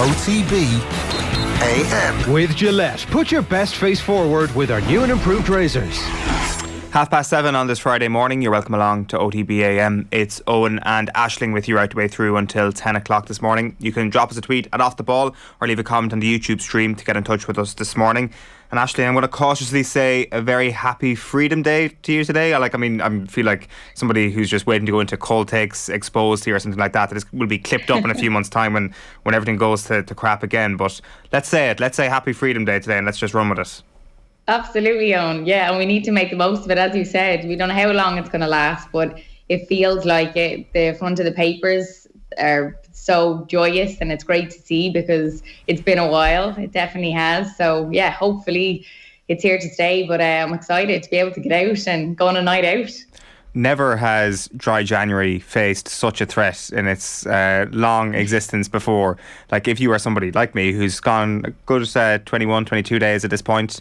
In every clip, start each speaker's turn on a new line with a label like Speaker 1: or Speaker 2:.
Speaker 1: OTB AM.
Speaker 2: With Gillette, put your best face forward with our new and improved razors.
Speaker 3: 7:30 on this Friday morning. You're welcome along to OTB AM. It's Eoin and Aisling with you right the way through until 10 o'clock this morning. You can drop us a tweet at Off The Ball or leave a comment on the YouTube stream to get in touch with us this morning. And Aisling, I'm going to cautiously say a very happy Freedom Day to you today. I feel like somebody who's just waiting to go into cold takes exposed here or something like that will be clipped up in a few months' time when everything goes to crap again. But let's say it. Let's say happy Freedom Day today and let's just run with it.
Speaker 4: Absolutely, Eoin. Yeah, and we need to make the most of it, as you said. We don't know how long it's going to last, but it feels like it. The front of the papers are so joyous, and it's great to see because it's been a while. It definitely has. So, yeah, hopefully it's here to stay. But I'm excited to be able to get out and go on a night out.
Speaker 3: Never has dry January faced such a threat in its long existence before. Like, if you are somebody like me who's gone a good 21, 22 days at this point,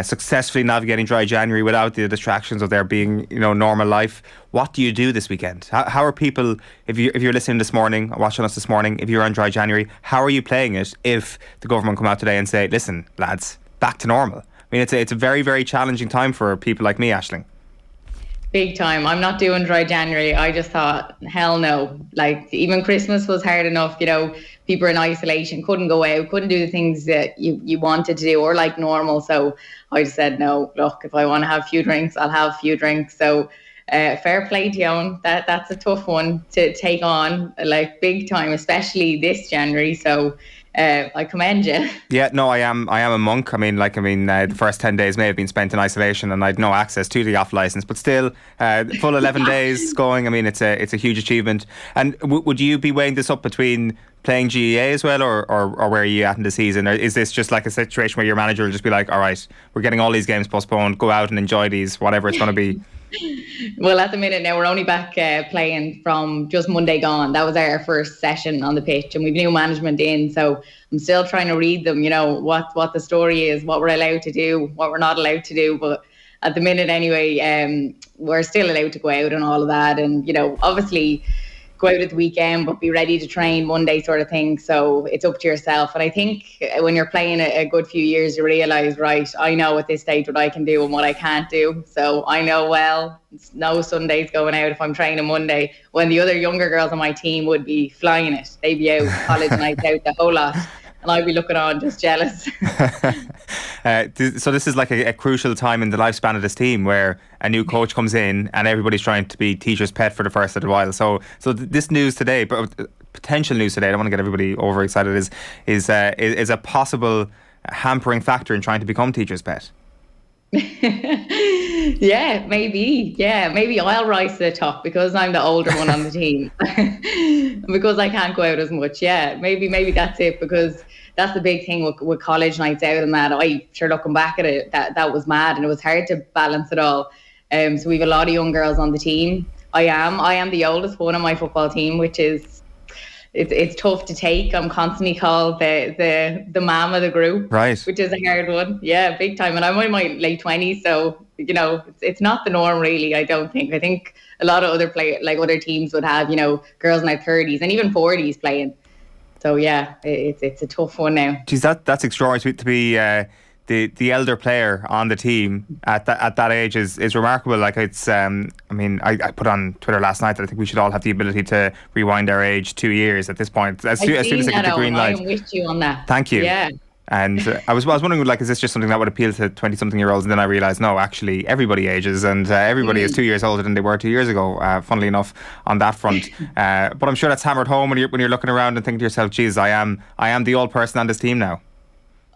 Speaker 3: successfully navigating dry January without the distractions of there being, normal life, what do you do this weekend? How are people, if you're listening this morning, watching us this morning, if you're on dry January, how are you playing it if the government come out today and say, listen, lads, back to normal? I mean, it's a very, very challenging time for people like me, Aisling.
Speaker 4: Big time. I'm not doing dry January. I just thought, hell no. Like, even Christmas was hard enough. People were in isolation, couldn't go out, couldn't do the things that you wanted to do or like normal. So I just said, no, look, if I want to have a few drinks, I'll have a few drinks. So fair play to you, Eoin. That's a tough one to take on, like, big time, especially this January. So I commend you. Yeah,
Speaker 3: no, I am a monk. The first 10 days may have been spent in isolation and I'd no access to the off licence, but still, full 11 days going. It's a huge achievement. And would you be weighing this up between playing GEA as well, or where are you at in the season? Or is this just like a situation where your manager will just be like, all right, we're getting all these games postponed, go out and enjoy these, whatever it's going to be?
Speaker 4: Well, at the minute now, we're only back playing from just Monday gone. That was our first session on the pitch, and we've new management in, so I'm still trying to read them, what the story is, what we're allowed to do, what we're not allowed to do. But at the minute anyway, we're still allowed to go out and all of that, and obviously go out at the weekend but be ready to train Monday sort of thing. So it's up to yourself. And I think when you're playing a good few years, you realise, right, I know at this stage what I can do and what I can't do. So I know, well, it's no Sundays going out if I'm training Monday, when the other younger girls on my team would be flying it. They'd be out college nights out, the whole lot, and I'd be looking on just jealous.
Speaker 3: So this is like a crucial time in the lifespan of this team where a new coach comes in and everybody's trying to be teacher's pet for the first little while. So this news today, but potential news today, I don't want to get everybody overexcited, is a possible hampering factor in trying to become teacher's pet.
Speaker 4: Yeah, maybe. Yeah, maybe I'll rise to the top because I'm the older one on the team. Because I can't go out as much. Yeah, maybe that's it, because that's the big thing with college nights out and that. Looking back at it, that was mad, and it was hard to balance it all. So we have a lot of young girls on the team. I am the oldest one on my football team, which is it's tough to take. I'm constantly called the mom of the group,
Speaker 3: right?
Speaker 4: Which is a hard one. Yeah, big time. And I'm in my late 20s, so it's not the norm really. I don't think. I think a lot of other teams would have girls in their 30s and even 40s playing. So yeah, it's a tough one now.
Speaker 3: Geez, that's extraordinary to be the elder player on the team at that age is remarkable. Like, it's I put on Twitter last night that I think we should all have the ability to rewind our age 2 years at this point. As soon as I get the green light.
Speaker 4: I am with you on that.
Speaker 3: Thank you.
Speaker 4: Yeah.
Speaker 3: And I was wondering, like, is this just something that would appeal to 20-something-year-olds? And then I realised, no, actually, everybody ages, and everybody is 2 years older than they were 2 years ago, funnily enough, on that front. But I'm sure that's hammered home when you're looking around and thinking to yourself, geez, I am the old person on this team now.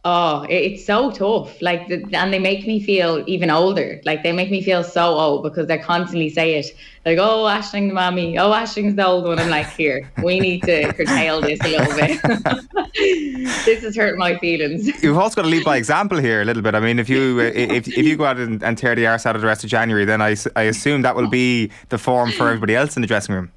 Speaker 4: Oh, it's so tough. Like, and they make me feel even older. Like, they make me feel so old because they constantly say it. Like, oh, Aisling the mommy. Oh, Aisling's the old one. I'm like, here, we need to curtail this a little bit. This is hurting my feelings.
Speaker 3: You've also got to lead by example here a little bit. I mean, if you go out and tear the arse out of the rest of January, then I assume that will be the form for everybody else in the dressing room.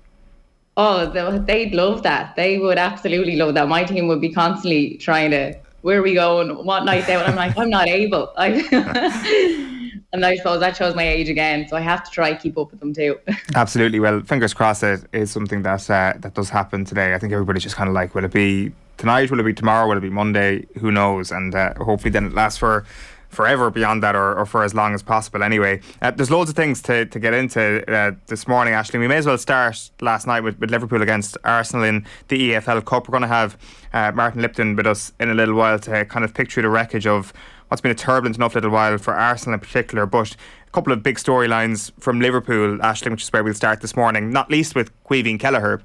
Speaker 4: Oh, they'd love that. They would absolutely love that. My team would be constantly trying to, where are we going? What night out? I'm like, I'm not able. And I suppose that shows my age again, so I have to try to keep up with them too. Absolutely.
Speaker 3: Well, fingers crossed it is something that does happen today. I think everybody's just kind of like, will it be tonight? Will it be tomorrow? Will it be Monday? Who knows? And hopefully then it lasts for forever beyond that, or for as long as possible anyway. There's loads of things to get into this morning, Aisling. We may as well start last night with Liverpool against Arsenal in the EFL Cup. We're going to have Martin Lipton with us in a little while to kind of picture the wreckage of what's been a turbulent enough little while for Arsenal in particular. But a couple of big storylines from Liverpool, Aisling, which is where we'll start this morning, not least with Eoin Kelleher,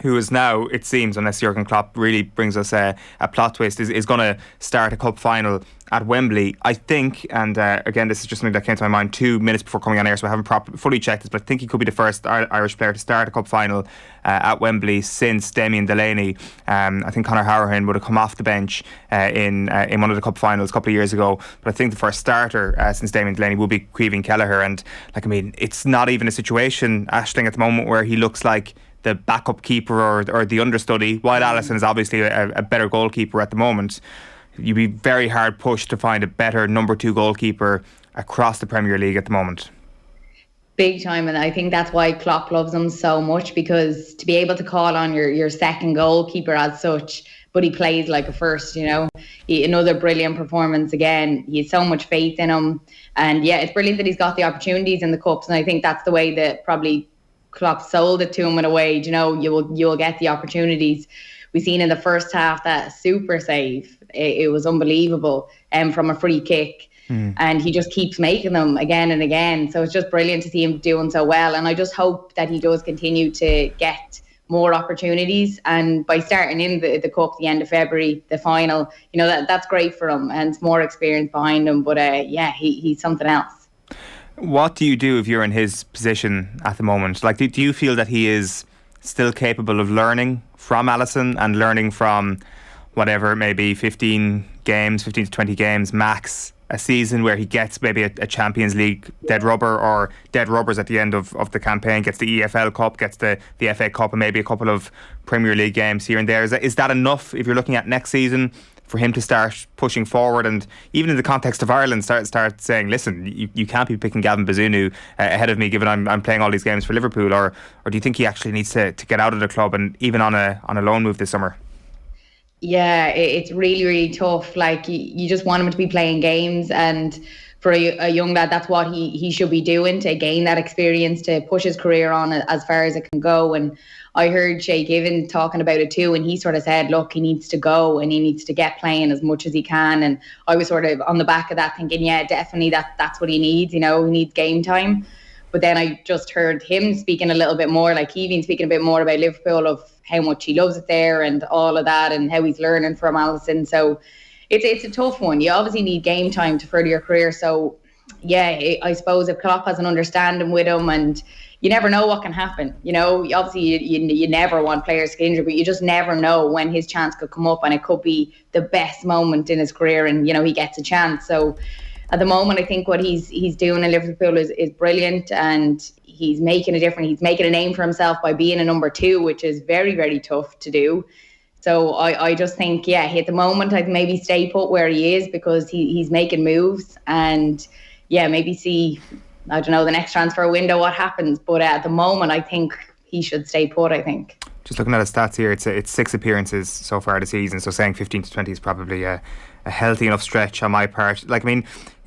Speaker 3: who is now, it seems, unless Jurgen Klopp really brings us a plot twist, is going to start a cup final at Wembley, I think. And again, this is just something that came to my mind 2 minutes before coming on air, so I haven't fully checked this, but I think he could be the first Irish player to start a cup final at Wembley since Damien Delaney. I think Conor Hourihane would have come off the bench in one of the cup finals a couple of years ago, but I think the first starter since Damien Delaney will be Eoin Kelleher. And it's not even a situation, Aisling, at the moment where he looks like the backup keeper or the understudy, while Alisson is obviously a better goalkeeper at the moment. You'd be very hard pushed to find a better number 2 goalkeeper across the Premier League at the moment.
Speaker 4: Big time, and I think that's why Klopp loves him so much, because to be able to call on your second goalkeeper as such, but he plays like a first, another brilliant performance again. He has so much faith in him, and yeah, it's brilliant that he's got the opportunities in the cups, and I think that's the way that probably Klopp sold it to him in a way. You'll get the opportunities. We've seen in the first half that super save. It was unbelievable from a free kick. And he just keeps making them again and again. So it's just brilliant to see him doing so well. And I just hope that he does continue to get more opportunities. And by starting in the Cup at the end of February, the final, that's great for him. And it's more experience behind him. But he's something else.
Speaker 3: What do you do if you're in his position at the moment? Like, do you feel that he is still capable of learning from Alisson and learning from whatever it may be, 15 to 20 games max a season, where he gets maybe a Champions League dead rubber or dead rubbers at the end of the campaign, gets the EFL Cup, gets the FA Cup, and maybe a couple of Premier League games here and there? Is that enough if you're looking at next season for him to start pushing forward, and even in the context of Ireland start saying, listen, you can't be picking Gavin Bazunu ahead of me given I'm playing all these games for Liverpool? Or do you think he actually needs to get out of the club and even on a loan move this summer?
Speaker 4: Yeah, it's really, really tough. Like, you just want him to be playing games, and for a young lad, that's what he should be doing, to gain that experience, to push his career on as far as it can go. And I heard Shay Given talking about it too, and he sort of said, look, he needs to go and he needs to get playing as much as he can. And I was sort of on the back of that thinking, yeah, definitely that's what he needs. He needs game time. But then I just heard him speaking a little bit more, like Eoin speaking a bit more about Liverpool, of how much he loves it there and all of that, and how he's learning from Alisson. So it's a tough one. You obviously need game time to further your career. So yeah, I suppose if Klopp has an understanding with him, and you never know what can happen. Obviously you never want players to get injured, but you just never know when his chance could come up, and it could be the best moment in his career, and he gets a chance. So at the moment, I think what he's doing in Liverpool is brilliant, and he's making a difference. He's making a name for himself by being a number 2, which is very, very tough to do. So I just think, at the moment, I'd maybe stay put where he is, because he's making moves, and maybe see, I don't know, the next transfer window, what happens. But at the moment, I think he should stay put, I think.
Speaker 3: Just looking at his stats here, it's 6 appearances so far this season, so saying 15 to 20 is probably a healthy enough stretch on my part.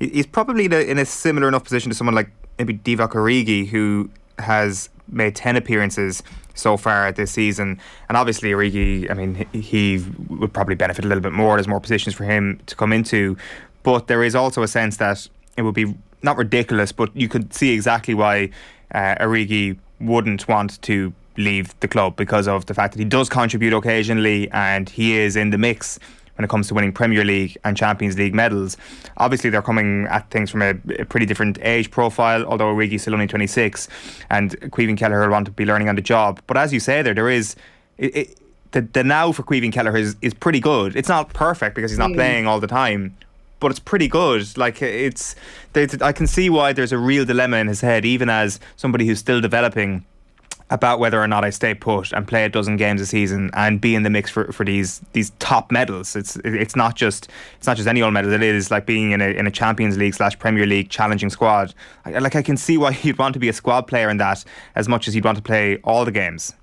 Speaker 3: He's probably in a similar enough position to someone like maybe Divock Origi, who has made 10 appearances so far this season. And obviously Origi, he would probably benefit a little bit more. There's more positions for him to come into. But there is also a sense that it would be not ridiculous, but you could see exactly why Origi wouldn't want to leave the club, because of the fact that he does contribute occasionally and he is in the mix when it comes to winning Premier League and Champions League medals. Obviously they're coming at things from a pretty different age profile, although Origi's still only 26 and Eoin Kelleher will want to be learning on the job. But as you say, there is the now for Eoin Kelleher is pretty good. It's not perfect because he's not playing all the time, but it's pretty good. I can see why there's a real dilemma in his head, even as somebody who's still developing, about whether or not I stay put and play a dozen games a season and be in the mix for these top medals. It's not just any old medal. It is like being in a Champions League / Premier League challenging squad. I can see why you'd want to be a squad player in that as much as you'd want to play all the games.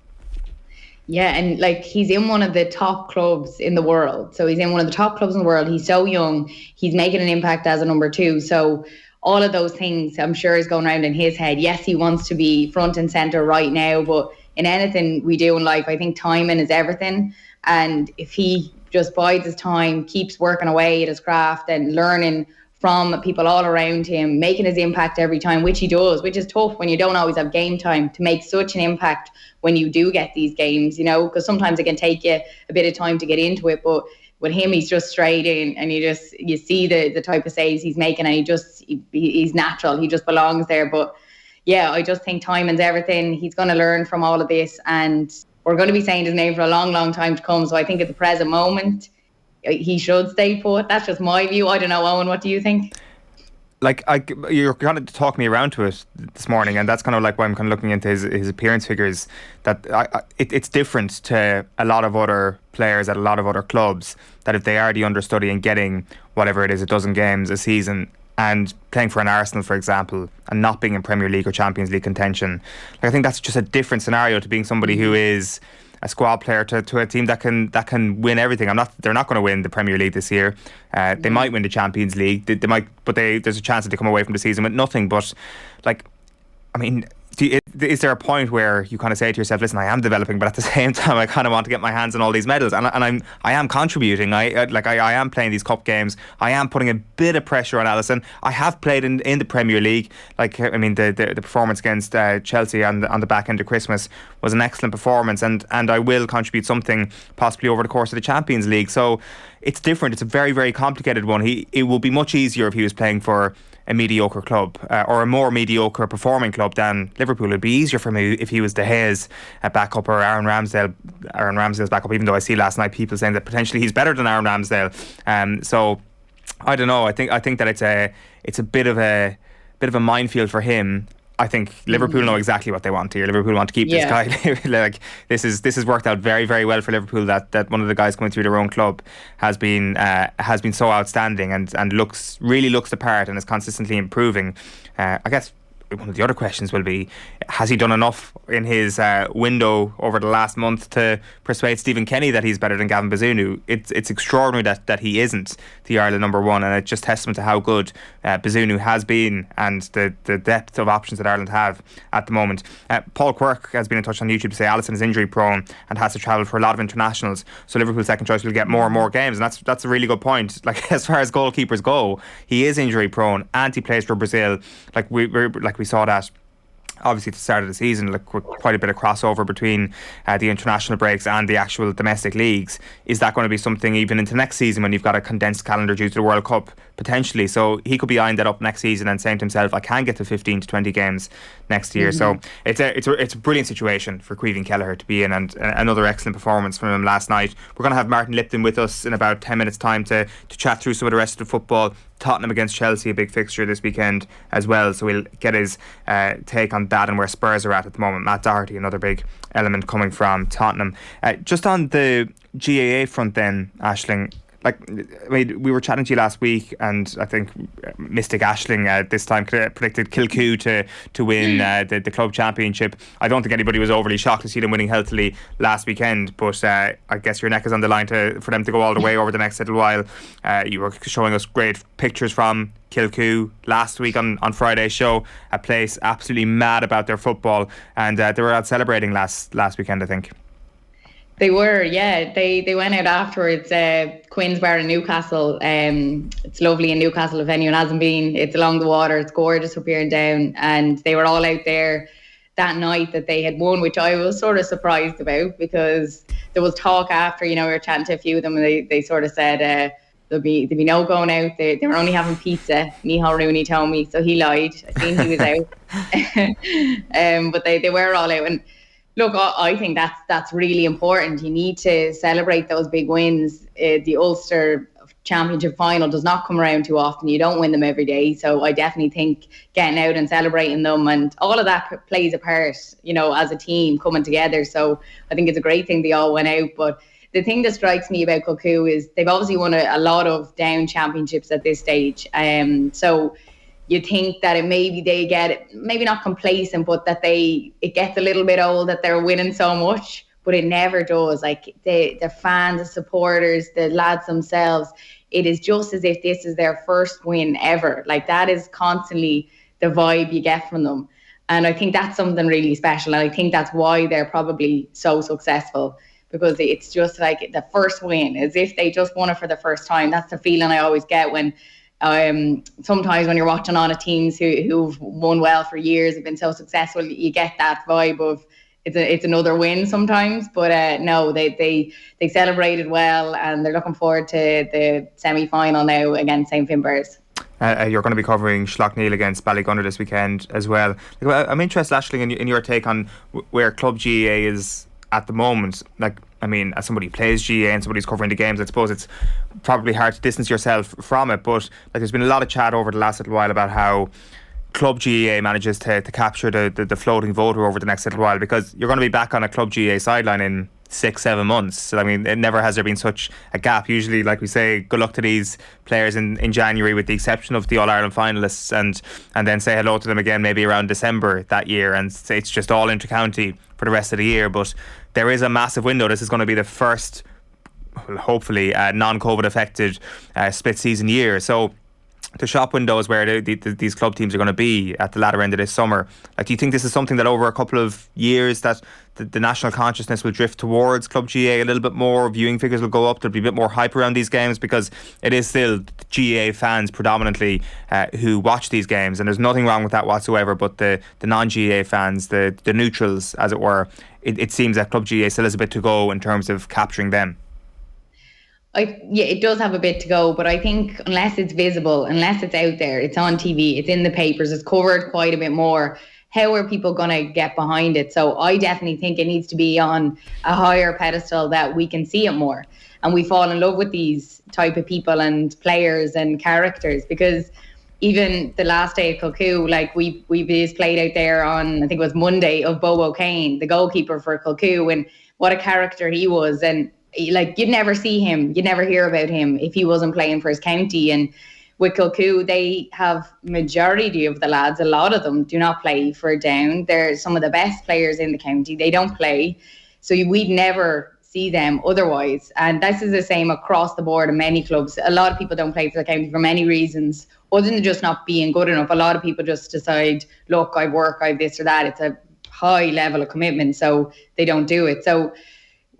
Speaker 4: Yeah, and like he's in one of the top clubs in the world. So he's in one of the top clubs in the world. He's so young. He's making an impact as a number 2. So all of those things I'm sure is going around in his head. Yes, he wants to be front and centre right now, but in anything we do in life, I think timing is everything. And if he just bides his time, keeps working away at his craft and learning from people all around him, making his impact every time, which he does, which is tough when you don't always have game time to make such an impact when you do get these games, you know, because sometimes it can take you a bit of time to get into it. But with him, he's just straight in, and you see the type of saves he's making, and he's natural. He just belongs there. But yeah, I just think timing's everything. He's going to learn from all of this, and we're going to be saying his name for a long, long time to come. So I think at the present moment, he should stay put. That's just my view. I don't know, Eoin, what do you think?
Speaker 3: Like, you're kind of talking me around to it this morning, and that's kind of like why I'm kind of looking into his appearance figures. That it's different to a lot of other players at a lot of other clubs, that if they are the understudy and getting whatever it is, a dozen games a season, and playing for an Arsenal, for example, and not being in Premier League or Champions League contention, like, I think that's just a different scenario to being somebody who is a squad player to a team that can win everything. They're not going to win the Premier League this year. They might win the Champions League. They might, but there's a chance that they come away from the season with nothing. But, like, I mean, is there a point where you kind of say to yourself, listen, I am developing, but at the same time I kind of want to get my hands on all these medals, and I am contributing. I am playing these cup games. I am putting a bit of pressure on Alisson. I have played in the Premier League. Like, I mean, the performance against Chelsea on the back end of Christmas was an excellent performance, and I will contribute something possibly over the course of the Champions League. So it's different. It's a very, very complicated one. It will be much easier if he was playing for a mediocre club or a more mediocre performing club than Liverpool. It'd be easier for me if he was De Gea's backup or Aaron Ramsdale's backup, even though I see last night people saying that potentially he's better than Aaron Ramsdale. So I don't know. I think that it's a bit of a minefield for him. I think Liverpool know exactly what they want here. Liverpool want to keep this guy. Like, this has worked out very, very well for Liverpool. That one of the guys coming through their own club has been so outstanding and really looks the part and is consistently improving. I guess one of the other questions will be, has he done enough in his window over the last month to persuade Stephen Kenny that he's better than Gavin Bazunu? It's extraordinary that he isn't the Ireland number 1, and it's just testament to how good Bazunu has been and the depth of options that Ireland have at the moment. Paul Quirk has been in touch on YouTube to say Alisson is injury prone and has to travel for a lot of internationals, so Liverpool's second choice will get more and more games, and that's a really good point. Like, as far as goalkeepers go, he is injury prone and he plays for Brazil. We saw that obviously at the start of the season, like, quite a bit of crossover between the international breaks and the actual domestic leagues. Is that going to be something even into next season when you've got a condensed calendar due to the World Cup potentially? So he could be eyeing that up next season and saying to himself, I can get to 15 to 20 games next year. So it's a brilliant situation for Caoimhín Kelleher to be in, and another excellent performance from him last night. We're going to have Martin Lipton with us in about 10 minutes time to chat through some of the rest of the football. Tottenham against Chelsea, a big fixture this weekend as well, so we'll get his take on that and where Spurs are at the moment. Matt Doherty, another big element coming from Tottenham. Just on the GAA front then, Aisling, like, I mean, we were chatting to you last week, and I think Mystic Aisling this time predicted Kilcoo to win the club championship. I don't think anybody was overly shocked to see them winning healthily last weekend, but I guess your neck is on the line for them to go all the way over the next little while. You were showing us great pictures from Kilcoo last week on Friday's show, a place absolutely mad about their football, and they were out celebrating last weekend, I think.
Speaker 4: They were, yeah. They went out afterwards. Quinn's Bar in Newcastle. It's lovely in Newcastle if anyone hasn't been. It's along the water. It's gorgeous up here and down. And they were all out there that night that they had won, which I was sort of surprised about, because there was talk after, we were chatting to a few of them, and they sort of said there'd be no going out. They were only having pizza. Micheál Rooney told me, so he lied. I seen he was out. But they were all out. And look, I think that's really important. You need to celebrate those big wins. The Ulster Championship final does not come around too often. You don't win them every day. So I definitely think getting out and celebrating them and all of that plays a part, as a team coming together. So I think it's a great thing they all went out. But the thing that strikes me about Kilcoo is they've obviously won a lot of down championships at this stage. So you think that they get, maybe not complacent, but that it gets a little bit old that they're winning so much. but it never does. Like the fans, the supporters, the lads themselves, it is just as if this is their first win ever. Like that is constantly the vibe you get from them. And I think that's something really special. And I think that's why they're probably so successful, because it's just like the first win, as if they just won it for the first time. That's the feeling I always get when sometimes when you're watching on teams who've won well for years, have been so successful, you get that vibe of it's another win sometimes. But no, they celebrated well, and they're looking forward to the semi-final now against St. Finbarrs.
Speaker 3: You're going to be covering Schlockneil against Ballygunner this weekend as well. I'm interested, Ashley, in your take on where Club GAA is at the moment. Like, I mean, as somebody who plays GAA and somebody who's covering the games, I suppose it's probably hard to distance yourself from it. But like, there's been a lot of chat over the last little while about how Club GAA manages to capture the floating voter over the next little while, because you're going to be back on a Club GAA sideline in 6-7 months. So, I mean, it never has there been such a gap. Usually, like we say, good luck to these players in January, with the exception of the All-Ireland finalists, and then say hello to them again maybe around December that year, and it's just all inter-county for the rest of the year. But there is a massive window. This is going to be the first, hopefully, non-COVID affected split season year. So the shop window is where these club teams are going to be at the latter end of this summer. Like, do you think this is something that over a couple of years that the national consciousness will drift towards Club GAA a little bit more? Viewing figures will go up. There'll be a bit more hype around these games, because it is still GAA fans predominantly who watch these games, and there's nothing wrong with that whatsoever. But the non-GAA fans, the neutrals as it were, it seems that Club GAA still has a bit to go in terms of capturing them.
Speaker 4: Yeah, it does have a bit to go, but I think unless it's visible, unless it's out there, it's on TV, it's in the papers, it's covered quite a bit more, how are people going to get behind it? So I definitely think it needs to be on a higher pedestal, that we can see it more, and we fall in love with these type of people and players and characters. Because even the last day at Kilcoo, like we just played out there on, I think it was Monday, of Bobo Kane, the goalkeeper for Kilcoo, and what a character he was. And like, you'd never see him, you'd never hear about him if he wasn't playing for his county. And with Kilcoo, they have majority of the lads, a lot of them do not play for Down. They're some of the best players in the county. They don't play, so we'd never see them otherwise. And this is the same across the board in many clubs. A lot of people don't play for the county for many reasons, other than just not being good enough. A lot of people just decide, look, I work, I this or that. It's a high level of commitment, so they don't do it. So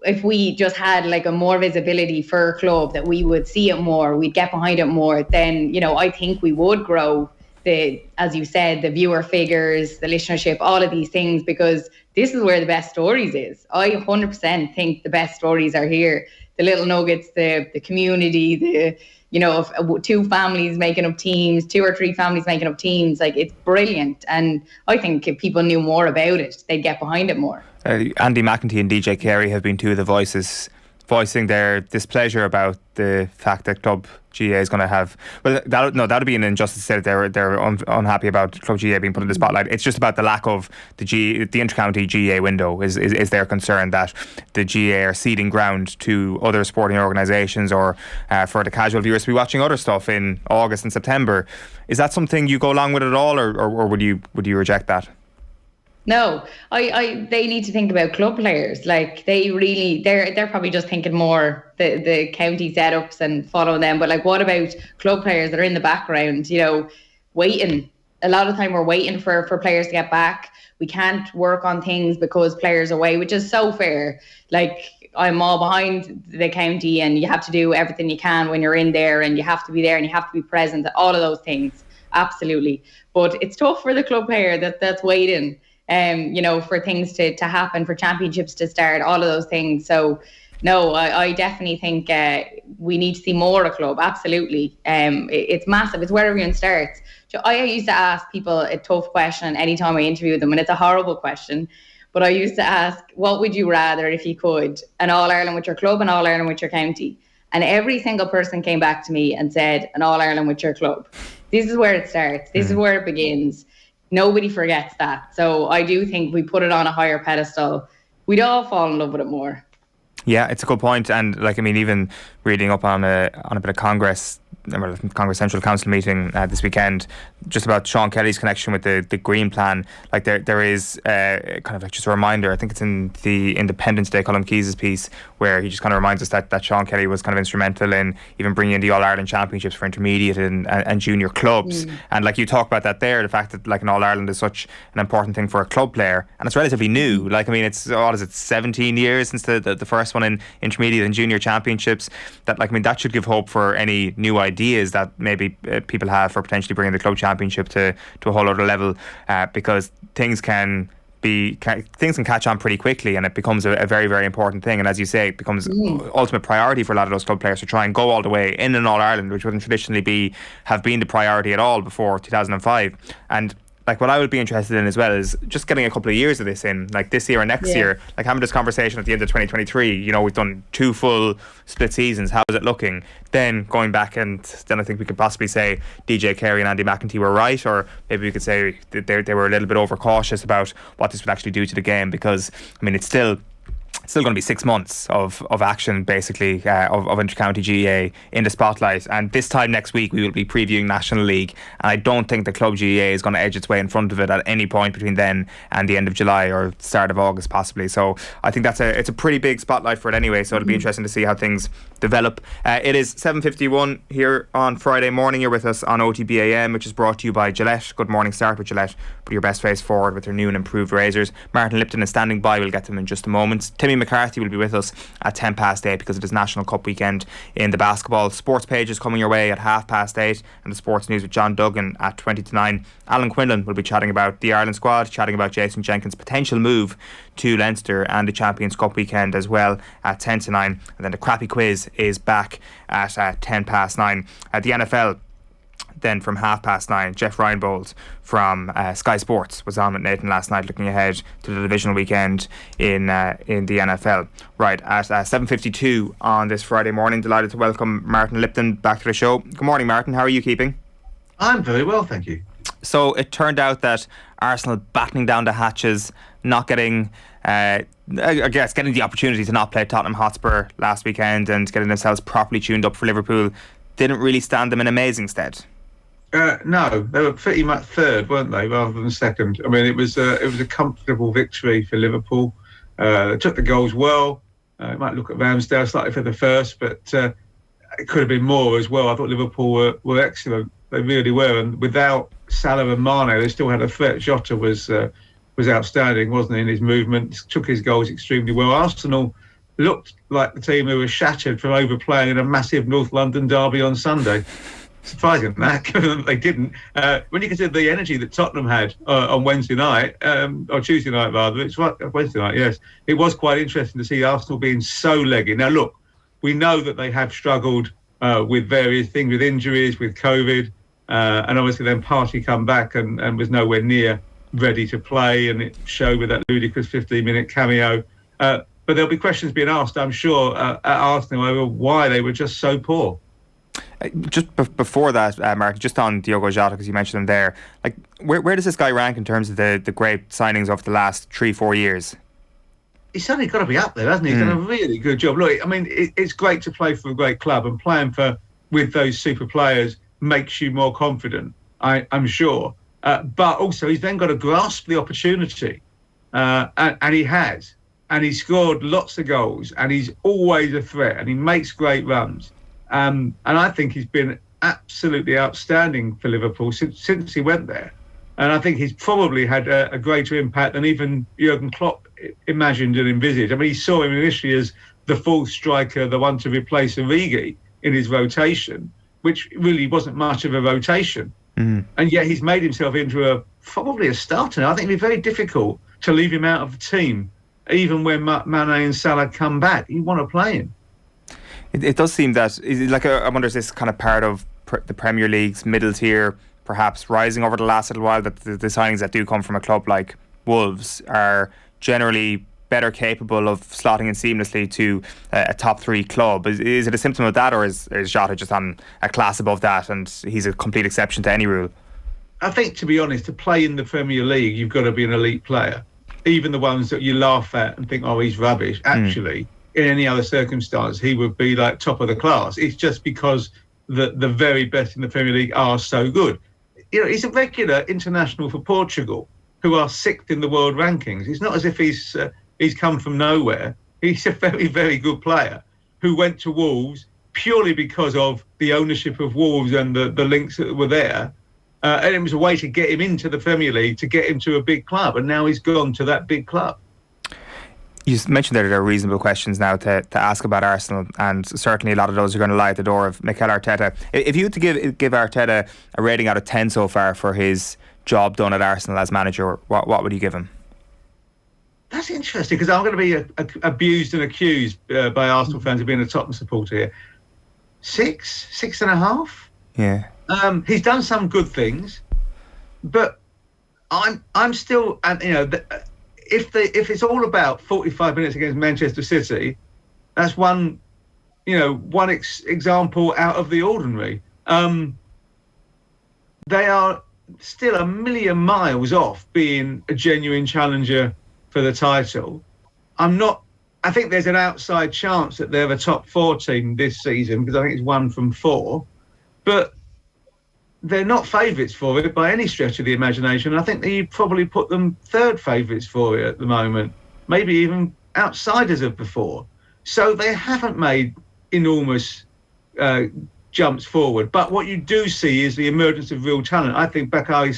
Speaker 4: if we just had like a more visibility for a club, that we would see it more, we'd get behind it more, then, you know, I think we would grow as you said, the viewer figures, the listenership, all of these things, because this is where the best stories is. I 100% think the best stories are here. The little nuggets, the community, two families making up teams, 2 or 3 families making up teams, like, it's brilliant. And I think if people knew more about it, they'd get behind it more.
Speaker 3: Andy McEntee and DJ Carey have been 2 of the voices voicing their displeasure about the fact that Club GAA is going to have, well, that would be an injustice to say that they're unhappy about Club GAA being put in the spotlight. It's just about the lack of the inter-county GAA window is their concern, that the GAA are ceding ground to other sporting organisations, or for the casual viewers to be watching other stuff in August and September. Is that something you go along with at all, or would you reject that?
Speaker 4: No, they need to think about club players. Like, they're probably just thinking more the county setups and following them. But like, what about club players that are in the background, waiting? A lot of the time we're waiting for players to get back. We can't work on things because players are away, which is so fair. Like, I'm all behind the county, and you have to do everything you can when you're in there, and you have to be there and you have to be present, all of those things. Absolutely. But it's tough for the club player that's waiting. For things to happen, for championships to start, all of those things. So, no, I definitely think we need to see more of a club. Absolutely. It's massive. It's where everyone starts. So I used to ask people a tough question anytime I interview them, and it's a horrible question. But I used to ask, what would you rather, if you could, an All-Ireland with your club and All-Ireland with your county? And every single person came back to me and said, an All-Ireland with your club. This is where it starts. This is where it begins. Nobody forgets that. So I do think we put it on a higher pedestal, we'd all fall in love with it more.
Speaker 3: Yeah, it's a good point. And even reading up on a bit of Congress Central Council meeting this weekend, just about Sean Kelly's connection with the Green Plan. There is kind of just a reminder. I think it's in the Independence Day, Colm Keys' piece, where he just kind of reminds us that Sean Kelly was kind of instrumental in even bringing in the All Ireland Championships for intermediate and junior clubs. And you talk about that there, the fact that an All Ireland is such an important thing for a club player, and it's relatively new. It's 17 years since the first one in intermediate and junior championships. That should give hope for any new ideas that maybe people have for potentially bringing the club championship to a whole other level, because things can catch on pretty quickly, and it becomes a very, very important thing. And as you say, it becomes ultimate priority for a lot of those club players to try and go all the way in an All Ireland, which wouldn't traditionally have been the priority at all before 2005. And what I would be interested in as well is just getting a couple of years of this in, this year and next year, having this conversation at the end of 2023. We've done 2 full split seasons. How is it looking? Then going back, and then I think we could possibly say DJ Carey and Andy McEntee were right, or maybe we could say that they were a little bit overcautious about what this would actually do to the game, because it's still going to be 6 months of action, basically, of inter-county GAA in the spotlight. And this time next week we will be previewing National League, and I don't think the club GAA is going to edge its way in front of it at any point between then and the end of July or start of August possibly. So I think it's a pretty big spotlight for it anyway, so it'll be interesting to see how things develop. It is 7:51 here on Friday morning. You're with us on OTB AM, which is brought to you by Gillette. Good morning. Start with Gillette. Put your best face forward with their new and improved razors. Martin Lipton is standing by. We'll get to him in just a moment. Timmy McCarthy will be with us at 8:10 because it is National Cup weekend in the basketball. Sports page is coming your way at 8:30, and the sports news with John Duggan at 9:20. Alan Quinlan will be chatting about the Ireland squad, chatting about Jason Jenkins' potential move to Leinster and the Champions Cup weekend as well at 9:10. And then the crappy quiz is back at 9:10. The NFL then from 9:30. Jeff Reinbold from Sky Sports was on with Nathan last night, looking ahead to the divisional weekend in the NFL. Right, at 7:52 on this Friday morning, delighted to welcome Martin Lipton back to the show. Good morning, Martin. How are you keeping?
Speaker 5: I'm very well, thank you.
Speaker 3: So it turned out that Arsenal battening down the hatches, not getting getting the opportunity to not play Tottenham Hotspur last weekend and getting themselves properly tuned up for Liverpool, didn't really stand them in amazing stead.
Speaker 5: No, they were pretty much third, weren't they, rather than second. It was a comfortable victory for Liverpool. They took the goals well. You might look at Ramsdale slightly for the first, but it could have been more as well. I thought Liverpool were excellent. They really were. And without Salah and Mane, they still had a threat. Jota was outstanding, wasn't he, in his movement, took his goals extremely well. Arsenal looked like the team who was shattered from overplaying in a massive North London derby on Sunday. Surprising that, given that they didn't. When you consider the energy that Tottenham had on Wednesday night, or Tuesday night rather, it's right, Wednesday night, yes. It was quite interesting to see Arsenal being so leggy. Now look, we know that they have struggled with various things, with injuries, with COVID, and obviously then Partey come back and was nowhere near ready to play, and it showed with that ludicrous 15-minute cameo. But there'll be questions being asked, I'm sure, at Arsenal over why they were just so poor.
Speaker 3: Just before that, Mark, just on Diogo Jota, because you mentioned him there, where does this guy rank in terms of the great signings of the last 3-4 years?
Speaker 5: He's certainly got to be up there, hasn't he? He's done a really good job. Look, it's great to play for a great club, and playing with those super players makes you more confident, I'm sure. But also, he's then got to grasp the opportunity, and he has. And he's scored lots of goals, and he's always a threat, and he makes great runs. And I think he's been absolutely outstanding for Liverpool since he went there. And I think he's probably had a greater impact than even Jurgen Klopp imagined and envisaged. He saw him initially as the fourth striker, the one to replace Origi in his rotation, which really wasn't much of a rotation. Mm-hmm. And yet he's made himself into probably a starter. I think it'd be very difficult to leave him out of the team, even when Mane and Salah come back. You want to play him.
Speaker 3: It does seem that, I wonder, is this kind of part of the Premier League's middle tier perhaps rising over the last little while, that the signings that do come from a club like Wolves are generally better capable of slotting in seamlessly to a top 3 club? Is it a symptom of that, or is Jota just on a class above that and he's a complete exception to any rule?
Speaker 5: I think, to be honest, to play in the Premier League, you've got to be an elite player. Even the ones that you laugh at and think, oh, he's rubbish. Actually, in any other circumstance, he would be like top of the class. It's just because the very best in the Premier League are so good. You know, he's a regular international for Portugal, who are 6th in the world rankings. It's not as if he's come from nowhere. He's a very, very good player who went to Wolves purely because of the ownership of Wolves and the links that were there. And it was a way to get him into the Premier League, to get him to a big club. And now he's gone to that big club.
Speaker 3: You mentioned that there are reasonable questions now to ask about Arsenal, and certainly a lot of those are going to lie at the door of Mikel Arteta. If you had to give Arteta a rating out of 10 so far for his job done at Arsenal as manager, what would you give him?
Speaker 5: That's interesting, because I'm going to be abused and accused by Arsenal fans of being a Tottenham supporter here. 6.5.
Speaker 3: Yeah.
Speaker 5: He's done some good things, but I'm still, and you know, if it's all about 45 minutes against Manchester City, that's one example out of the ordinary. They are still a million miles off being a genuine challenger for the title. I think there's an outside chance that they're a top 4 team this season, because I think it's 1 from 4, but they're not favourites for it by any stretch of the imagination. I think that you'd probably put them 3rd favourites for it at the moment, maybe even outsiders of before. So they haven't made enormous jumps forward. But what you do see is the emergence of real talent. I think Bukayo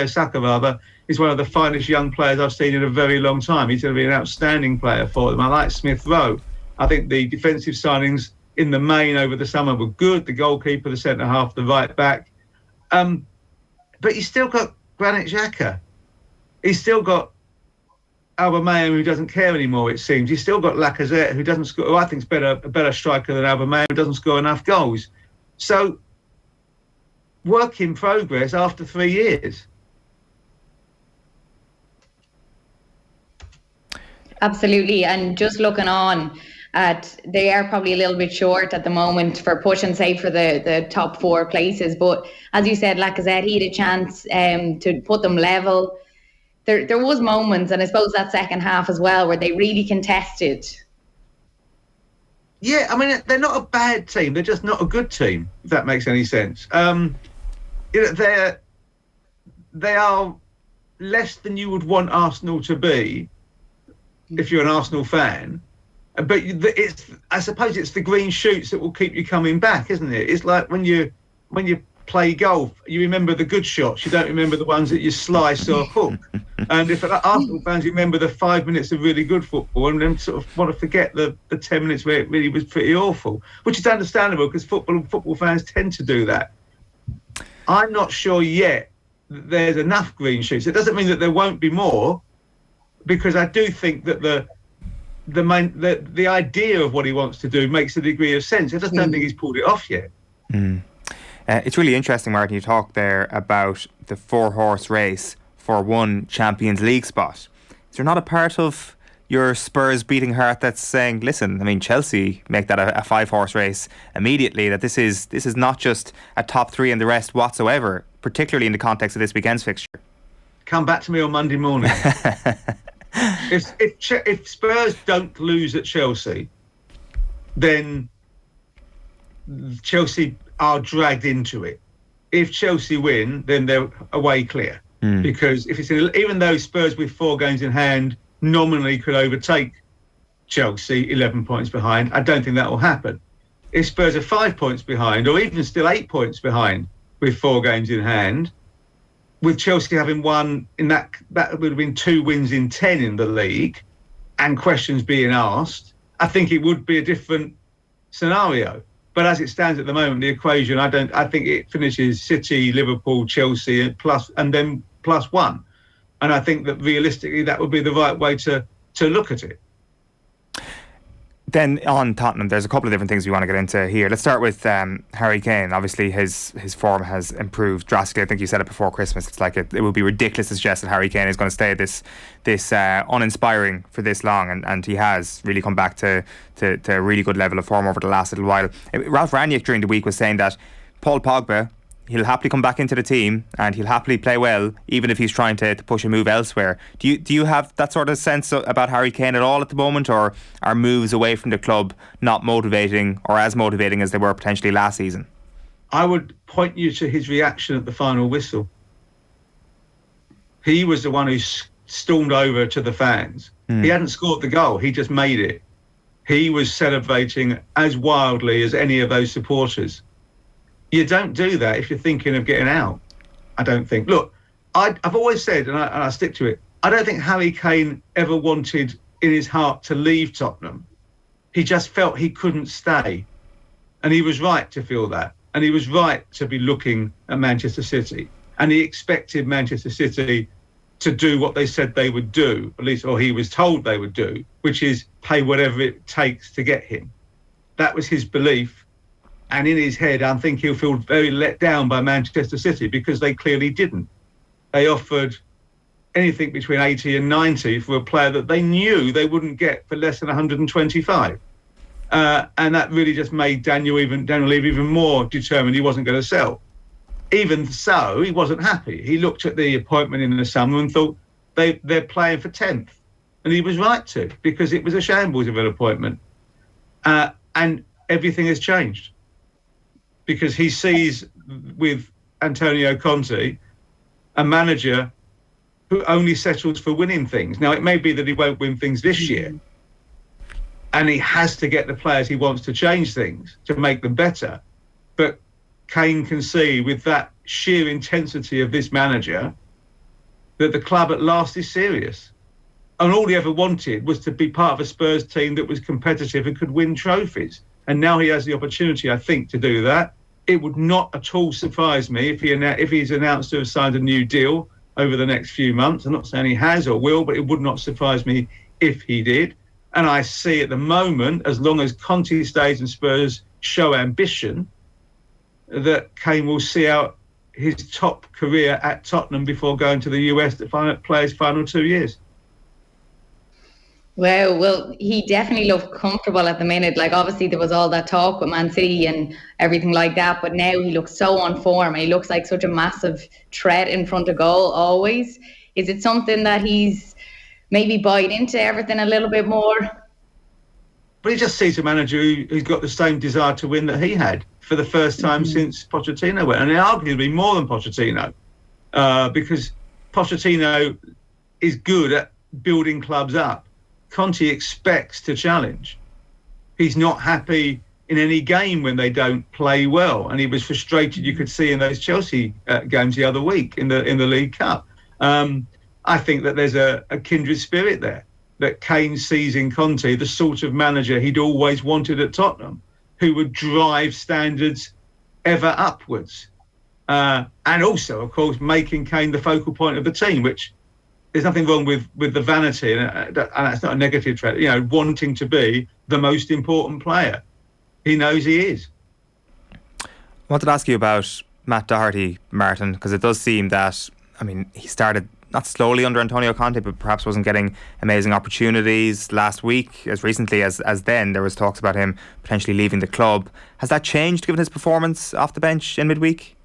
Speaker 5: Saka is one of the finest young players I've seen in a very long time. He's going to be an outstanding player for them. I like Smith Rowe. I think the defensive signings in the main over the summer were good. The goalkeeper, the centre-half, the right-back. But he's still got Granit Xhaka. He's still got Aubameyang, who doesn't care anymore, it seems. He's still got Lacazette, who doesn't score, who I think is a better striker than Aubameyang, who doesn't score enough goals. So, work in progress after 3 years.
Speaker 4: Absolutely, and just looking on at, they are probably a little bit short at the moment for pushing, say, for the top 4 places. But as you said, Lacazette, he had a chance to put them level. There was moments, and I suppose that second half as well, where they really contested.
Speaker 5: Yeah, I mean, they're not a bad team. They're just not a good team, if that makes any sense. They are less than you would want Arsenal to be if you're an Arsenal fan. But I suppose it's the green shoots that will keep you coming back, isn't it? It's like when you play golf, you remember the good shots, you don't remember the ones that you slice or hook. And if Arsenal fans remember the 5 minutes of really good football and then sort of want to forget the 10 minutes where it really was pretty awful, which is understandable because football fans tend to do that. I'm not sure yet that there's enough green shoots. It doesn't mean that there won't be more, because I do think that the idea of what he wants to do makes a degree of sense. I just don't think he's pulled it off yet.
Speaker 3: It's really interesting, Martin, you talked there about the 4-horse race for one Champions League spot. Is there not a part of your Spurs beating heart that's saying, listen, I mean, Chelsea make that a 5-horse race immediately, that this is not just a top 3 and the rest whatsoever, particularly in the context of this weekend's fixture?
Speaker 5: Come back to me on Monday morning. If Spurs don't lose at Chelsea, then Chelsea are dragged into it. If Chelsea win, then they're away clear. Because if even though Spurs with 4 games in hand nominally could overtake Chelsea 11 points behind, I don't think that will happen. If Spurs are 5 points behind, or even still 8 points behind with 4 games in hand, with Chelsea having won in that would have been 2 wins in 10 in the league, and questions being asked, I think it would be a different scenario. But as it stands at the moment, the equation, I think it finishes City, Liverpool, Chelsea, and then +1. And I think that realistically, that would be the right way to look at it.
Speaker 3: Then on Tottenham, there's a couple of different things we want to get into here. Let's start with Harry Kane. Obviously, his form has improved drastically. I think you said it before Christmas. It's like it would be ridiculous to suggest that Harry Kane is going to stay this uninspiring for this long, and he has really come back to a really good level of form over the last little while. Ralph Rangnick during the week was saying that Paul Pogba he'll happily come back into the team and he'll happily play well, even if he's trying to push a move elsewhere. Do you have that sort of sense about Harry Kane at all at the moment, or are moves away from the club not motivating or as motivating as they were potentially last season?
Speaker 5: I would point you to his reaction at the final whistle. He was the one who stormed over to the fans. He hadn't scored the goal, he just made it. He was celebrating as wildly as any of those supporters. You don't do that if you're thinking of getting out, I don't think. Look, I've always said, and I stick to it, I don't think Harry Kane ever wanted in his heart to leave Tottenham. He just felt he couldn't stay. And he was right to feel that. And he was right to be looking at Manchester City. And he expected Manchester City to do what they said they would do, at least, or he was told they would do, which is pay whatever it takes to get him. That was his belief. And in his head, I think he'll feel very let down by Manchester City because they clearly didn't. They offered anything between 80 and 90 for a player that they knew they wouldn't get for less than 125. And that really just made Daniel Levy even more determined he wasn't going to sell. Even so, he wasn't happy. He looked at the appointment in the summer and thought they're playing for 10th. And he was right to, because it was a shambles of an appointment. And everything has changed. Because he sees with Antonio Conte a manager who only settles for winning things. Now, it may be that he won't win things this year, and he has to get the players he wants to change things to make them better. But Kane can see with that sheer intensity of this manager that the club at last is serious. And all he ever wanted was to be part of a Spurs team that was competitive and could win trophies. And now he has the opportunity, I think, to do that. It would not at all surprise me if he's announced to have signed a new deal over the next few months. I'm not saying he has or will, but it would not surprise me if he did. And I see at the moment, as long as Conte stays and Spurs show ambition, that Kane will see out his top career at Tottenham before going to the US to play his final 2 years.
Speaker 4: Well, he definitely looked comfortable at the minute. Like, obviously, there was all that talk with Man City and everything like that, but now he looks so on form. He looks like such a massive threat in front of goal always. Is it something that he's maybe buying into everything a little bit more?
Speaker 5: But he just sees a manager who's got the same desire to win that he had for the first time since Pochettino went, and arguably more than Pochettino, because Pochettino is good at building clubs up. Conte expects to challenge. He's not happy in any game when they don't play well, and he was frustrated. You could see in those Chelsea games the other week in the League Cup. I think that there's a kindred spirit there, that Kane sees in Conte the sort of manager he'd always wanted at Tottenham, who would drive standards ever upwards, and also, of course, making Kane the focal point of the team, which. There's nothing wrong with the vanity, and that's not a negative trait, wanting to be the most important player. He knows he is.
Speaker 3: I wanted to ask you about Matt Doherty, Martin, because it does seem that, he started not slowly under Antonio Conte, but perhaps wasn't getting amazing opportunities last week. As recently as then, there was talks about him potentially leaving the club. Has that changed given his performance off the bench in midweek?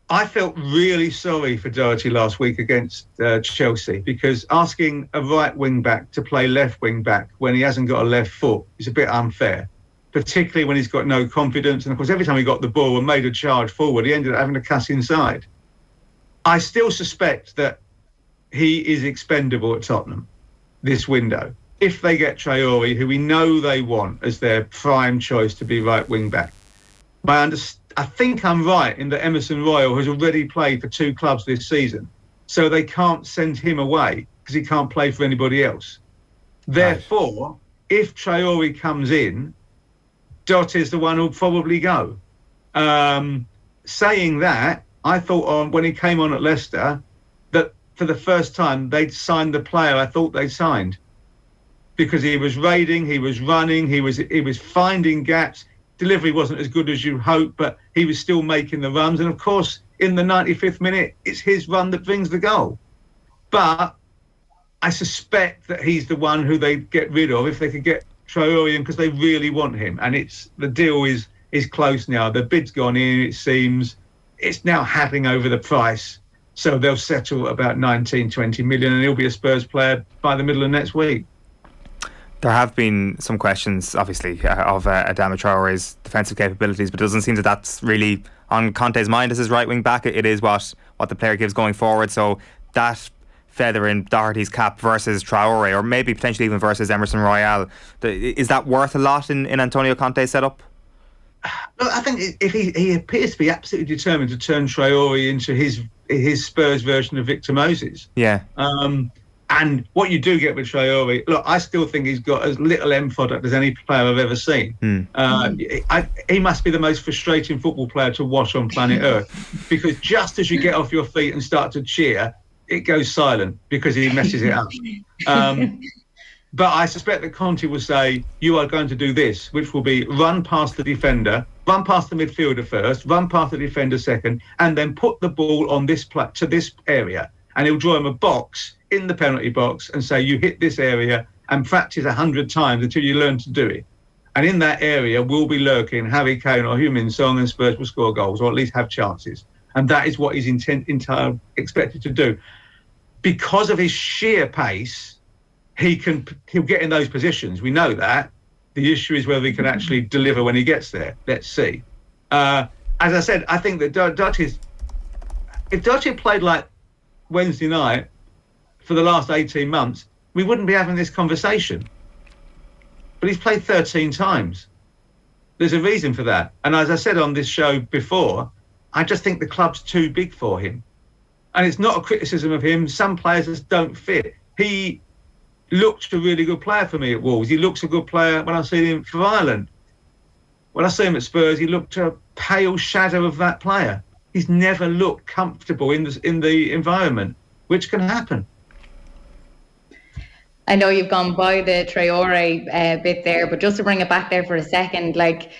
Speaker 5: I felt really sorry for Doherty last week against Chelsea, because asking a right wing back to play left wing back when he hasn't got a left foot is a bit unfair, particularly when he's got no confidence. And of course, every time he got the ball and made a charge forward, he ended up having to cuss inside. I still suspect that he is expendable at Tottenham this window. If they get Traore, who we know they want as their prime choice to be right wing back. I think I'm right in that Emerson Royal has already played for 2 clubs this season, so they can't send him away because he can't play for anybody else. Therefore, if Traore comes in, Dot is the one who'll probably go. Saying that, I thought when he came on at Leicester that for the first time they'd signed the player I thought they'd signed, because he was raiding, he was running, he was finding gaps. Delivery wasn't as good as you hope, but he was still making the runs. And of course, in the 95th minute, it's his run that brings the goal. But I suspect that he's the one who they get rid of if they could get Traore in, because they really want him. And the deal is close now. The bid's gone in, it seems. it's now haggling over the price. So they'll settle at about 19, 20 million, and he'll be a Spurs player by the middle of next week.
Speaker 3: There have been some questions, obviously, of Adama Traore's defensive capabilities, but it doesn't seem that that's really on Conte's mind as his right wing back. It is what the player gives going forward. So that feather in Doherty's cap versus Traore, or maybe potentially even versus Emerson Royale, is that worth a lot in Antonio Conte's setup?
Speaker 5: Look, I think if he appears to be absolutely determined to turn Traore into his Spurs version of Victor Moses.
Speaker 3: Yeah.
Speaker 5: And what you do get with Traore, look, I still think he's got as little end product as any player I've ever seen. He must be the most frustrating football player to watch on planet Earth, because just as you get off your feet and start to cheer, it goes silent because he messes it up. But I suspect that Conte will say, you are going to do this, which will be run past the defender, run past the midfielder first, run past the defender second, and then put the ball on to this area. And he'll draw him a box in the penalty box and say, you hit this area, and practice 100 times until you learn to do it. And in that area will be lurking Harry Kane or Heung-min Son, and Spurs will score goals, or at least have chances. And that is what he's expected to do. Because of his sheer pace, he'll get in those positions. We know that. The issue is whether he can actually deliver when he gets there. Let's see. As I said, I think that if Doherty had played like Wednesday night for the last 18 months, we wouldn't be having this conversation. But he's played 13 times. There's a reason for that. And as I said on this show before, I just think the club's too big for him. And it's not a criticism of him. Some players just don't fit. He looked a really good player for me at Wolves. He looks a good player when I see him for Ireland. When I see him at Spurs, he looked a pale shadow of that player. He's never looked comfortable in the environment, which can happen.
Speaker 4: I know you've gone by the Traore bit there, but just to bring it back there for a second, like,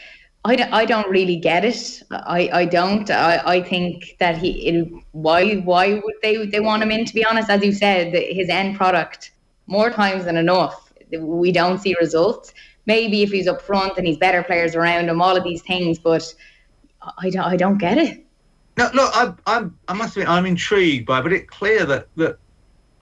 Speaker 4: I don't really get it. I don't. I think that why would they want him in? To be honest, as you said, his end product, more times than enough, we don't see results. Maybe if he's up front and he's better players around him, all of these things, but I don't get it.
Speaker 5: No, look, I must admit, I'm intrigued by it, but it's clear that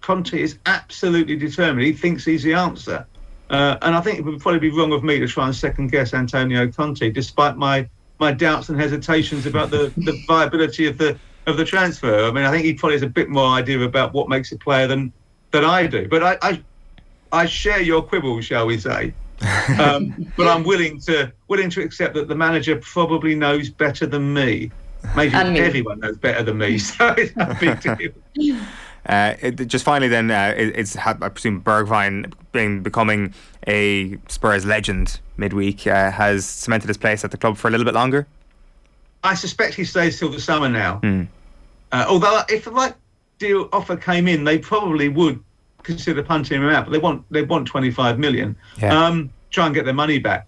Speaker 5: Conte is absolutely determined. He thinks he's the answer. And I think it would probably be wrong of me to try and second-guess Antonio Conte, despite my doubts and hesitations about the viability of the transfer. I mean, I think he probably has a bit more idea about what makes a player than I do. But I share your quibble, shall we say? But I'm willing to accept that the manager probably knows better than me. Maybe everyone knows better than me, so it's a big deal.
Speaker 3: Just finally then, I presume Bergwijn becoming a Spurs legend midweek has cemented his place at the club for a little bit longer?
Speaker 5: I suspect he stays till the summer now. Although if the right deal offer came in, they probably would consider punting him out, but they want 25 million. Try and get their money back.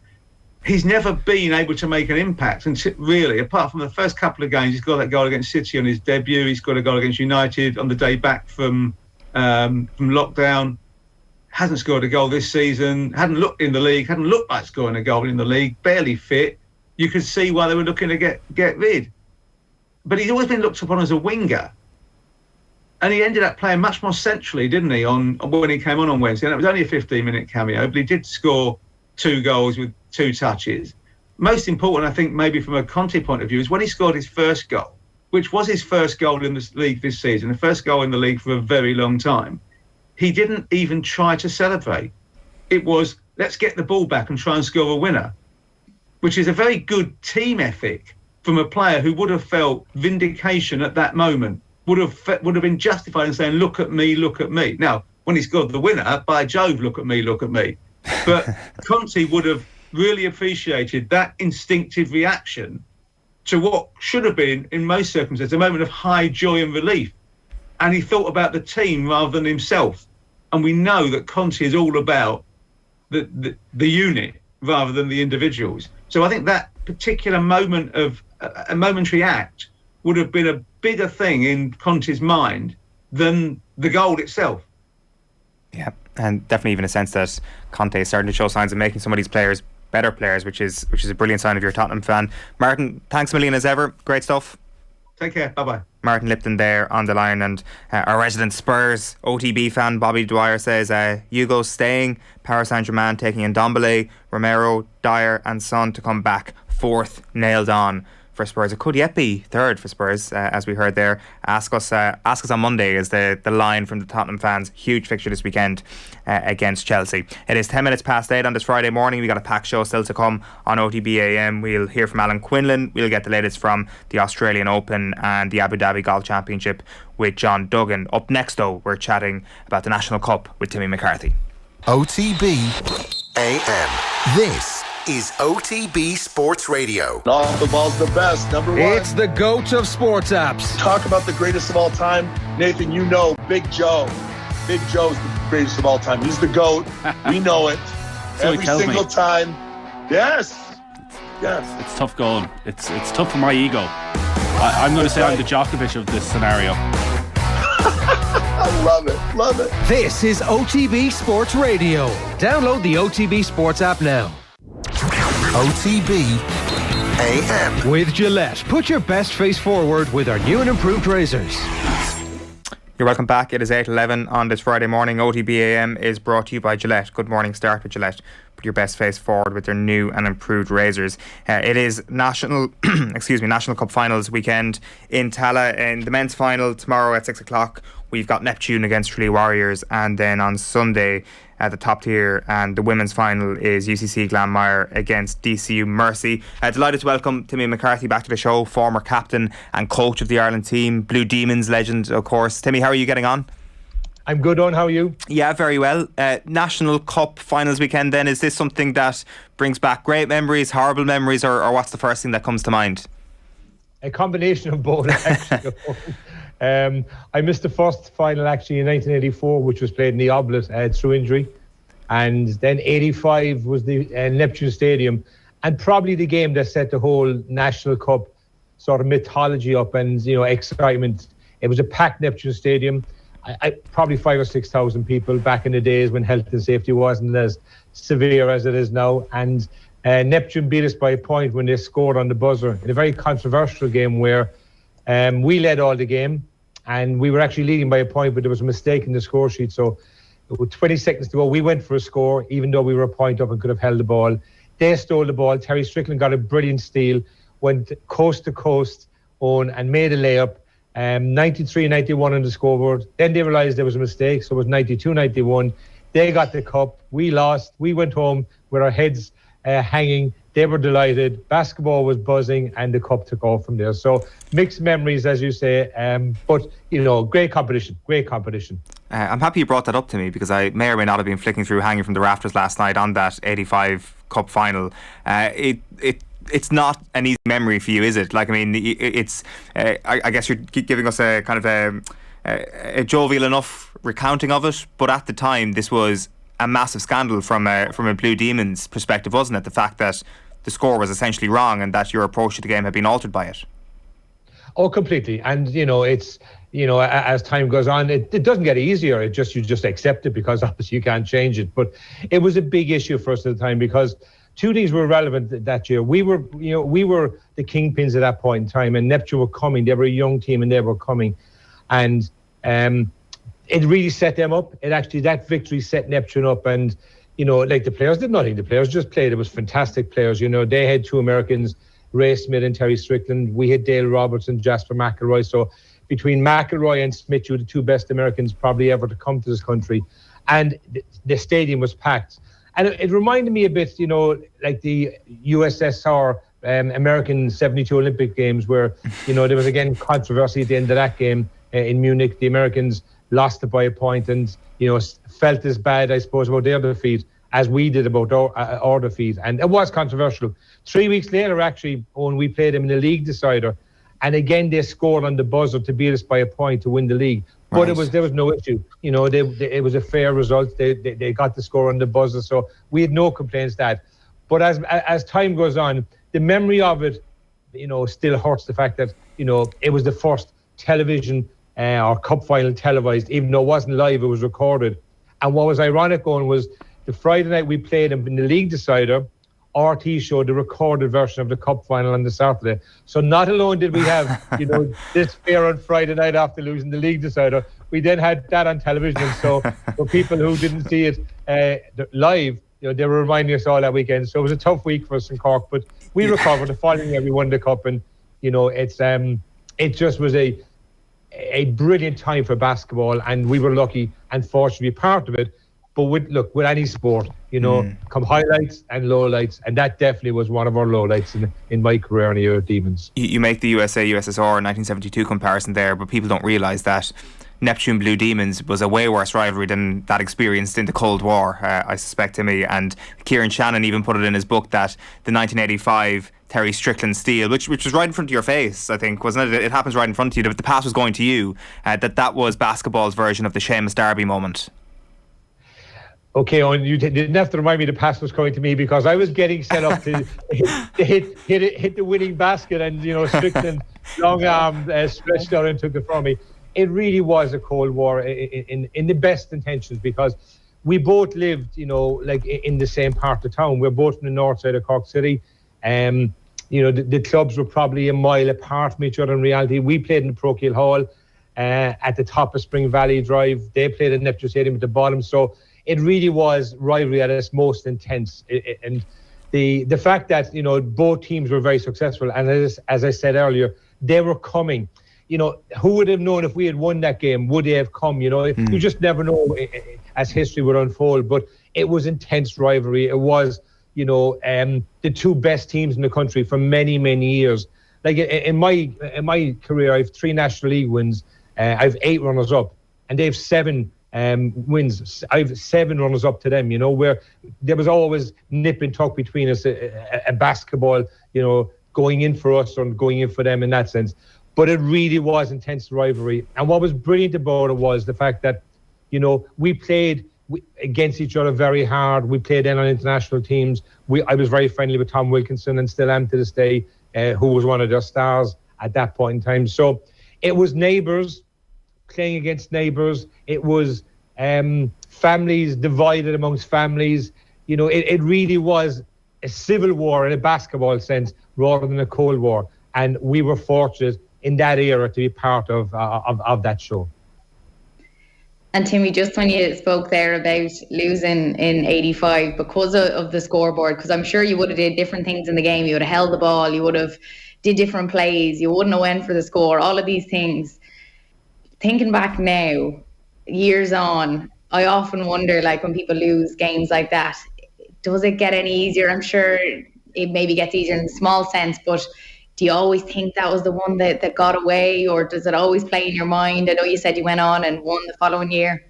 Speaker 5: He's never been able to make an impact, and really, apart from the first couple of games, he's got that goal against City on his debut. He's got a goal against United on the day back from lockdown. Hasn't scored a goal this season. Hadn't looked in the league. Hadn't looked like scoring a goal in the league. Barely fit. You could see why they were looking to get rid. But he's always been looked upon as a winger, and he ended up playing much more centrally, didn't he? When he came on Wednesday, and it was only a 15-minute cameo, but he did score 2 goals with 2 touches. Most important, I think, maybe from a Conte point of view, is when he scored his first goal, which was his first goal in the league this season, the first goal in the league for a very long time. He didn't even try to celebrate. It was, let's get the ball back and try and score a winner, which is a very good team ethic from a player who would have felt vindication at that moment, would have been justified in saying, look at me, look at me. Now, when he scored the winner, by Jove, look at me, look at me. But Conte would have really appreciated that instinctive reaction to what should have been, in most circumstances, a moment of high joy and relief. And he thought about the team rather than himself. And we know that Conte is all about the unit rather than the individuals. So I think that particular moment of a momentary act would have been a bigger thing in Conte's mind than the goal itself.
Speaker 3: Yeah, and definitely even a sense that Conte is starting to show signs of making some of these players better players, which is a brilliant sign if you're a Tottenham fan. Martin, thanks a million as ever. Great stuff.
Speaker 5: Take care. Bye-bye.
Speaker 3: Martin Lipton there on the line, and our resident Spurs OTB fan Bobby Dwyer says Hugo's staying, Paris Saint-Germain taking in Ndombele, Romero, Dyer and Son to come back. Fourth nailed on for Spurs. It could yet be third for Spurs, as we heard there. Ask us on Monday is the line from the Tottenham fans. Huge fixture this weekend against Chelsea. It is 10 minutes past 8 on this Friday morning. We got a packed show still to come on OTB AM. We'll hear from Alan Quinlan. We'll get the latest from the Australian Open and the Abu Dhabi Golf Championship with John Duggan. Up next though, we're chatting about the National Cup with Timmy McCarthy.
Speaker 1: OTB AM. This is OTB Sports Radio.
Speaker 6: Off the ball's the best, number one.
Speaker 2: It's the GOAT of sports apps.
Speaker 6: Talk about the greatest of all time. Nathan, you know Big Joe. Big Joe's the greatest of all time. He's the GOAT. We know it.
Speaker 7: So
Speaker 6: every single time. Yes.
Speaker 7: It's tough going. It's tough for my ego. I'm going to say I'm the Djokovic of this scenario.
Speaker 6: I love it.
Speaker 2: This is OTB Sports Radio. Download the OTB Sports app now.
Speaker 1: OTB AM.
Speaker 2: With Gillette, put your best face forward with our new and improved razors.
Speaker 3: You're welcome back. It is 8:11 on this Friday morning. OTB AM is brought to you by Gillette. Good morning. Start with Gillette. Put your best face forward with their new and improved razors. It is National Cup Finals weekend in Tala. In the men's final tomorrow at 6 o'clock, we've got Neptune against Tralee Warriors, and then on Sunday at the top tier, and the women's final is UCC Glanmire against DCU Mercy. Delighted to welcome Timmy McCarthy back to the show, former captain and coach of the Ireland team, Blue Demons legend, of course. Timmy, how are you getting on?
Speaker 8: I'm good, Eoin. How are you?
Speaker 3: Yeah, very well. National Cup Finals weekend then, is this something that brings back great memories, horrible memories, or what's the first thing that comes to mind?
Speaker 8: A combination of both, actually. I missed the first final actually in 1984, which was played in the Oblit through injury, and then 85 was the Neptune Stadium, and probably the game that set the whole National Cup sort of mythology up and excitement. It was a packed Neptune Stadium. I probably 5,000 or 6,000 people back in the days when health and safety wasn't as severe as it is now, and Neptune beat us by a point when they scored on the buzzer in a very controversial game where we led all the game. And we were actually leading by a point, but there was a mistake in the score sheet. So with 20 seconds to go, we went for a score, even though we were a point up and could have held the ball. They stole the ball. Terry Strickland got a brilliant steal, went coast to coast and made a layup. 93-91 on the scoreboard. Then they realised there was a mistake, so it was 92-91. They got the cup. We lost. We went home with our heads hanging. They were delighted. Basketball was buzzing, and the cup took off from there. So mixed memories, as you say, but great competition.
Speaker 3: I'm happy you brought that up to me, because I may or may not have been flicking through Hanging from the Rafters last night on that 85 Cup final. It's not an easy memory for you, is it? Like, I mean, it's I guess you're giving us a kind of a jovial enough recounting of it, but at the time this was a massive scandal from a Blue Demons perspective, wasn't it? The fact that the score was essentially wrong and that your approach to the game had been altered by it.
Speaker 8: Oh, completely. And it's as time goes on, it doesn't get easier. You just accept it, because obviously you can't change it. But it was a big issue for us at the time, because two things were relevant that year. We were the kingpins at that point in time, and Neptune were coming. They were a young team and they were coming, and it really set them up. That victory set Neptune up, and the players did nothing. The players just played. It was fantastic players. They had two Americans, Ray Smith and Terry Strickland. We had Dale Roberts and Jasper McElroy. So between McElroy and Smith, you were the two best Americans probably ever to come to this country, and the stadium was packed. And it reminded me a bit, like the USSR American 72 Olympic Games, where there was again controversy at the end of that game in Munich. The Americans lost it by a point, and felt as bad, I suppose, about their defeat as we did about our defeat, and it was controversial. 3 weeks later, actually, when we played them in the league decider, and again they scored on the buzzer to beat us by a point to win the league. But there was no issue. It was a fair result. They got the score on the buzzer, so we had no complaints that. But as time goes on, the memory of it, still hurts. The fact that it was the first television or cup final televised, even though it wasn't live, it was recorded. And what was ironic was the Friday night we played them in the league decider, RT showed the recorded version of the cup final on the Saturday. So not alone did we have, this fear on Friday night after losing the league decider, we then had that on television. And so for people who didn't see it live, they were reminding us all that weekend. So it was a tough week for us in Cork, but we recovered. The following year we won the cup, and it just was a brilliant time for basketball, and we were lucky and fortunate to be part of it. But with any sport, come highlights and lowlights, and that definitely was one of our lowlights in my career in the Demons.
Speaker 3: You make the USA-USSR 1972 comparison there, but people don't realise that Neptune Blue Demons was a way worse rivalry than that experienced in the Cold War, I suspect, Timmy. And Kieran Shannon even put it in his book that the 1985 Terry Strickland steal, which was right in front of your face, I think, wasn't it? It happens right in front of you. The pass was going to you. That was basketball's version of the Seamus Darby moment.
Speaker 8: Okay, Eoin, you didn't have to remind me the pass was coming to me, because I was getting set up to hit the winning basket, and Strickland long arm stretched out and took it from me. It really was a Cold War in the best intentions, because we both lived, in the same part of town. We're both in the north side of Cork City. The clubs were probably a mile apart from each other in reality. We played in the Parochial Hall at the top of Spring Valley Drive. They played at Neptune Stadium at the bottom. So it really was rivalry at its most intense. And the fact that, both teams were very successful, and as I said earlier, they were coming. Who would have known if we had won that game? Would they have come? You just never know as history would unfold. But it was intense rivalry. It was, the two best teams in the country for many, many years. Like in my career, I have 3 National League wins. I have 8 runners-up, and they have 7 wins. I have 7 runners-up to them. Where there was always nip and tuck between us, a basketball, going in for us or going in for them in that sense. But it really was intense rivalry. And what was brilliant about it was the fact that, we played against each other very hard. We played then on international teams. I was very friendly with Tom Wilkinson, and still am to this day, who was one of their stars at that point in time. So it was neighbours playing against neighbours. It was families divided amongst families. It really was a civil war in a basketball sense rather than a Cold War. And we were fortunate in that era to be part of that show.
Speaker 4: And Timmy, just when you spoke there about losing in 85 because of the scoreboard, because I'm sure you would have did different things in the game. You would have held the ball, you would have did different plays, you wouldn't have went for the score, all of these things. Thinking back now, years on, I often wonder, when people lose games like that, does it get any easier? I'm sure it maybe gets easier in a small sense, but do you always think that was the one that got away, or does it always play in your mind? I know you said you went on and won the following year.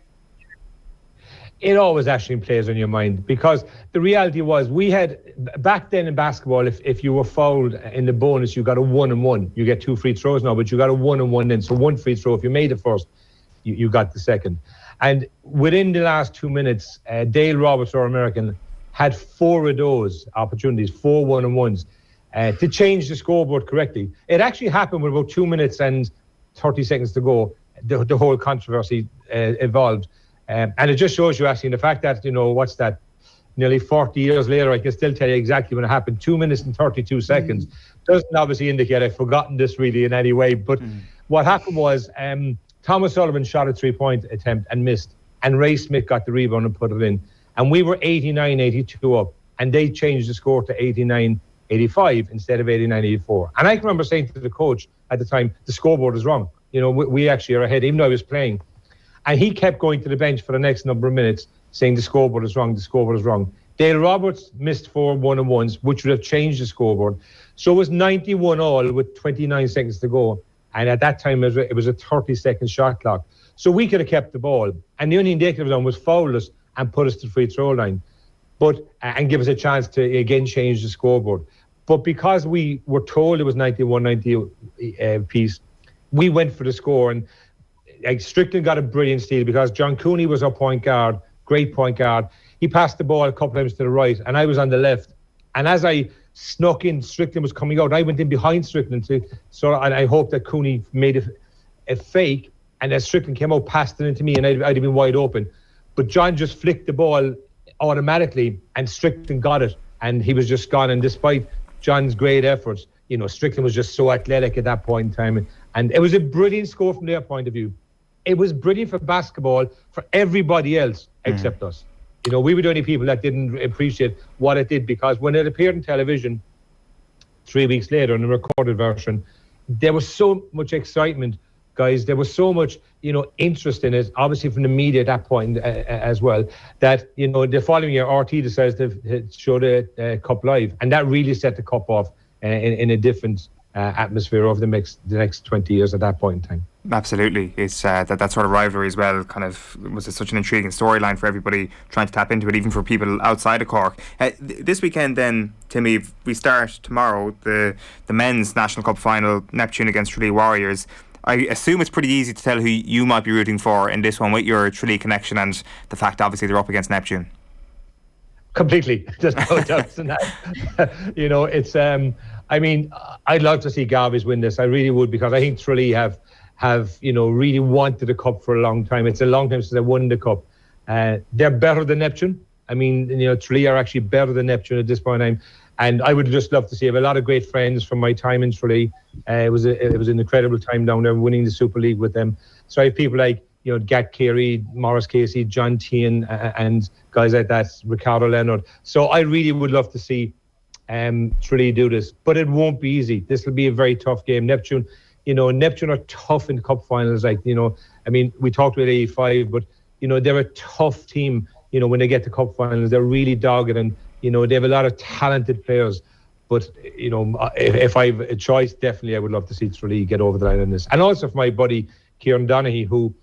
Speaker 8: It always actually plays on your mind, because the reality was we had, back then in basketball, if you were fouled in the bonus, you got a 1-and-1. You get 2 free throws now, but you got a 1-and-1 then. So 1 free throw, if you made it first, you got the second. And within the last 2 minutes, Dale Roberts, our American, had 4 of those opportunities, 4 1-and-1s. To change the scoreboard correctly. It actually happened with about 2 minutes and 30 seconds to go. The whole controversy evolved. And it just shows you, actually, the fact that, what's that, nearly 40 years later, I can still tell you exactly when it happened. 2 minutes and 32 seconds. Doesn't obviously indicate I've forgotten this really in any way. But what happened was Thomas Sullivan shot a 3-point attempt and missed. And Ray Smith got the rebound and put it in. And we were 89-82 up. And they changed the score to 89-85 instead of 89-84. And I can remember saying to the coach at the time, the scoreboard is wrong. We actually are ahead, even though I was playing. And he kept going to the bench for the next number of minutes saying the scoreboard is wrong, the scoreboard is wrong. Dale Roberts missed 4 1-and-1s, which would have changed the scoreboard. So it was 91 all with 29 seconds to go. And at that time, it was a 30-second shot clock. So we could have kept the ball. And the only thing they could have done was foul us and put us to the free throw line. And give us a chance to again change the scoreboard. But because we were told it was 91-90 piece, we went for the score. And Strickland got a brilliant steal because John Cooney was our point guard, great point guard. He passed the ball a couple times to the right, and I was on the left. And as I snuck in, Strickland was coming out. I went in behind Strickland, and I hoped that Cooney made a fake. And as Strickland came out, passed it into me, and I'd have been wide open. But John just flicked the ball automatically, and Strickland got it and he was just gone. And despite John's great efforts, you know, Strickland was just so athletic at that point in time. And it was a brilliant score from their point of view. It was brilliant for basketball for everybody else except us. You know, we were the only people that didn't appreciate what it did, because when it appeared on television 3 weeks later in the recorded version, there was so much excitement, guys. There was so much, you know, interest in it, obviously from the media at that point as well, that, you know, the following year RT decides to show the Cup live, and that really set the Cup off in a different atmosphere over the next 20 years at that point in time.
Speaker 3: Absolutely. It's that sort of rivalry as well kind of was such an intriguing storyline for everybody trying to tap into it, even for people outside of Cork. This weekend then, Timmy, we start tomorrow the men's National Cup final, Neptune against Tralee Warriors. I assume it's pretty easy to tell who you might be rooting for in this one with your Tralee connection and the fact obviously they're up against Neptune.
Speaker 8: Completely. There's no doubt in that. You know, it's I mean, I'd love to see Galways win this. I really would, because I think Tralee have you know, really wanted the Cup for a long time. It's a long time since they won the Cup. They're better than Neptune. I mean, you know, Tralee are actually better than Neptune at this point in time. And I would just love to see. I have a lot of great friends from my time in Tralee. It was an incredible time down there, winning the Super League with them. So I have people like, you know, Gat Carey, Morris Casey, John Tehan, and guys like that, Ricardo Leonard. So I really would love to see Tralee do this, but it won't be easy. This will be a very tough game. Neptune are tough in Cup finals. Like, you know, I mean, we talked about 85, but, you know, they're a tough team. You know, when they get to Cup finals, they're really dogged, and, you know, they have a lot of talented players. But, you know, if I have a choice, definitely I would love to see Tralee get over the line on this. And also for my buddy Kieran Donaghy, who,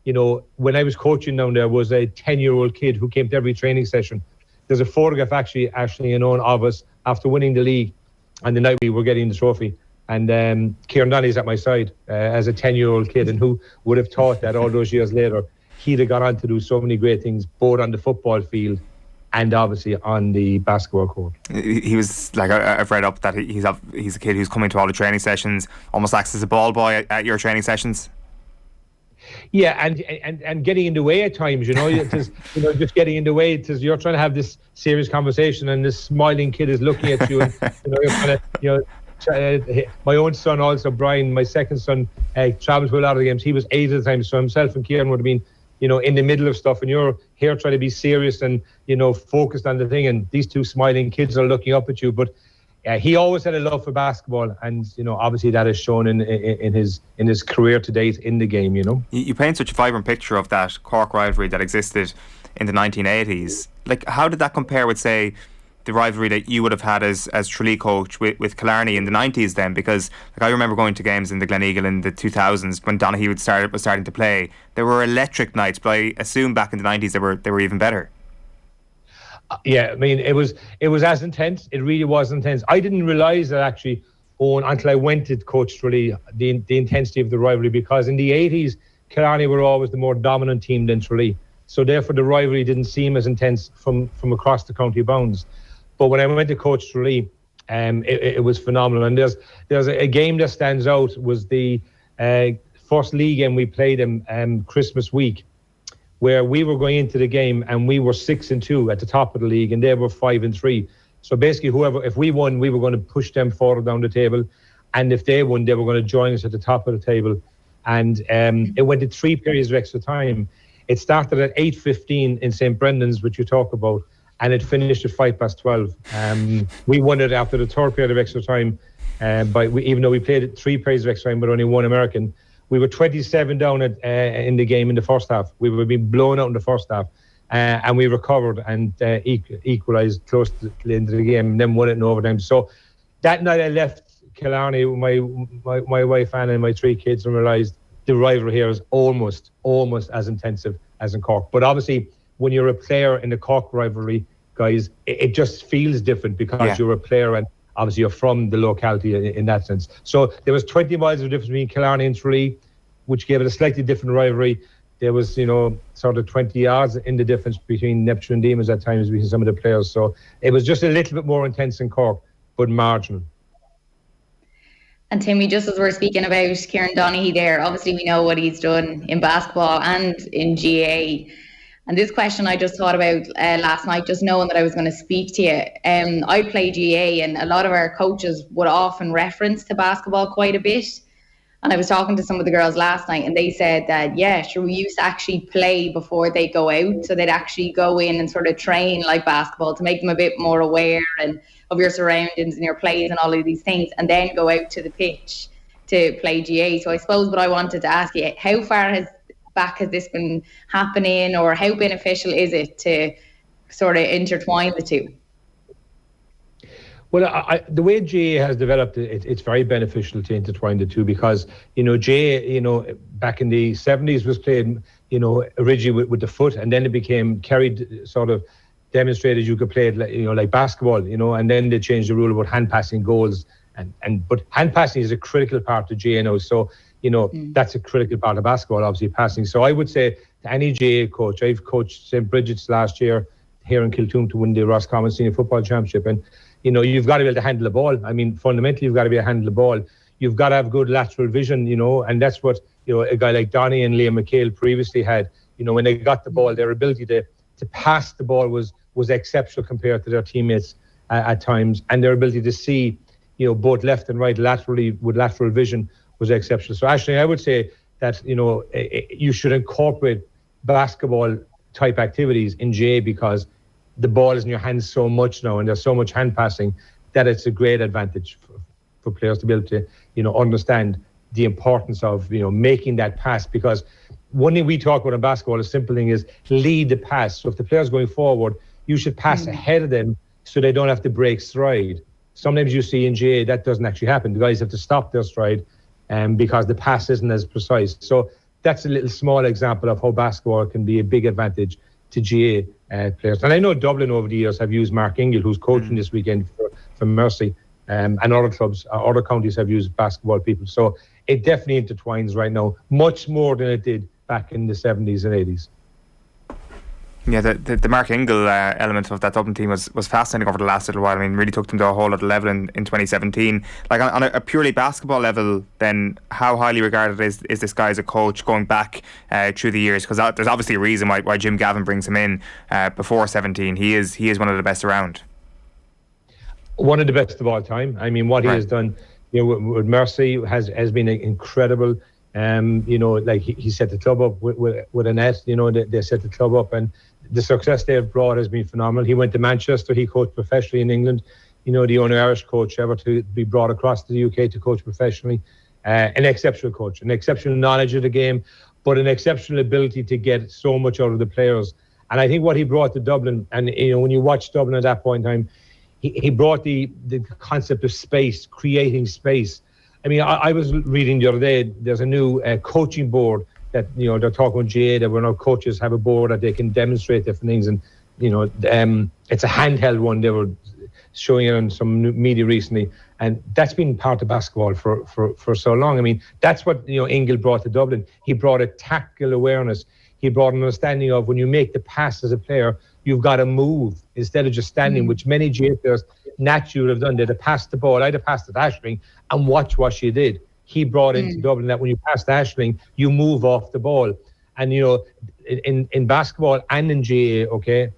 Speaker 8: you know, when I was coaching down there, was a 10-year-old kid who came to every training session. There's a photograph actually, Ashley and Eoin, of us after winning the league and the night we were getting the trophy. And Kieran Donaghy's at my side as a 10-year-old kid, and who would have thought that all those years later he'd have gone on to do so many great things, both on the football field and obviously on the basketball court.
Speaker 3: He was, like, I've read up that he's a kid who's coming to all the training sessions, almost acts as a ball boy at your training sessions.
Speaker 8: Yeah, and getting in the way at times, you know, just getting in the way, because you're trying to have this serious conversation, and this smiling kid is looking at you, and, you know, you're trying to, you know. My own son also, Brian, my second son, travelled to a lot of the games. He was 8 at the time, so himself and Kieran would have been, you know, in the middle of stuff, and you're here trying to be serious and, you know, focused on the thing, and these two smiling kids are looking up at you. But he always had a love for basketball, and, you know, obviously that is shown in his career to date in the game. You know,
Speaker 3: you paint such a vibrant picture of that Cork rivalry that existed in the 1980s. Like, how did that compare with, say, the rivalry that you would have had as Tralee coach with Killarney in the 90s then? Because, like, I remember going to games in the Gleneagle in the 2000s when Donaghy was starting to play. There were electric nights, but I assume back in the 90s they were even better.
Speaker 8: Yeah, I mean, it was as intense. It really was intense. I didn't realise that actually, Eoin, until I went to coach Tralee, the intensity of the rivalry, because in the 80s Killarney were always the more dominant team than Tralee. So therefore the rivalry didn't seem as intense from across the county bounds. But when I went to coach Tralee, it was phenomenal. And there's a game that stands out, was the first league game we played Christmas week, where we were going into the game and we were 6-2 at the top of the league, and they were 5-3. So basically, if we won, we were going to push them further down the table, and if they won, they were going to join us at the top of the table. And it went to 3 periods of extra time. It started at 8:15 in St Brendan's, which you talk about, and it finished at 12:05. We won it after the 3rd period of extra time, even though we played it 3 periods of extra time, but only 1 American. We were 27 down in the game in the first half. We were being blown out in the first half, and we recovered and equalised close to the end of the game, and then won it in overtime. So that night I left Killarney with my wife Anna and my 3 kids, and realised the rivalry here is almost as intensive as in Cork. But obviously, when you're a player in the Cork rivalry, guys, it just feels different, because you're a player and obviously you're from the locality in that sense. So there was 20 miles of difference between Killarney and Tralee, which gave it a slightly different rivalry. There was, you know, sort of 20 yards in the difference between Neptune and Demons at times between some of the players. So it was just a little bit more intense in Cork, but marginal.
Speaker 4: And Timmy, just as we're speaking about Kieran Donaghy there, obviously we know what he's done in basketball and in GA. And this question I just thought about last night, just knowing that I was going to speak to you. I play GA, and a lot of our coaches would often reference to basketball quite a bit. And I was talking to some of the girls last night, and they said that, yeah, sure, we used to actually play before they go out. So they'd actually go in and sort of train like basketball to make them a bit more aware and of your surroundings and your plays and all of these things, and then go out to the pitch to play GA. So I suppose what I wanted to ask you, how far has this been happening, or how beneficial is it to sort of intertwine the two?
Speaker 8: Well, the way GA has developed, it's very beneficial to intertwine the two, because, GA, back in the 70s was played, originally with the foot, and then it became carried, sort of demonstrated you could play it, like basketball, and then they changed the rule about hand passing goals. But hand passing is a critical part of GA now. So, that's a critical part of basketball, obviously, passing. So I would say to any GA coach, I've coached St. Bridget's last year here in Kiltoom to win the Roscommon Senior Football Championship. And, you've got to be able to handle the ball. I mean, fundamentally, you've got to be able to handle the ball. You've got to have good lateral vision, and that's what, a guy like Donny and Liam McHale previously had. When they got the ball, their ability to pass the ball was exceptional compared to their teammates at times. And their ability to see, both left and right laterally with lateral vision was exceptional. So actually, I would say that, you should incorporate basketball type activities in GA, because the ball is in your hands so much now, and there's so much hand passing, that it's a great advantage for players to be able to, understand the importance of, making that pass. Because one thing we talk about in basketball, a simple thing, is lead the pass. So if the player's going forward, you should pass ahead of them so they don't have to break stride. Sometimes you see in GA that doesn't actually happen. The guys have to stop their stride because the pass isn't as precise. So that's a little small example of how basketball can be a big advantage to GA players. And I know Dublin over the years have used Mark Ingle, who's coaching this weekend for Mercy, and other clubs, other counties have used basketball people. So it definitely intertwines right now, much more than it did back in the 70s and 80s.
Speaker 3: Yeah, the Mark Ingle element of that Dublin team was fascinating over the last little while. I mean, really took them to a whole other level in 2017. Like on a purely basketball level, then how highly regarded is this guy as a coach going back through the years? Because there's obviously a reason why Jim Gavin brings him in before 17. He is one of the best around.
Speaker 8: One of the best of all time. I mean, what he has done, with Mercy has been incredible. Like he set the club up with Annette. They set the club up, and the success they have brought has been phenomenal. He went to Manchester. He coached professionally in England. The only Irish coach ever to be brought across to the UK to coach professionally. An exceptional coach, an exceptional knowledge of the game, but an exceptional ability to get so much out of the players. And I think what he brought to Dublin, and when you watch Dublin at that point in time, he brought the concept of space, creating space. I mean, I was reading the other day, there's a new coaching board that, they're talking about GA, that now coaches have a board that they can demonstrate different things. And, it's a handheld one. They were showing it on some media recently. And that's been part of basketball for so long. I mean, that's what, Ingle brought to Dublin. He brought a tactical awareness. He brought an understanding of when you make the pass as a player, you've got to move instead of just standing, which many GA players naturally would have done. They'd have passed the ball. I'd have passed it to Ashling and watch what she did. He brought into Dublin that when you pass the Ashling, you move off the ball. And, in basketball and in GA, okay,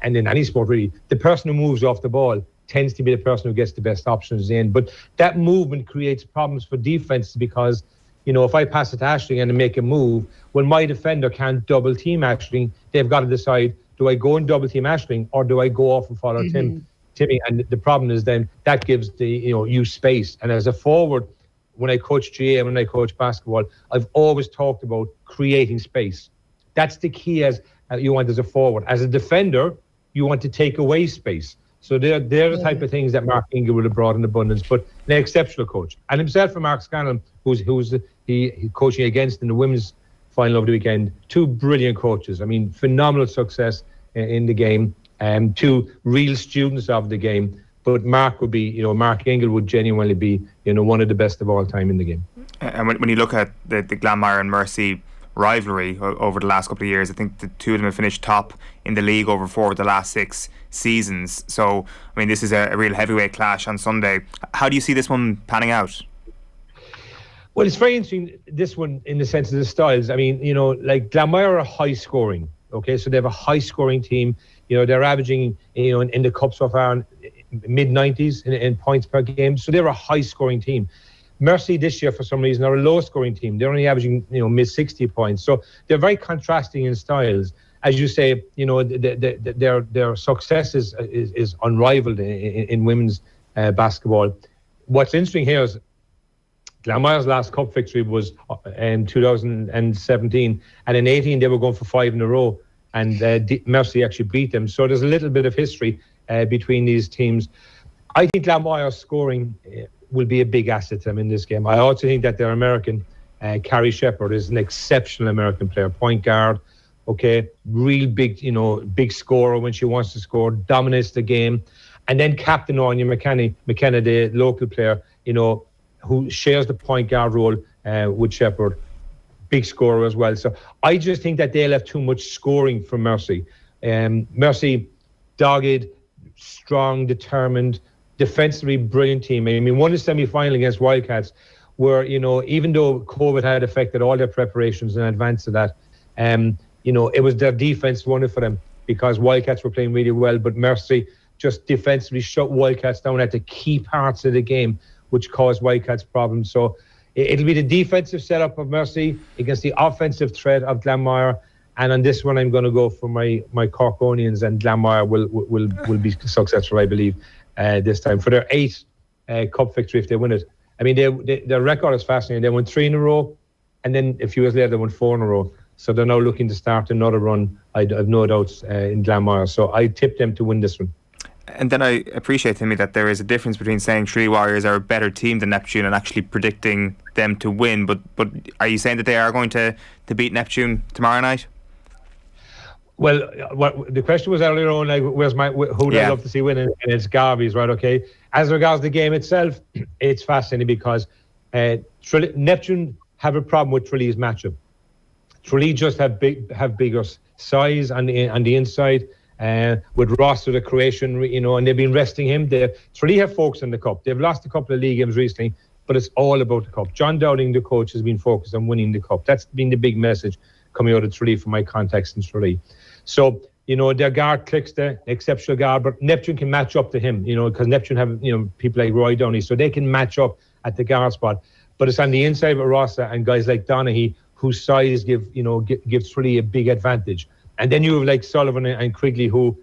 Speaker 8: and in any sport really, the person who moves off the ball tends to be the person who gets the best options in. But that movement creates problems for defense, because, if I pass it to Ashling and make a move, when my defender can't double team Ashling, they've got to decide, do I go and double team Ashling, or do I go off and follow Timmy? And the problem is then that gives the you space. And as a forward, when I coach GA and when I coach basketball, I've always talked about creating space. That's the key as you want as a forward. As a defender, you want to take away space. So they're the type of things that Mark Ingle would have brought in abundance. But an exceptional coach, and himself and Mark Scanlon, who's he coaching against in the women's final over the weekend. Two brilliant coaches. I mean, phenomenal success in the game. Two real students of the game. But Mark would be, Mark Ingle would genuinely be, one of the best of all time in the game.
Speaker 3: And when you look at the Glanmire and Mercy rivalry over the last couple of years, I think the two of them have finished top in the league over 4 of the last 6 seasons. So, I mean, this is a real heavyweight clash on Sunday. How do you see this one panning out? Well,
Speaker 8: it's very interesting, this one, in the sense of the styles. I mean, like Glanmire are high scoring. Okay, so they have a high-scoring team. They're averaging, in the cup so far, mid-90s in points per game. So they're a high-scoring team. Mercy this year, for some reason, are a low-scoring team. They're only averaging, mid-60 points. So they're very contrasting in styles. As you say, their success is unrivaled in women's basketball. What's interesting here is Glanmire's last cup victory was in 2017, and in 18 they were going for 5 in a row, and Mercy actually beat them. So there's a little bit of history between these teams. I think Glanmire's scoring will be a big asset to them in this game. I also think that their American, Carrie Shepherd, is an exceptional American player, point guard. Okay, real big, big scorer when she wants to score, dominates the game. And then Captain Anya McKenna, the local player, who shares the point guard role with Shepherd, big scorer as well. So I just think that they'll have too much scoring from Mercy. Mercy, dogged, strong, determined, defensively brilliant team. I mean, won the semi-final against Wildcats, where, even though COVID had affected all their preparations in advance of that, it was their defense won it for them, because Wildcats were playing really well, but Mercy just defensively shut Wildcats down at the key parts of the game, which caused Wildcats problems. So it'll be the defensive setup of Mercy against the offensive threat of Glanmire. And on this one, I'm going to go for my Corkonians, and Glanmire will be successful, I believe, this time for their 8th cup victory if they win it. I mean, their record is fascinating. They won 3 in a row, and then a few years later, they won 4 in a row. So they're now looking to start another run, I have no doubts, in Glanmire. So I tip them to win this one.
Speaker 3: And then I appreciate, Timmy, that there is a difference between saying Tralee Warriors are a better team than Neptune and actually predicting them to win. But are you saying that they are going to beat Neptune tomorrow night?
Speaker 8: Well, the question was earlier on, like, who do I love to see win? And it's Garvey's, right? Okay. As regards the game itself, it's fascinating because Neptune have a problem with Tralee's matchup. Tralee just have bigger size on the inside. With Ross, the Croatian, and they've been resting him. Tralee have focused on the cup. They've lost a couple of league games recently, but it's all about the cup. John Duggan, the coach, has been focused on winning the cup. That's been the big message coming out of Tralee from my contacts in Tralee. So, their guard clicks the exceptional guard, but Neptune can match up to him, because Neptune have, people like Roy Downey, so they can match up at the guard spot. But it's on the inside with Rossa and guys like Donaghy, whose size give Tralee a big advantage. And then you have like Sullivan and Quigley, who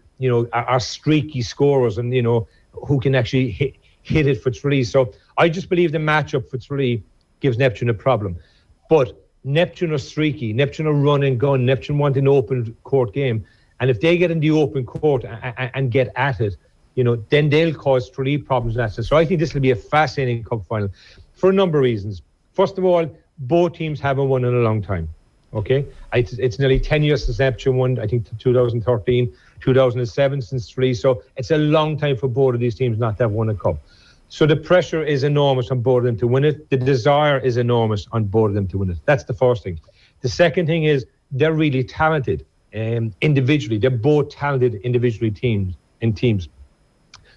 Speaker 8: are streaky scorers and who can actually hit it for Tralee. So I just believe the matchup for Tralee gives Neptune a problem. But Neptune are streaky. Neptune are run and gun. Neptune want an open court game, and if they get in the open court and get at it, then they'll cause Tralee problems. So I think this will be a fascinating cup final for a number of reasons. First of all, both teams haven't won in a long time. Okay, it's nearly 10 years since Neptune won. I think 2013, 2007 since Tralee. So it's a long time for both of these teams not to have won a cup. So the pressure is enormous on both of them to win it. The desire is enormous on both of them to win it. That's the first thing. The second thing is they're really talented individually. They're both talented individually teams.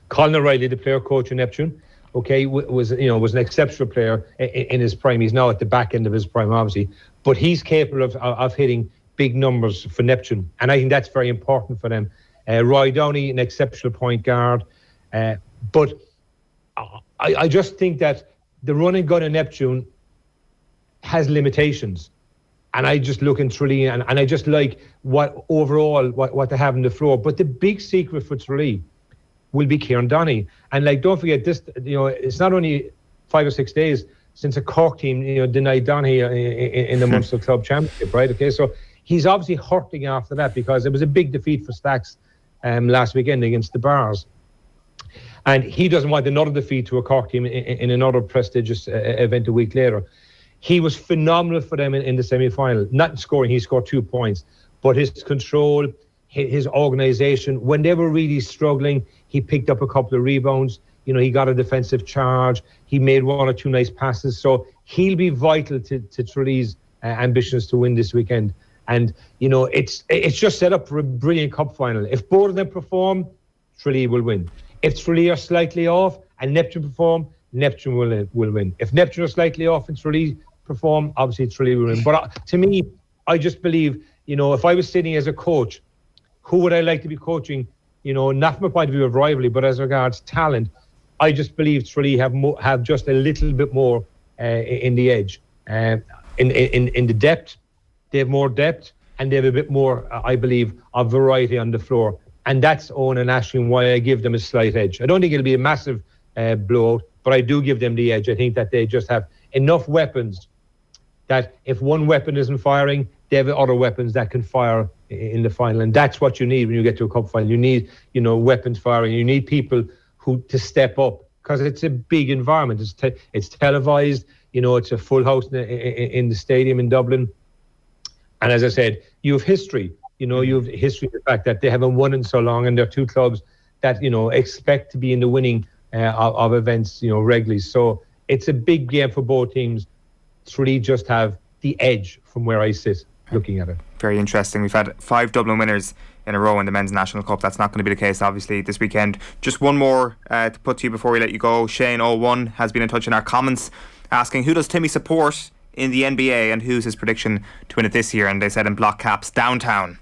Speaker 8: Colin O'Reilly, the player coach in Neptune, okay, was an exceptional player in his prime. He's now at the back end of his prime, obviously, but he's capable of hitting big numbers for Neptune, and I think that's very important for them. Roy Downey, an exceptional point guard, but I just think that the run and gun of Neptune has limitations, and I just look in Tralee and I just like what they have on the floor. But the big secret for Tralee will be Kieran Donaghy. And don't forget this, it's not only 5 or 6 days since a Cork team, denied Donaghy in the Munster Club Championship, right? Okay, so he's obviously hurting after that because it was a big defeat for Stacks last weekend against the Bars. And he doesn't want another defeat to a Cork team in another prestigious event a week later. He was phenomenal for them in the semi-final. Not in scoring, he scored 2 points, but his control, his organisation, when they were really struggling, he picked up a couple of rebounds. He got a defensive charge. He made 1 or 2 nice passes. So he'll be vital to Tralee's ambitions to win this weekend. And, it's just set up for a brilliant cup final. If both of them perform, Tralee will win. If Tralee are slightly off and Neptune perform, Neptune will win. If Neptune are slightly off and Tralee perform, obviously Tralee will win. But to me, I just believe, if I was sitting as a coach, who would I like to be coaching? Not from a point of view of rivalry, but as regards talent, I just believe Tralee have just a little bit more in the edge. In the depth, they have more depth, and they have a bit more, I believe, of variety on the floor. And that's Eoin and Aisling why I give them a slight edge. I don't think it'll be a massive blowout, but I do give them the edge. I think that they just have enough weapons that if one weapon isn't firing, they have other weapons that can fire in the final. And that's what you need when you get to a cup final. You need, weapons firing. You need people to step up, because it's a big environment. It's televised. It's a full house in the stadium in Dublin. And as I said, you have history. You have history of the fact that they haven't won in so long, and they're two clubs that, expect to be in the winning of events, regularly. So it's a big game for both teams. Tralee just have the edge from where I sit looking at it.
Speaker 3: Very interesting. We've had 5 Dublin winners in a row in the Men's National Cup. That's not going to be the case, obviously, this weekend. Just one more to put to you before we let you go. Shane01 has been in touch in our comments asking, who does Timmy support in the NBA and who's his prediction to win it this year? And they said in block caps, Downtown.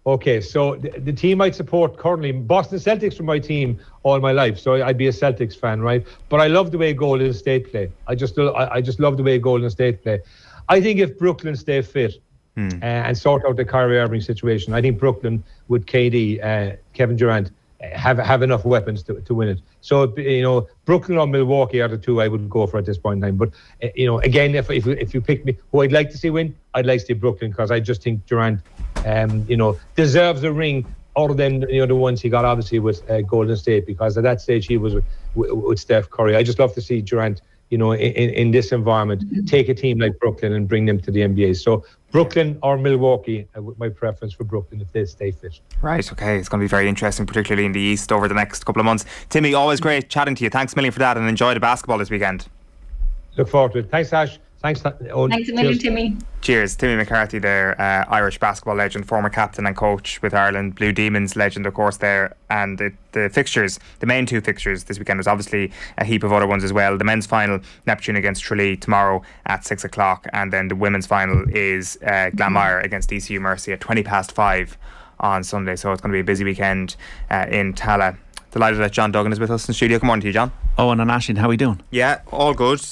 Speaker 8: Okay, so the team I'd support currently, Boston Celtics were my team all my life, so I'd be a Celtics fan, right? But I love the way Golden State play. I just love the way Golden State play. I think if Brooklyn stay fit and sort out the Kyrie Irving situation, I think Brooklyn with KD, Kevin Durant, have enough weapons to win it. So, Brooklyn or Milwaukee are the two I would go for at this point in time. But, again, if you pick me, who I'd like to see win, I'd like to see Brooklyn, because I just think Durant, deserves a ring other than, the ones he got obviously with Golden State, because at that stage he was with Steph Curry. I just love to see Durant, in this environment, take a team like Brooklyn and bring them to the NBA. So Brooklyn or Milwaukee, my preference for Brooklyn if they stay fit.
Speaker 3: Right, okay. It's going to be very interesting, particularly in the East over the next couple of months. Timmy, always great chatting to you. Thanks a million for that, and enjoy the basketball this weekend.
Speaker 8: Look forward to it. Thanks, Ash. Thanks a
Speaker 4: million, Timmy.
Speaker 3: Cheers. Timmy McCarthy there, Irish basketball legend, former captain and coach with Ireland, Blue Demons legend, of course, there. And the fixtures, the main 2 fixtures this weekend, was obviously a heap of other ones as well. The men's final, Neptune against Tralee tomorrow at 6 o'clock. And then the women's final is Glanmire against ECU Mercy at 5:20 on Sunday. So it's going to be a busy weekend in Tala. Delighted that John Duggan is with us in the studio. Good morning to you, John.
Speaker 9: Eoin and Aisling, how are we doing?
Speaker 3: Yeah, all good.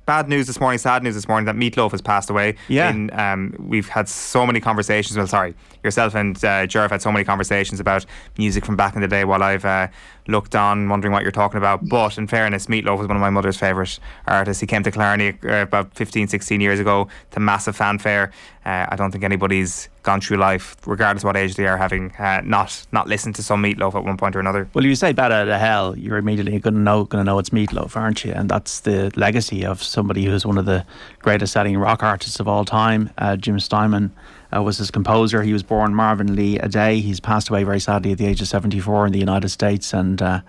Speaker 3: Bad news this morning, sad news this morning, that Meatloaf has passed away.
Speaker 9: Yeah.
Speaker 3: We've had so many conversations. Well, sorry, yourself and Ger have had so many conversations about music from back in the day while I've looked on, wondering what you're talking about. But in fairness, Meatloaf was one of my mother's favourite artists. He came to Killarney about 15-16 years ago to massive fanfare. I don't think anybody's gone through life, regardless of what age they are, having not listened to some Meatloaf at one point or another.
Speaker 9: Well, you say Bat Out of Hell, you're immediately going to know it's Meatloaf, aren't you? And that's the legacy of somebody who's one of the greatest selling rock artists of all time. Jim Steinman was his composer. He was born Marvin Lee a day. He's passed away very sadly at the age of 74 in the United States. And Bat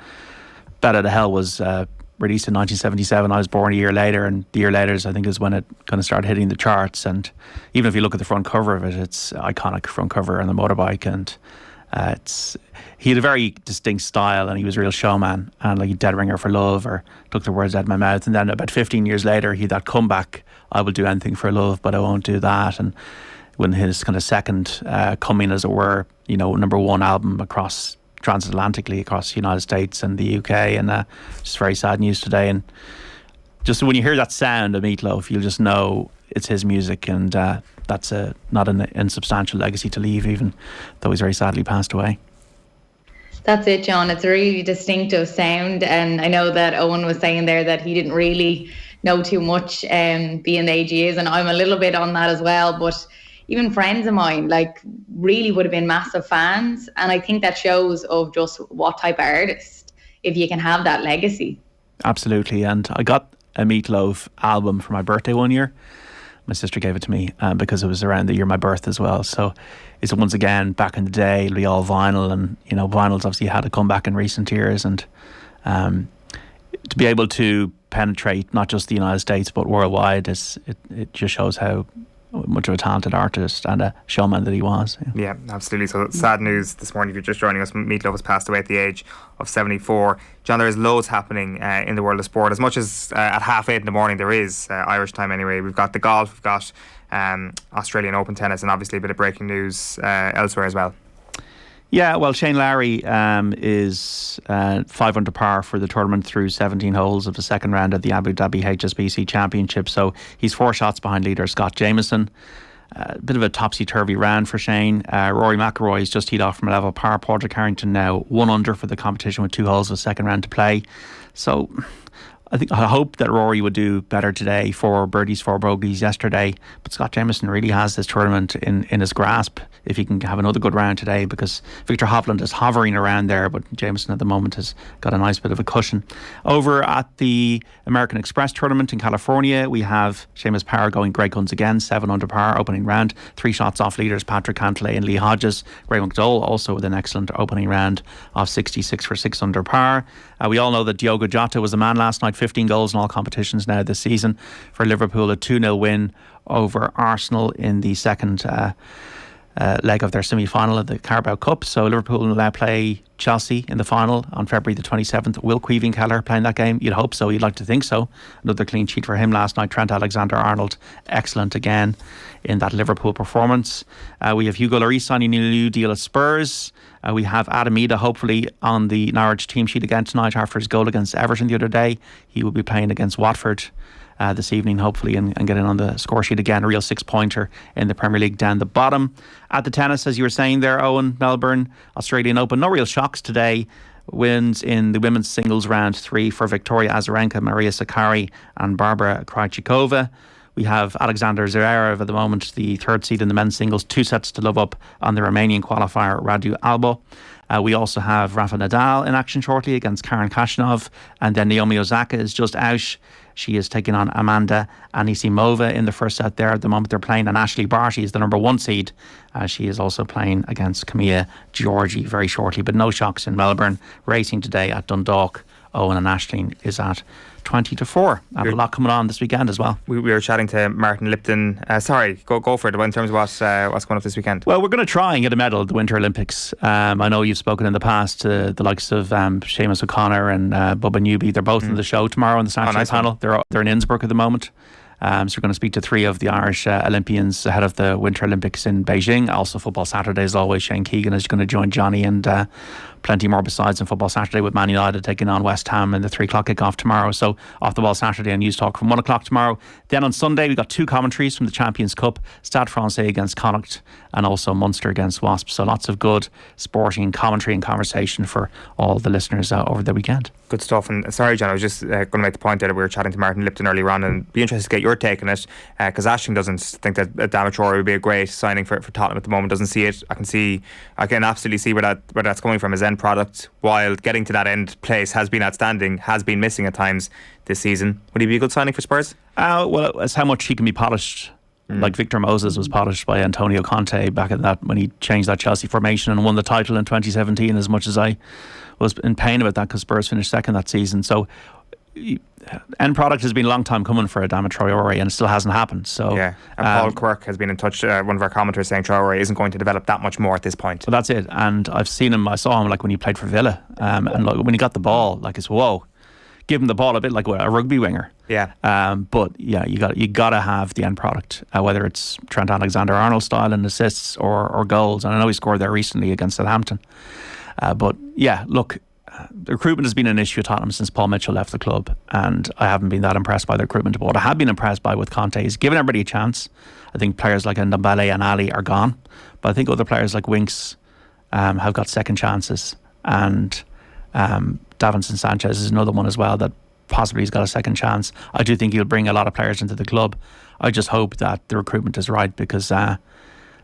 Speaker 9: Out of Hell was released in 1977. I was born a year later, and the year later I think is when it kind of started hitting the charts. And even if you look at the front cover of it, it's iconic front cover on the motorbike, and he had a very distinct style, and he was a real showman, and like Dead Ringer for Love or Took the Words Out of My Mouth. And then about 15 years later he had that comeback, I Will Do Anything for Love but I Won't Do That, and when his kind of second coming, as it were, number 1 album across transatlantically across the United States and the UK, and just very sad news today. And just when you hear that sound of Meatloaf, you'll just know it's his music, and that's not an insubstantial legacy to leave, even though he's very sadly passed away.
Speaker 4: That's it, John. It's a really distinctive sound, and I know that Eoin was saying there that he didn't really know too much being the age he is, and I'm a little bit on that as well, but even friends of mine really would have been massive fans, and I think that shows of just what type of artist, if you can have that legacy.
Speaker 9: Absolutely. And I got a Meatloaf album for my birthday one year. My sister gave it to me because it was around the year of my birth as well. So it's once again, back in the day, it'll be all vinyl, and vinyl's obviously had a comeback in recent years, and to be able to penetrate not just the United States but worldwide, it just shows how much of a talented artist and a showman that he was.
Speaker 3: Yeah, absolutely. So sad news this morning if you're just joining us. Meatloaf has passed away at the age of 74. John, there is loads happening in the world of sport. As much as at 8:30 in the morning there is, Irish time anyway, we've got the golf, we've got Australian Open tennis, and obviously a bit of breaking news elsewhere as well.
Speaker 9: Yeah, well, Shane Lowry is 5 under par for the tournament through 17 holes of the second round of the Abu Dhabi HSBC Championship. So he's 4 shots behind leader Scott Jamieson. A bit of a topsy-turvy round for Shane. Rory McIlroy has just teed off from a level par. Padraig Harrington now 1 under for the competition with 2 holes of the second round to play. So I hope that Rory would do better today. 4 birdies, 4 bogeys yesterday. But Scott Jamieson really has this tournament in his grasp if he can have another good round today, because Victor Hovland is hovering around there, but Jamieson at the moment has got a nice bit of a cushion. Over at the American Express tournament in California, we have Seamus Power going great guns again, 7 under par opening round, 3 shots off leaders Patrick Cantlay and Lee Hodges. Graham McDowell also with an excellent opening round of 66 for 6 under par. We all know that Diogo Jota was the man last night, 15 goals in all competitions now this season for Liverpool, a 2-0 win over Arsenal in the second leg of their semi-final of the Carabao Cup. So Liverpool will now play Chelsea in the final on February the 27th. Will Queeving Kelleher playing that game? You'd hope so, you'd like to think so. Another clean sheet for him last night. Trent Alexander-Arnold, excellent again in that Liverpool performance. We have Hugo Lloris signing a new deal at Spurs. We have Adam Ida hopefully on the Norwich team sheet again tonight after his goal against Everton the other day. He will be playing against Watford this evening hopefully and getting on the score sheet again. A real 6-pointer in the Premier League down the bottom. At the tennis, as you were saying there, Eoin, Melbourne, Australian Open. No real shocks today. Wins in the women's singles round 3 for Victoria Azarenka, Maria Sakkari and Barbara Krejcikova. We have Alexander Zverev at the moment, the 3rd seed in the men's singles, 2 sets to love up on the Romanian qualifier Radu Albo. We also have Rafa Nadal in action shortly against Karen Khachanov, and then Naomi Osaka is just out. She is taking on Amanda Anisimova in the first set there. At the moment they're playing, and Ashley Barty is the number 1 seed. She is also playing against Camilla Giorgi very shortly, but no shocks in Melbourne. Racing today at Dundalk. Owen and Aisling is at 20-4. I have a lot coming on this weekend as well. We were chatting to Martin Lipton. Go for it in terms of what's going up this weekend. Well, we're going to try and get a medal at the Winter Olympics. I know you've spoken in the past to the likes of Seamus O'Connor and Bubba Newby. They're both on the show tomorrow on the Saturday panel. They're in Innsbruck at the moment. So we're going to speak to 3 of the Irish Olympians ahead of the Winter Olympics in Beijing. Also Football Saturday as always. Shane Keegan is going to join Johnny and plenty more besides in Football Saturday, with Man United taking on West Ham in the 3 o'clock kick-off tomorrow. So off the ball Saturday and News Talk from 1 o'clock tomorrow. Then on Sunday we've got 2 commentaries from the Champions Cup, Stade Francais against Connacht and also Munster against Wasps. So lots of good sporting commentary and conversation for all the listeners over the weekend. Good stuff. And sorry John, I was just going to make the point that we were chatting to Martin Lipton earlier on, and be interested to get your take on it, because Aisling doesn't think that Adama Traoré would be a great signing for Tottenham at the moment. Doesn't see it. I can absolutely see where that's coming from. His end product, while getting to that end place, has been outstanding, has been missing at times this season. Would he be a good signing for Spurs? Well, it's how much he can be polished. Like Victor Moses was polished by Antonio Conte back at that when he changed that Chelsea formation and won the title in 2017. As much as I was in pain about that because Spurs finished second that season, so end product has been a long time coming for Adama Traoré and it still hasn't happened. So yeah, and Paul Quirk has been in touch, one of our commenters, saying Traoré isn't going to develop that much more at this point. Well, that's it. And I saw him like when he played for Villa, and like when he got the ball, like it's whoa. Give him the ball a bit like a rugby winger. Yeah. But yeah, you got to have the end product, whether it's Trent Alexander-Arnold style and assists or goals. And I know he scored there recently against Southampton. But yeah, look, the recruitment has been an issue at Tottenham since Paul Mitchell left the club, and I haven't been that impressed by the recruitment. But what I have been impressed by with Conte is giving everybody a chance. I think players like Ndombele and Ali are gone, but I think other players like Winks have got second chances, and Davinson Sanchez is another one as well that possibly has got a second chance. I do think he'll bring a lot of players into the club. I just hope that the recruitment is right, because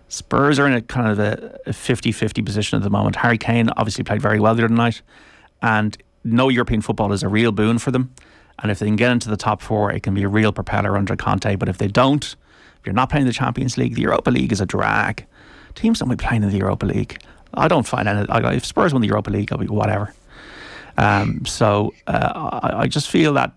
Speaker 9: Spurs are in a kind of a 50-50 position at the moment. Harry Kane obviously played very well the other night, and no European football is a real boon for them. And if they can get into the top 4, it can be a real propeller under Conte. But if they don't, if you're not playing the Champions League, the Europa League is a drag. Teams don't be playing in the Europa League. I don't find any. If Spurs won the Europa League, I'll be whatever. So I just feel that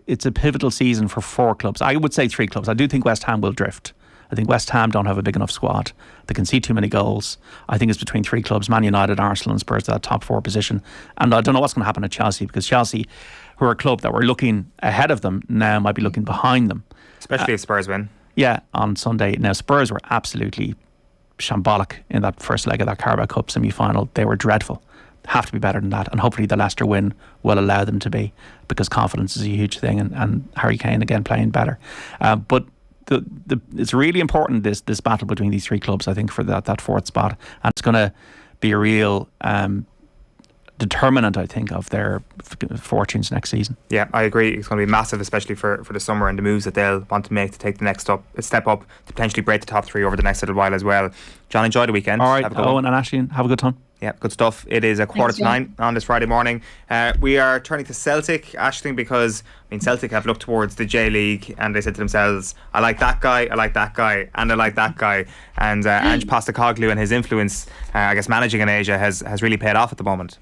Speaker 9: it's a pivotal season for 4 clubs. I would say 3 clubs. I do think West Ham will drift. I think West Ham don't have a big enough squad. They can see too many goals. I think it's between three clubs, Man United, Arsenal and Spurs, that top four position. And I don't know what's going to happen at Chelsea, because Chelsea, who are a club that were looking ahead of them, now might be looking behind them.
Speaker 3: Especially if Spurs win.
Speaker 9: Yeah, on Sunday. Now, Spurs were absolutely shambolic in that first leg of that Carabao Cup semi-final. They were dreadful. Have to be better than that, and hopefully the Leicester win will allow them to be, because confidence is a huge thing, and Harry Kane again playing better. But it's really important, this battle between these three clubs, I think, for that fourth spot, and it's going to be a real determinant, I think, of their fortunes next season.
Speaker 3: Yeah, I agree. It's going to be massive, especially for the summer and the moves that they'll want to make to take the next step up, to potentially break the top three over the next little while as well. John, enjoy the weekend.
Speaker 9: All right, Eoin and Aisling, have a good time.
Speaker 3: Yeah, good stuff. It is 9:15 on this Friday morning. We are turning to Celtic, Aisling, because Celtic have looked towards the J-League and they said to themselves, I like that guy, I like that guy, and I like that guy. And Ange Postecoglou and his influence, I guess, managing in Asia has really paid off at the moment.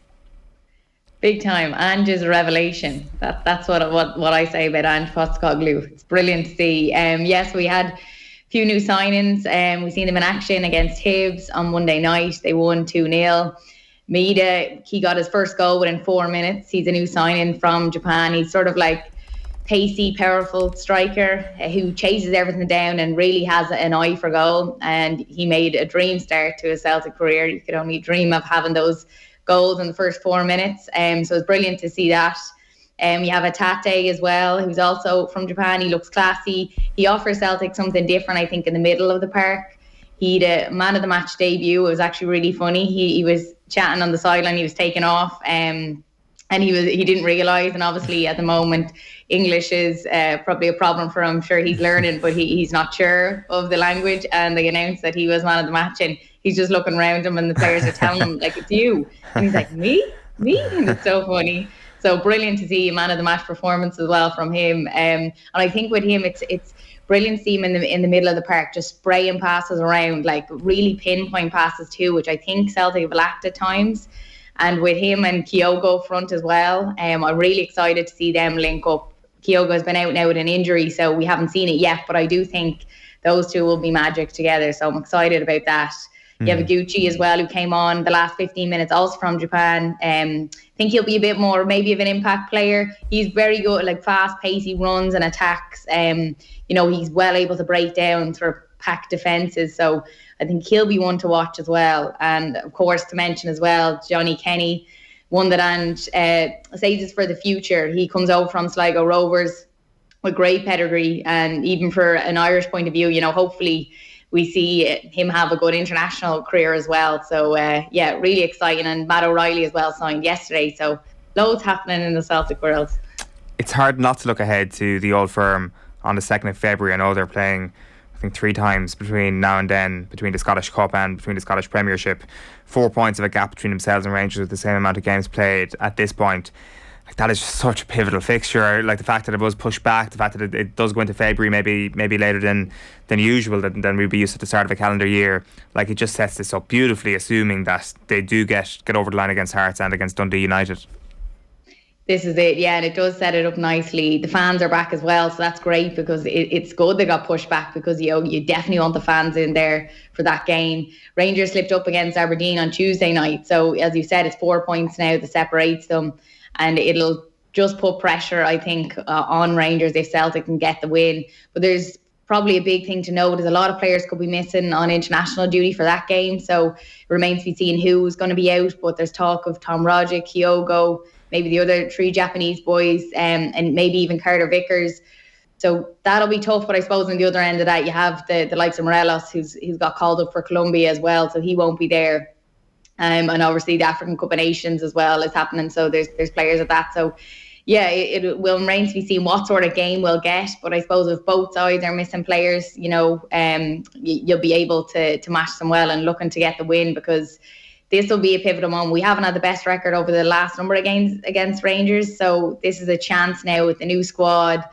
Speaker 4: Big time. Ange is a revelation. That's what I say about Ange Postecoglou. It's brilliant to see. Yes, we had few new signings. We've seen them in action against Hibs on Monday night. They won 2-0. Maeda, he got his first goal within 4 minutes. He's a new signing from Japan. He's sort of like pacey, powerful striker who chases everything down and really has an eye for goal. And he made a dream start to his Celtic career. You could only dream of having those goals in the first 4 minutes. So it's brilliant to see that. You have Atate as well, who's also from Japan. He looks classy. He offers Celtic something different, I think, in the middle of the park. He had a man of the match debut. It was actually really funny. He was chatting on the sideline. He was taken off, and he didn't realise. And obviously, at the moment, English is probably a problem for him. I'm sure he's learning, but he's not sure of the language. And they announced that he was man of the match, and he's just looking around him, and the players are telling him, like, it's you. And he's like, me? And it's so funny. So brilliant to see a man of the match performance as well from him. And I think with him, it's brilliant to see him in the middle of the park, just spraying passes around, like really pinpoint passes too, which I think Celtic have lacked at times. And with him and Kyogo front as well, I'm really excited to see them link up. Kyogo's been out now with an injury, so we haven't seen it yet, but I do think those two will be magic together. So I'm excited about that. You have Gucci as well, who came on the last 15 minutes, also from Japan. I think he'll be a bit more maybe of an impact player. He's very good, like fast pacey runs and attacks. He's well able to break down sort of pack defences. So I think he'll be one to watch as well. And of course, to mention as well, Johnny Kenny, one that Ange says is for the future. He comes over from Sligo Rovers with great pedigree, and even for an Irish point of view, hopefully we see him have a good international career as well. So, really exciting. And Matt O'Reilly as well signed yesterday. So, loads happening in the Celtic world.
Speaker 3: It's hard not to look ahead to the Old Firm on the 2nd of February. I know they're playing, I think, 3 times between now and then, between the Scottish Cup and between the Scottish Premiership. 4 points of a gap between themselves and Rangers with the same amount of games played at this point. Like, that is just such a pivotal fixture. Like the fact that it was pushed back, the fact that it does go into February, maybe later than usual, than we'd be used to at the start of a calendar year. Like, it just sets this up beautifully, assuming that they do get over the line against Hearts and against Dundee United.
Speaker 4: This is it, yeah, and it does set it up nicely. The fans are back as well, so that's great, because it's good they got pushed back, because you definitely want the fans in there for that game. Rangers slipped up against Aberdeen on Tuesday night, so as you said, it's 4 points now that separates them. And it'll just put pressure, I think, on Rangers if Celtic can get the win. But there's probably a big thing to note is a lot of players could be missing on international duty for that game. So it remains to be seen who's going to be out. But there's talk of Tom Rogic, Kyogo, maybe the other 3 Japanese boys, and maybe even Carter Vickers. So that'll be tough. But I suppose on the other end of that, you have the likes of Morelos, who's got called up for Colombia as well. So he won't be there. And obviously the African Cup of Nations as well is happening, so there's players of that. So yeah, it will remain to be seen what sort of game we'll get. But I suppose if both sides are missing players, you'll be able to match them well and looking to get the win, because this will be a pivotal moment. We haven't had the best record over the last number of games against Rangers, so this is a chance now with the new squad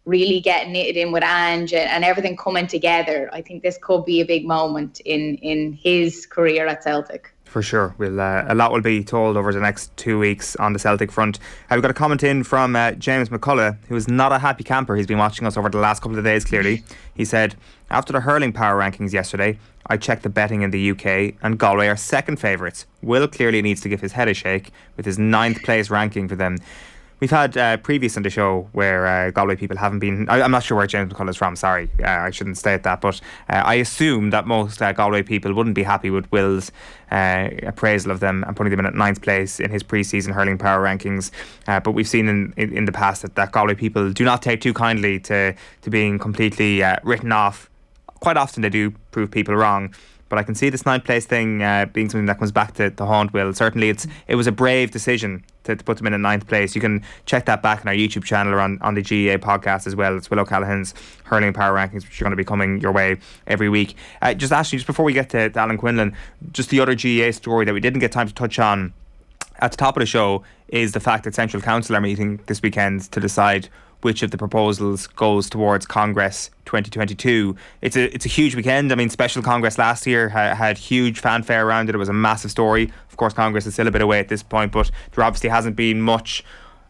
Speaker 4: really getting it in with Ange and everything coming together. I think this could be a big moment in his career at Celtic.
Speaker 3: For sure. A lot will be told over the next 2 weeks on the Celtic front. We've got a comment in from James McCullough, who is not a happy camper. He's been watching us over the last couple of days, clearly. He said, after the hurling power rankings yesterday, I checked the betting in the UK and Galway are second favourites. Will clearly needs to give his head a shake with his 9th place ranking for them. We've had previous on the show where Galway people haven't been... I'm not sure where James McCullough is from, sorry. I shouldn't state that, but I assume that most Galway people wouldn't be happy with Will's appraisal of them and putting them in at 9th place in his pre-season hurling power rankings. But we've seen in the past that Galway people do not take too kindly to being completely written off. Quite often they do prove people wrong. But I can see this 9th place thing being something that comes back to haunt Will. Certainly it was a brave decision to put them in a 9th place. You can check that back on our YouTube channel or on the GEA podcast as well. It's Will O'Callaghan's hurling power rankings, which are going to be coming your way every week. Just before we get to Alan Quinlan, just the other GEA story that we didn't get time to touch on at the top of the show is the fact that Central Council are meeting this weekend to decide which of the proposals goes towards Congress 2022. It's a huge weekend. I mean, Special Congress last year had huge fanfare around it. It was a massive story. Of course, Congress is still a bit away at this point, but there obviously hasn't been much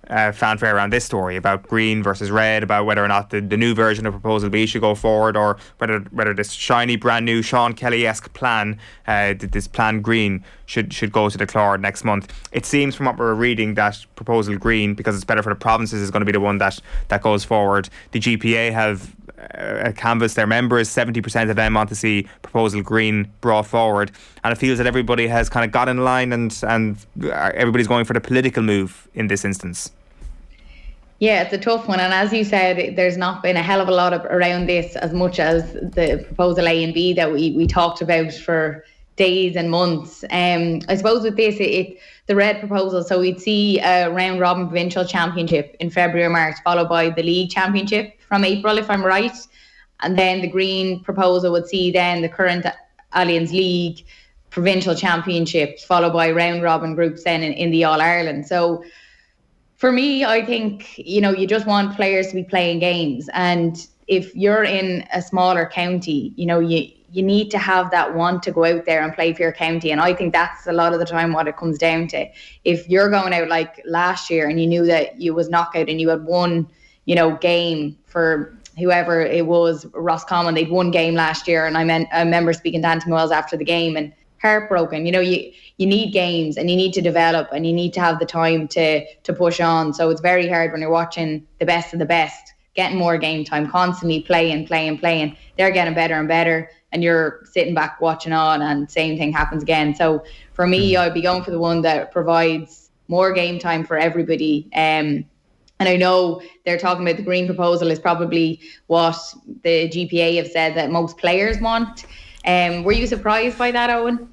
Speaker 3: fanfare around this story about green versus red, about whether or not the new version of Proposal B should go forward, or whether this shiny brand new Sean Kelly-esque plan, this plan green, should go to the Clár next month. It seems from what we're reading that Proposal Green, because it's better for the provinces, is going to be the one that goes forward. The GPA have canvassed their members. 70% of them want to see Proposal Green brought forward, and it feels that everybody has kind of got in line and everybody's going for the political move in this instance.
Speaker 4: Yeah, it's a tough one, and as you said, there's not been a hell of a lot around this as much as the Proposal A and B that we talked about for days and months. I suppose with this, the red proposal, so we'd see a round robin provincial championship in February or March, followed by the league championship from April, if I'm right. And then the green proposal would see then the current Allianz League provincial championships, followed by round robin groups then in the All-Ireland. So for me, I think, you just want players to be playing games. And if you're in a smaller county, you need to have that want to go out there and play for your county. And I think that's a lot of the time what it comes down to. If you're going out like last year and you knew that you was knockout and you had one, game for whoever it was, Roscommon, they'd one game last year. And I remember speaking to Anthony Wells after the game and heartbroken. You need games and you need to develop and you need to have the time to push on. So it's very hard when you're watching the best of the best, getting more game time, constantly playing. They're getting better and better, and you're sitting back watching on, and same thing happens again. So for me, I'd be going for the one that provides more game time for everybody. And I know they're talking about the green proposal is probably what the GPA have said that most players want. Were you surprised by that, Eoin?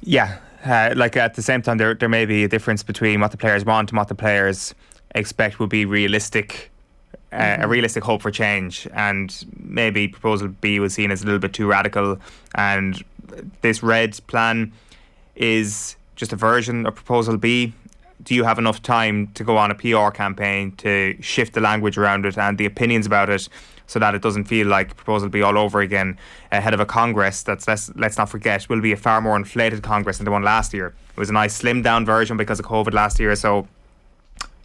Speaker 3: Yeah. At the same time, there may be a difference between what the players want and what the players expect will be realistic. A realistic hope for change, and maybe Proposal B was seen as a little bit too radical, and this red plan is just a version of Proposal B. Do you have enough time to go on a PR campaign to shift the language around it and the opinions about it so that it doesn't feel like Proposal B all over again ahead of a Congress that's, let's not forget, will be a far more inflated Congress than the one last year? It was a nice slimmed down version because of COVID last year, so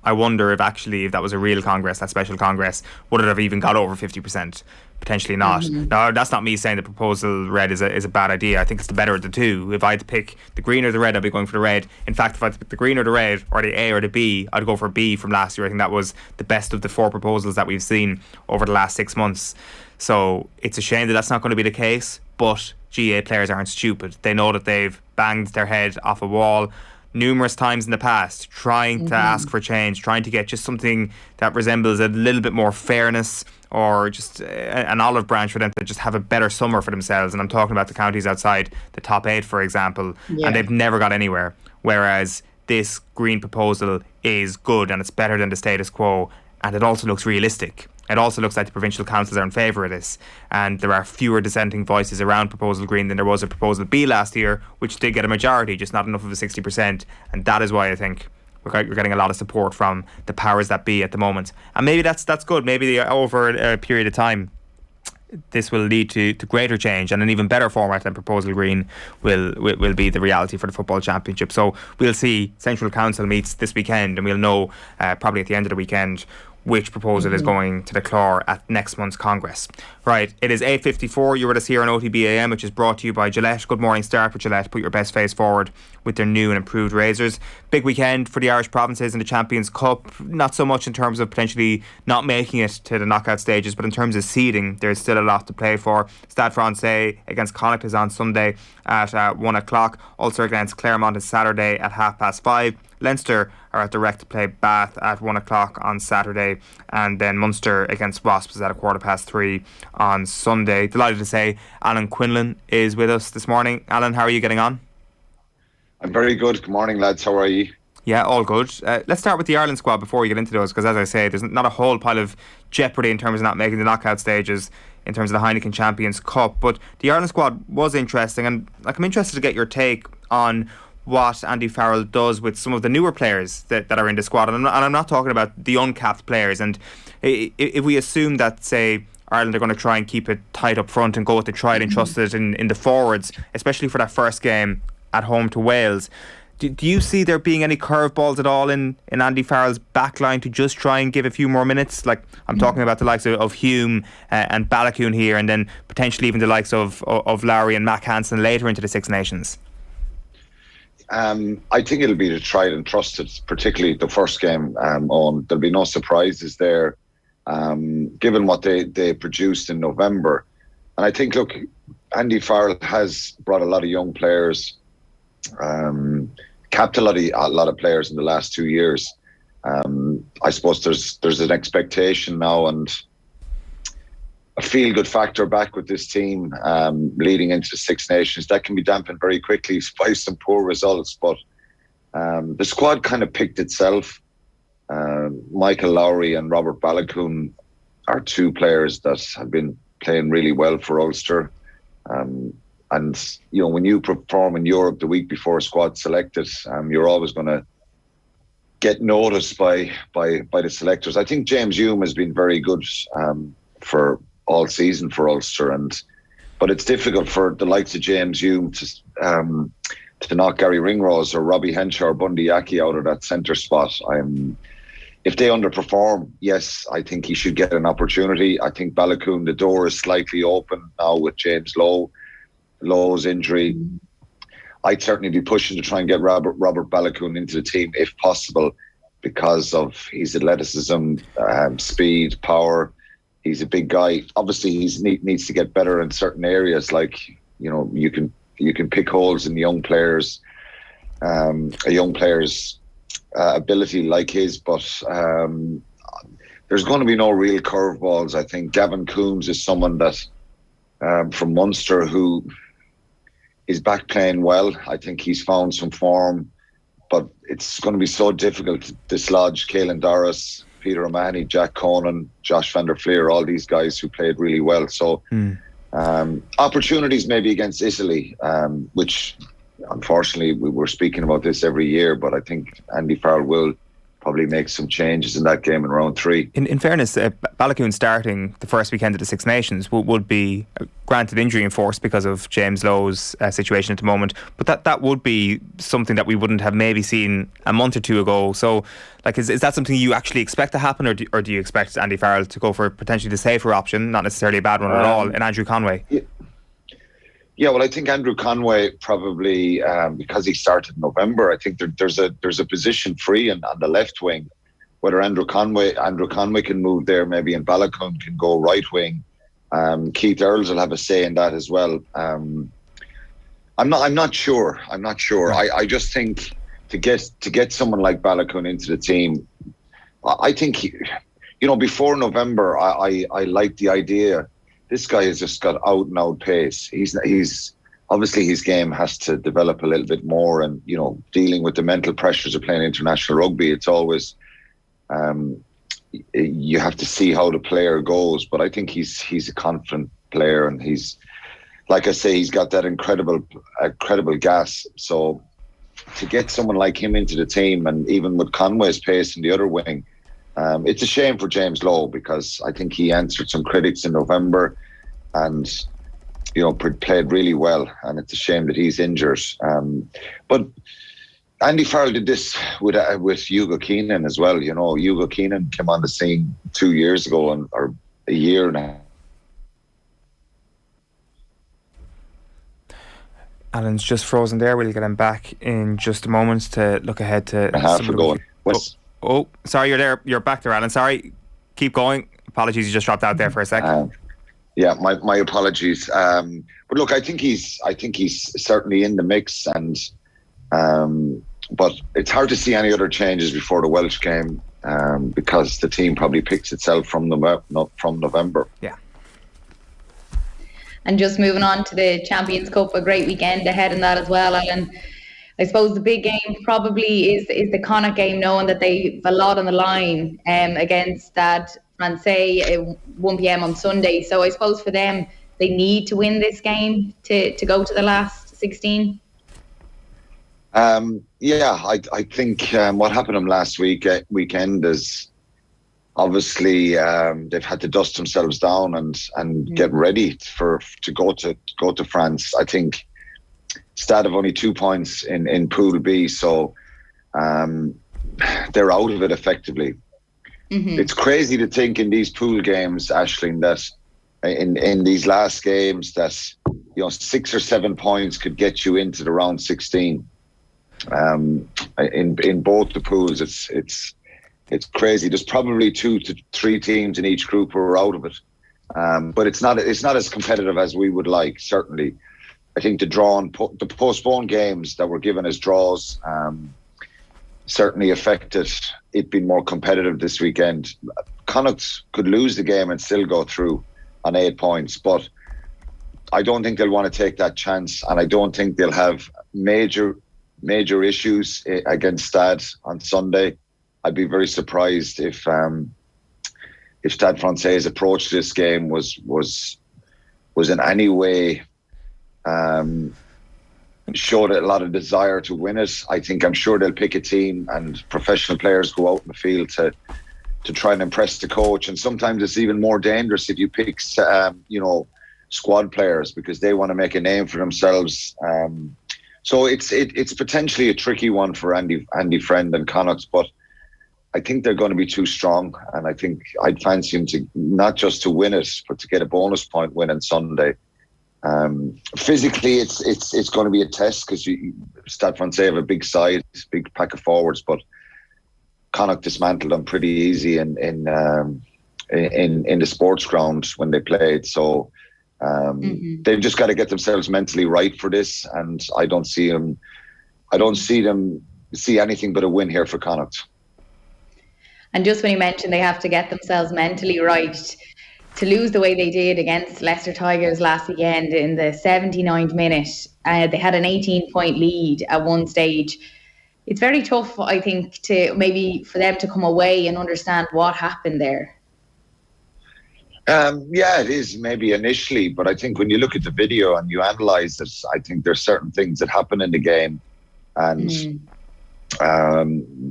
Speaker 3: I wonder if that was a real Congress, that special Congress, would it have even got over 50%? Potentially not. Now, that's not me saying the Proposal Red is a bad idea. I think it's the better of the two. If I had to pick the green or the red, I'd be going for the red. In fact, if I had to pick the green or the red, or the A or the B, I'd go for B from last year. I think that was the best of the 4 proposals that we've seen over the last 6 months. So it's a shame that that's not going to be the case, but GA players aren't stupid. They know that they've banged their head off a wall numerous times in the past, trying to ask for change, trying to get just something that resembles a little bit more fairness, or just an olive branch for them to just have a better summer for themselves. And I'm talking about the counties outside the top 8, for example, and they've never got anywhere. Whereas this green proposal is good and it's better than the status quo, and it also looks realistic. It also looks like the provincial councils are in favour of this, and there are fewer dissenting voices around Proposal Green than there was a Proposal B last year, which did get a majority, just not enough of a 60%, and that is why I think we're getting a lot of support from the powers that be at the moment. And maybe that's good. Maybe over a period of time this will lead to greater change, and an even better format than Proposal Green will be the reality for the Football Championship. So we'll see. Central Council meets this weekend, and we'll know probably at the end of the weekend which proposal is going to the Clore at next month's Congress. Right, it is 8:54. You're with us here on OTB AM, which is brought to you by Gillette. Good morning. Start with Gillette. Put your best face forward with their new and improved razors. Big weekend for the Irish provinces in the Champions Cup. Not so much in terms of potentially not making it to the knockout stages, but in terms of seeding, there's still a lot to play for. Stade Francais against Connacht is on Sunday at 1 o'clock. Ulster against Claremont is Saturday at 5:30. Leinster are at direct to play Bath at 1 o'clock on Saturday, and then Munster against Wasps is at 3:15 on Sunday. Delighted to say Alan Quinlan is with us this morning. Alan, how are you getting on?
Speaker 10: I'm very good. Good morning, lads. How are you?
Speaker 3: Yeah, all good. Let's start with the Ireland squad before we get into those, because as I say, there's not a whole pile of jeopardy in terms of not making the knockout stages in terms of the Heineken Champions Cup, but the Ireland squad was interesting, and I'm interested to get your take on what Andy Farrell does with some of the newer players that are in the squad, and I'm not talking about the uncapped players. And if we assume that, say, Ireland are going to try and keep it tight up front and go with the tried and trusted in the forwards, especially for that first game at home to Wales, do you see there being any curveballs at all in Andy Farrell's backline to just try and give a few more minutes? Like, I'm talking about the likes of Hume and Balakoon here, and then potentially even the likes of Lowry and Mac Hansen later into the Six Nations.
Speaker 10: I think it'll be the tried and trusted, particularly the first game. There'll be no surprises there, given what they produced in November. And I think, look, Andy Farrell has brought a lot of young players, capped a lot of players in the last 2 years. I suppose there's an expectation now and a feel-good factor back with this team leading into the Six Nations. That can be dampened very quickly by some poor results, but the squad kind of picked itself. Michael Lowry and Robert Balakoon are two players that have been playing really well for Ulster. And, you know, when you perform in Europe the week before a squad selected, you're always going to get noticed by the selectors. I think James Hume has been very good for all season for Ulster, but it's difficult for the likes of James Hume to knock Gary Ringrose or Robbie Henshaw or Bundy Aki out of that centre spot. If they underperform, yes, I think he should get an opportunity. I think Balakoon, the door is slightly open now with James Lowe's injury. I'd certainly be pushing to try and get Robert Balakoon into the team if possible, because of his athleticism, speed, power. He's a big guy. Obviously, he needs to get better in certain areas. Like, you know, you can pick holes in young players, a young player's ability like his, but there's going to be no real curveballs. I think Gavin Coombs is someone that from Munster who is back playing well. I think he's found some form, but it's going to be so difficult to dislodge Caelan Doris, Peter O'Mahony, Jack Conan, Josh van der Fleer, all these guys who played really well. So opportunities maybe against Italy, which unfortunately we were speaking about this every year, but I think Andy Farrell will probably make some changes in that game in round 3. In
Speaker 3: fairness, Balakoon starting the first weekend of the Six Nations would be granted injury enforced because of James Lowe's situation at the moment, but that would be something that we wouldn't have maybe seen a month or two ago. So, like, is that something you actually expect to happen, or do you expect Andy Farrell to go for potentially the safer option, not necessarily a bad one at all, in Andrew Conway?
Speaker 10: Yeah, well, I think Andrew Conway probably, because he started in November, I think there's a position free on the left wing. Whether Andrew Conway can move there, maybe, and Balakoon can go right wing. Keith Earls will have a say in that as well. I'm not sure. I just think to get someone like Balakoon into the team, I think before November, I like the idea. This guy has just got out and out pace. He's obviously his game has to develop a little bit more, and dealing with the mental pressures of playing international rugby, it's always you have to see how the player goes. But I think he's a confident player, and he's, like I say, he's got that incredible gas. So to get someone like him into the team, and even with Conway's pace in the other wing. It's a shame for James Lowe, because I think he answered some critics in November. and played really well. And it's a shame that he's injured. But Andy Farrell did this with Hugo Keenan as well. Hugo Keenan came on the scene 2 years ago, or a year now.
Speaker 3: Alan's just frozen there. We'll get him back in just a moment to look ahead to sorry, you're there. You're back there, Alan. Sorry. Keep going. Apologies, you just dropped out there for a second.
Speaker 10: Yeah, my apologies. But look, I think he's certainly in the mix, and but it's hard to see any other changes before the Welsh game, because the team probably picks itself from November.
Speaker 3: Yeah.
Speaker 4: And just moving on to the Champions Cup, a great weekend ahead in that as well, Alan. I suppose the big game probably is the Connacht game, knowing that they've a lot on the line against Stade Francais at 1 p.m. on Sunday. So I suppose for them, they need to win this game to go to the last 16.
Speaker 10: I think what happened to them last weekend is obviously they've had to dust themselves down and get ready to go to France. I think Stade have only 2 points in Pool B, so they're out of it effectively. Mm-hmm. It's crazy to think in these pool games, Aisling, that in these last games that 6 or 7 points could get you into the round 16. In both the pools, it's crazy. There's probably 2 to 3 teams in each group who are out of it, but it's not as competitive as we would like. Certainly, I think the postponed games that were given as draws certainly affected it being more competitive this weekend. Connacht could lose the game and still go through on 8 points, but I don't think they'll want to take that chance, and I don't think they'll have major issues against Stade on Sunday. I'd be very surprised if Stade Francais' approach to this game was in any way showed a lot of desire to win it. I'm sure they'll pick a team, and professional players go out in the field to try and impress the coach. And sometimes it's even more dangerous if you pick squad players, because they want to make a name for themselves. So it's potentially a tricky one for Andy Friend and Connacht, but I think they're going to be too strong, and I think I'd fancy him to not just to win it, but to get a bonus point win on Sunday. Physically, it's going to be a test, because Stade Francais have a big side, big pack of forwards, but Connacht dismantled them pretty easy in the sports ground when they played. So they've just got to get themselves mentally right for this, and I don't see them see anything but a win here for Connacht.
Speaker 4: And just when you mentioned they have to get themselves mentally right, to lose the way they did against Leicester Tigers last weekend in the 79th minute, they had an 18-point lead at one stage. It's very tough, I think, for them to come away and understand what happened there.
Speaker 10: It is maybe initially, but I think when you look at the video and you analyse it, I think there's certain things that happen in the game, and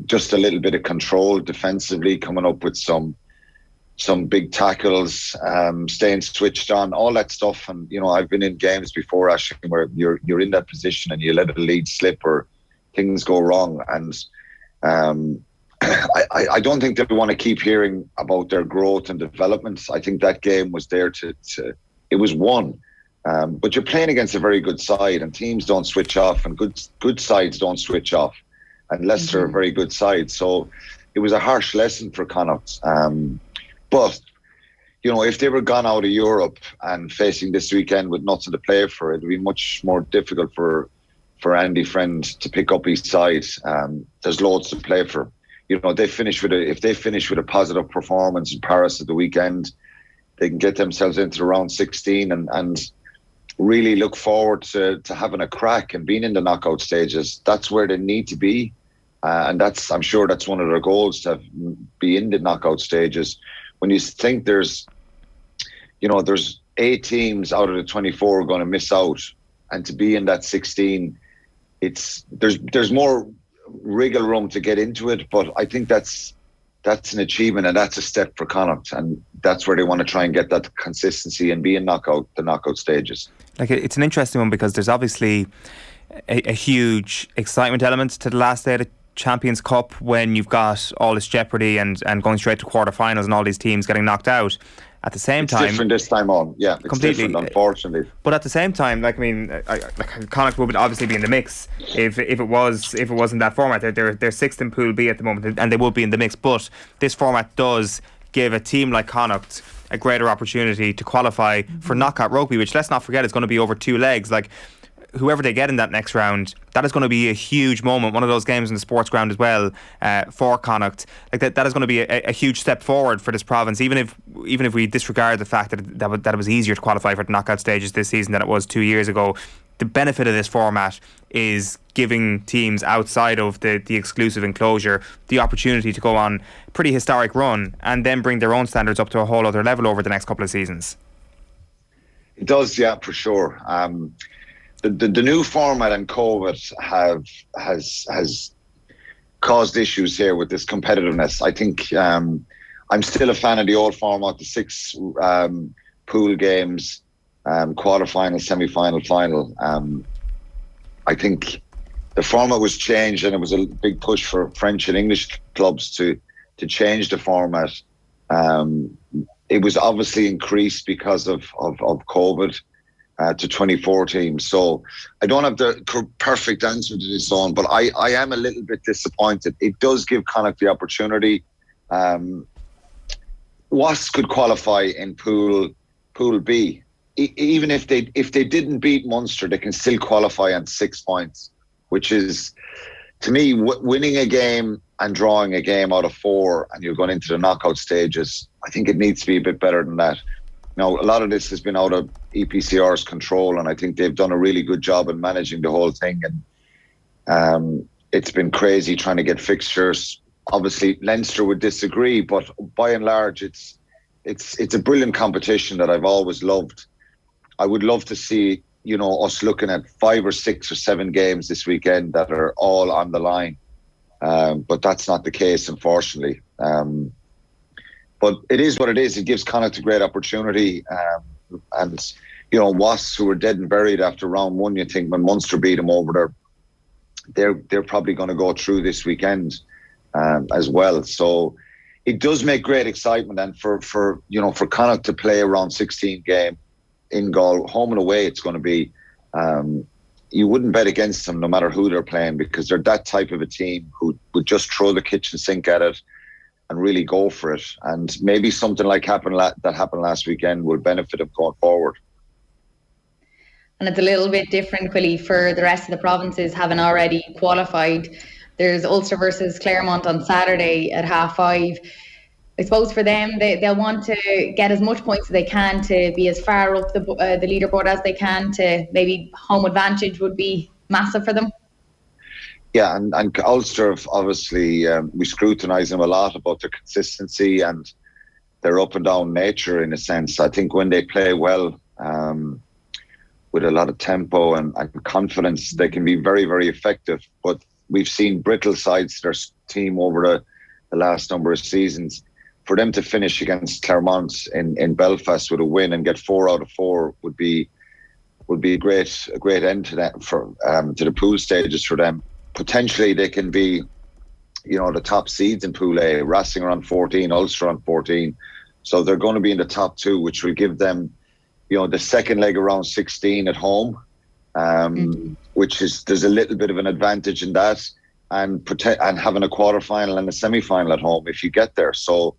Speaker 10: just a little bit of control defensively, coming up with some big tackles, staying switched on, all that stuff. And I've been in games before, actually, where you're in that position and you let a lead slip or things go wrong, and I don't think they want to keep hearing about their growth and development. I think that game was there it was won, but you're playing against a very good side, and teams don't switch off, and good sides don't switch off, and Leicester are a very good side. So it was a harsh lesson for Connacht. But if they were gone out of Europe and facing this weekend with nothing to play for, it would be much more difficult for Andy Friend to pick up his side. There's loads to play for. If they finish with a positive performance in Paris at the weekend, they can get themselves into the round 16 and really look forward to having a crack and being in the knockout stages. That's where they need to be, and I'm sure that's one of their goals, to be in the knockout stages. When you think there's 8 teams out of the 24 going to miss out, and to be in that 16, there's more wriggle room to get into it, but I think that's that's an achievement, and that's a step for Connacht, and that's where they want to try and get that consistency and be in the knockout stages.
Speaker 3: Like, it's an interesting one because there's obviously a huge excitement element to the last day of the Champions Cup when you've got all this jeopardy and going straight to quarterfinals and all these teams getting knocked out. At the same time,
Speaker 10: it's different this time on. Yeah, it's
Speaker 3: completely
Speaker 10: different, unfortunately.
Speaker 3: But at the same time, like, I mean, Connacht would obviously be in the mix if it wasn't that format. They're sixth in Pool B at the moment, and they would be in the mix. But this format does give a team like Connacht a greater opportunity to qualify for knockout rugby, which, let's not forget, is going to be over 2 legs. Like, whoever they get in that next round, that is going to be a huge moment, one of those games in the sports ground as well, for Connacht. Like, that is going to be a huge step forward for this province, even if we disregard the fact that it was easier to qualify for the knockout stages this season than it was 2 years ago. The benefit of this format is giving teams outside of the exclusive enclosure the opportunity to go on a pretty historic run and then bring their own standards up to a whole other level over the next couple of seasons.
Speaker 10: It does, yeah, for sure. The new format and COVID has caused issues here with this competitiveness. I think I'm still a fan of the old format, the 6 pool games, quarter-final, semi-final, final. I think the format was changed, and it was a big push for French and English clubs to change the format. It was obviously increased because of COVID. To 24 teams. So I don't have the perfect answer to this one, but I am a little bit disappointed. It does give Connacht the opportunity. Wasps could qualify in Pool B. Even if they didn't beat Munster, they can still qualify on 6 points, which is, to me, winning a game and drawing a game out of 4 and you're going into the knockout stages. I think it needs to be a bit better than that. Now, a lot of this has been out of EPCR's control, and I think they've done a really good job in managing the whole thing. And it's been crazy trying to get fixtures. Obviously, Leinster would disagree, but by and large, it's a brilliant competition that I've always loved. I would love to see, us looking at 5 or 6 or 7 games this weekend that are all on the line. But that's not the case, unfortunately. But it is what it is. It gives Connacht a great opportunity. And Wasps, who were dead and buried after round 1, you think when Munster beat them over there, they're probably going to go through this weekend as well. So it does make great excitement. And for Connacht to play a round 16 game in Gaul, home and away, it's going to be, you wouldn't bet against them no matter who they're playing, because they're that type of a team who would just throw the kitchen sink at it and really go for it. And maybe something like that happened last weekend will benefit them going forward.
Speaker 4: And it's a little bit different, Quilly, for the rest of the provinces having already qualified. There's Ulster versus Claremont on Saturday at 5:30. I suppose for them, they'll want to get as much points as they can to be as far up the leaderboard as they can. To maybe home advantage would be massive for them.
Speaker 10: Yeah, and Ulster, obviously, we scrutinise them a lot about their consistency and their up and down nature, in a sense. I think when they play well, with a lot of tempo and confidence, they can be very, very effective. But we've seen brittle sides to their team over the last number of seasons. For them to finish against Claremont in Belfast with a win and get 4 out of 4 would be a great end to that to the pool stages for them. Potentially they can be, the top seeds in Pool A. Racing are on 14, Ulster on 14. So they're going to be in the top 2, which will give them, the second leg around 16 at home, which is, there's a little bit of an advantage in that, and having a quarter-final and a semi-final at home if you get there. So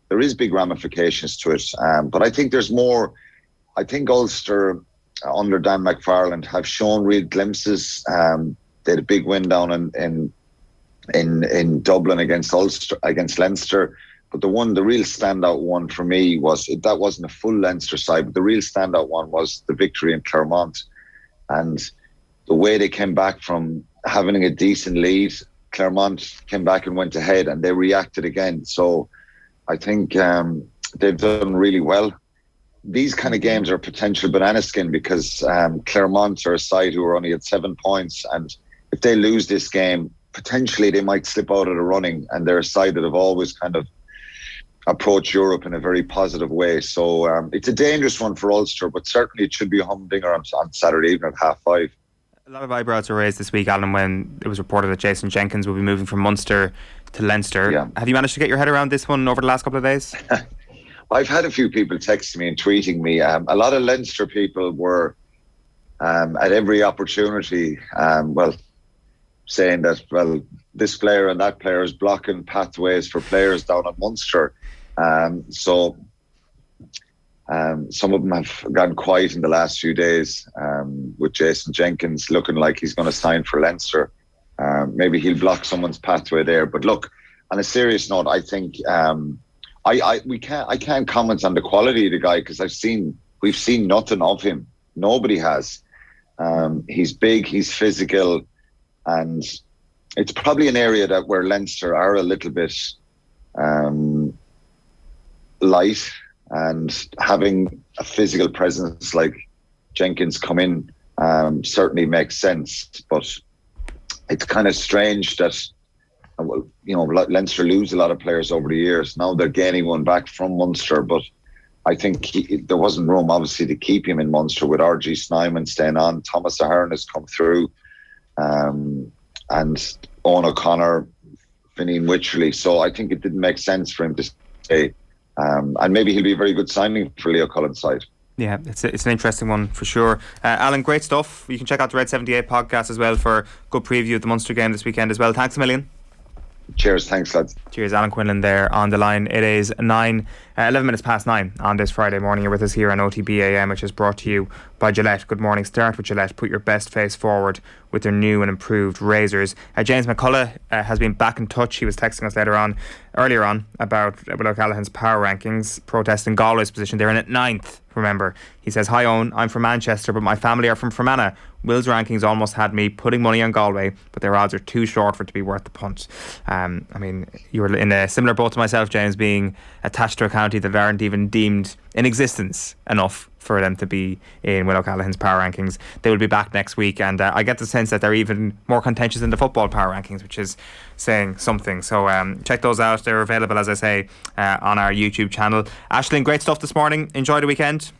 Speaker 10: there is big ramifications to it. But I think there's more. I think Ulster, under Dan McFarland, have shown real glimpses. They had a big win down in Dublin against Leinster. But the real standout one for me was, that wasn't a full Leinster side, but the real standout one was the victory in Claremont. And the way they came back from having a decent lead, Claremont came back and went ahead, and they reacted again. So I think they've done really well. These kind of games are potential banana skin, because Claremont are a side who are only at 7 points, and if they lose this game, potentially they might slip out of the running, and they're a side that have always kind of approached Europe in a very positive way. So it's a dangerous one for Ulster, but certainly it should be a humdinger on Saturday evening at 5:30.
Speaker 3: A lot of eyebrows were raised this week, Alan, when it was reported that Jason Jenkins will be moving from Munster to Leinster.
Speaker 10: Yeah.
Speaker 3: Have you managed to get your head around this one over the last couple of days?
Speaker 10: I've had a few people texting me and tweeting me. A lot of Leinster people were at every opportunity, saying that, this player and that player is blocking pathways for players down at Munster. So some of them have gone quiet in the last few days, with Jason Jenkins looking like he's going to sign for Leinster. Maybe he'll block someone's pathway there. But look, on a serious note, I think I can't comment on the quality of the guy, because we've seen nothing of him. Nobody has. He's big, he's physical, and it's probably an area where Leinster are a little bit light, and having a physical presence like Jenkins come in certainly makes sense. But it's kind of strange that Leinster lose a lot of players over the years. Now they're gaining one back from Munster, but I think there wasn't room, obviously, to keep him in Munster with R.G. Snyman staying on. Thomas Ahern has come through, and Eoin O'Connor, Finian Wycherley. So I think it didn't make sense for him to stay. And maybe he'll be a very good signing for Leo Cullen's side.
Speaker 3: Yeah, it's an interesting one for sure. Alan, great stuff. You can check out the Red 78 podcast as well for a good preview of the Munster game this weekend as well. Thanks a million.
Speaker 10: Cheers, thanks lads.
Speaker 3: Cheers, Alan Quinlan there on the line. It is 11 minutes past 9 on this Friday morning. You're with us here on OTB AM, which is brought to you by Gillette. Good morning. Start with Gillette. Put your best face forward with their new and improved razors. James McCullough has been back in touch. He was texting us earlier on about Will O'Callaghan's power rankings, protesting Galway's position. They're in at 9th, remember. He says, "Hi Eoin, I'm from Manchester, but my family are from Fermanagh. Will's rankings almost had me putting money on Galway, but their odds are too short for it to be worth the punt." You were in a similar boat to myself, James, being attached to a county that aren't even deemed in existence enough for them to be in Will O'Callaghan's power rankings. They will be back next week, and I get the sense that they're even more contentious than the football power rankings, which is saying something. So check those out. They're available, as I say, on our YouTube channel. Aisling, great stuff this morning. Enjoy the weekend.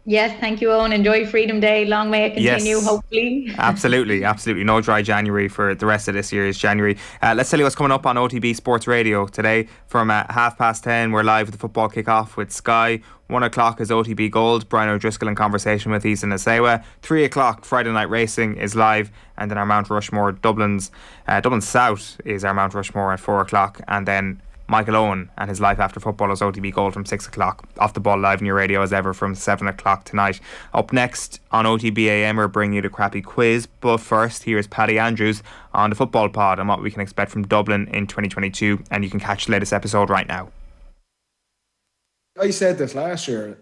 Speaker 4: Yes, thank you, Eoin. Enjoy Freedom Day. Long may it continue,
Speaker 3: yes,
Speaker 4: hopefully.
Speaker 3: Absolutely. No dry January for the rest of this year's January. Let's tell you what's coming up on OTB Sports Radio today. From 10:30, we're live with the football kick-off with Sky. 1 o'clock is OTB Gold, Brian O'Driscoll in conversation with Ethan Asewa. 3 o'clock, Friday Night Racing is live, and then our Mount Rushmore, Dublin South is our Mount Rushmore at 4 o'clock, and then Michael Eoin and his Life After Football is OTB Gold from 6 o'clock. Off the Ball live in your radio as ever from 7 o'clock tonight. Up next on OTB AM, we're bringing you the crappy quiz, but first here's Paddy Andrews on the Football Pod and what we can expect from Dublin in 2022, and you can catch the latest episode right now.
Speaker 11: I said this last year.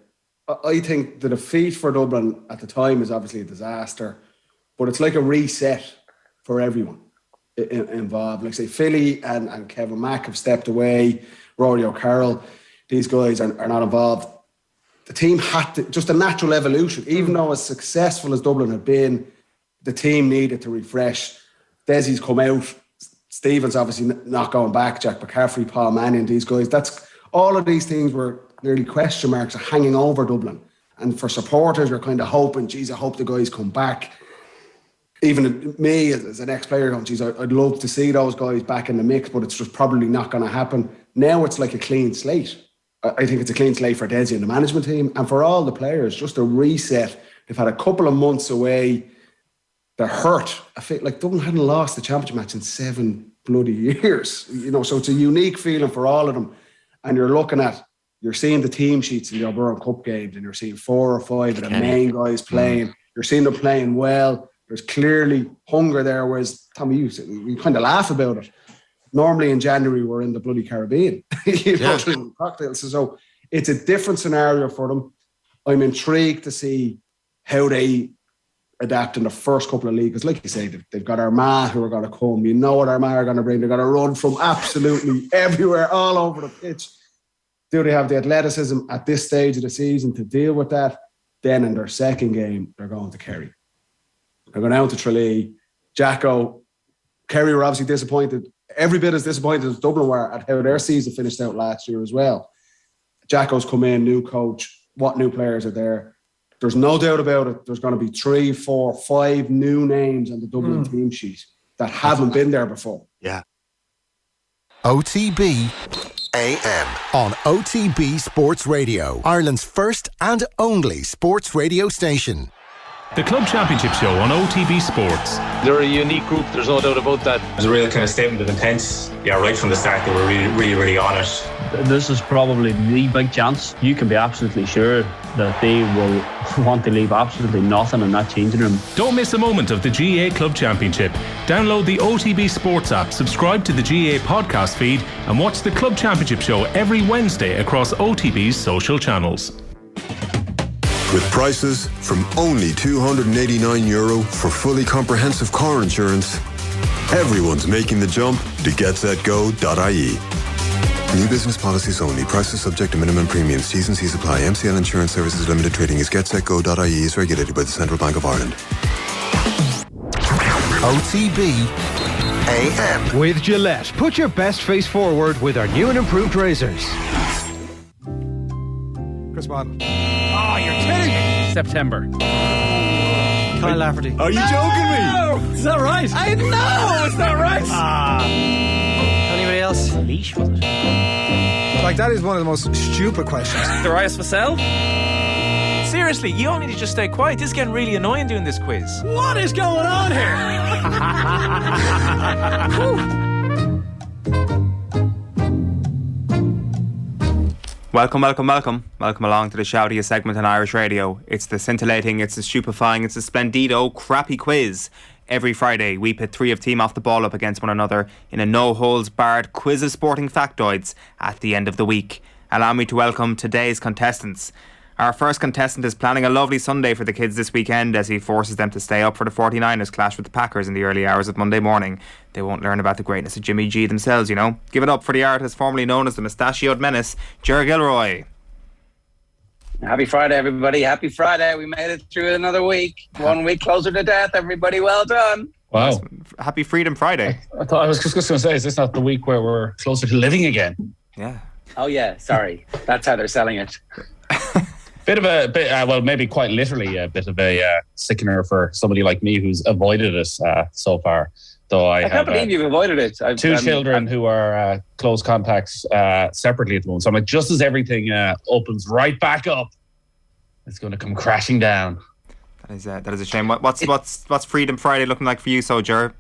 Speaker 11: I think the defeat for Dublin at the time is obviously a disaster, but it's like a reset for everyone involved. Like, say, Philly and Kevin Mack have stepped away. Rory O'Carroll, these guys are not involved. The team had to, just a natural evolution. Even though as successful as Dublin had been, the team needed to refresh. Desi's come out. Stephen's obviously not going back. Jack McCaffrey, Paul Mannion, these guys. All of these things were nearly question marks hanging over Dublin. And for supporters, you're kind of hoping, geez, I hope the guys come back. Even me as an ex-player going, geez, I'd love to see those guys back in the mix, but it's just probably not going to happen. Now it's like a clean slate. I think it's a clean slate for Desi and the management team, and for all the players, just a reset. They've had a couple of months away. They're hurt. I feel like Dublin hadn't lost the championship match in 7 bloody years. So it's a unique feeling for all of them. And you're seeing the team sheets in the Oberon Cup games, and you're seeing 4 or 5 of the main guys playing. You're seeing them playing well. There's clearly hunger there, whereas, Tommy, we kind of laugh about it. Normally in January, we're in the bloody Caribbean, drinking cocktails. So it's a different scenario for them. I'm intrigued to see how they adapt in the first couple of leagues. Like you say, they've got Armagh who are going to come. You know what Armagh are going to bring. They're going to run from absolutely everywhere, all over the pitch. Do they have the athleticism at this stage of the season to deal with that? Then in their second game, they're going to Kerry. They're going down to Tralee. Jacko, Kerry were obviously disappointed, every bit as disappointed as Dublin were at how their season finished out last year as well. Jacko's come in, new coach, what new players are there? There's no doubt about it. There's going to be 3, 4, 5 new names on the Dublin team sheet that haven't been there before.
Speaker 1: Yeah. OTB AM on OTB Sports Radio, Ireland's first and only sports radio station.
Speaker 12: The Club Championship Show on OTB Sports.
Speaker 13: They're a unique group, there's no doubt about that.
Speaker 14: It was a real kind of statement of intent. Yeah, right from the start, they were really on it.
Speaker 15: This is probably the big chance. You can be absolutely sure that they will want to leave absolutely nothing in that changing room.
Speaker 12: Don't miss a moment of the GA Club Championship. Download the OTB Sports app, subscribe to the GA podcast feed, and watch the Club Championship Show every Wednesday across OTB's social channels.
Speaker 16: With prices from only €289 for fully comprehensive car insurance, everyone's making the jump to getsetgo.ie. New business policies only. Prices subject to minimum premiums. T's and C's apply. MCL Insurance Services Limited Trading is getsetgo.ie is regulated by the Central Bank of Ireland.
Speaker 1: OTB AM.
Speaker 2: With Gillette, put your best face forward with our new and improved razors.
Speaker 17: Chris Waddle.
Speaker 18: Oh, you're kidding me. September.
Speaker 17: Kyle Lafferty.
Speaker 18: Are you joking me?
Speaker 17: Is that right?
Speaker 18: I know it's not right.
Speaker 17: Anybody else?
Speaker 18: Leash, was it?
Speaker 17: Like, that is one of the most stupid questions.
Speaker 18: Darius Vassell? Seriously, you all need to just stay quiet. This is getting really annoying doing this quiz.
Speaker 17: What is going on here?
Speaker 3: Welcome along to the shoutiest segment on Irish radio. It's the scintillating, it's the stupefying, it's the splendido, crappy quiz. Every Friday, we pit 3 of team off the ball up against one another in a no-holds-barred quiz of sporting factoids at the end of the week. Allow me to welcome today's contestants. Our first contestant is planning a lovely Sunday for the kids this weekend as he forces them to stay up for the 49ers clash with the Packers in the early hours of Monday morning. They won't learn about the greatness of Jimmy G themselves, you know. Give it up for the artist formerly known as the Mustachioed Menace, Ger Gilroy.
Speaker 19: Happy Friday, everybody. Happy Friday. We made it through another week. 1 week closer to death, everybody. Well done.
Speaker 7: Wow.
Speaker 3: Happy Freedom Friday.
Speaker 7: I was just going to say, is this not the week where we're closer to living again?
Speaker 3: Yeah.
Speaker 19: Oh, yeah. Sorry. That's how they're selling it.
Speaker 7: Well, maybe quite literally a bit of a sickener for somebody like me who's avoided it so far. Though I
Speaker 19: can't believe you've avoided it.
Speaker 7: Two children who are close contacts separately at the moment. So I'm like, just as everything opens right back up, it's going to come crashing down.
Speaker 3: That is a shame. What's Freedom Friday looking like for you, Ger?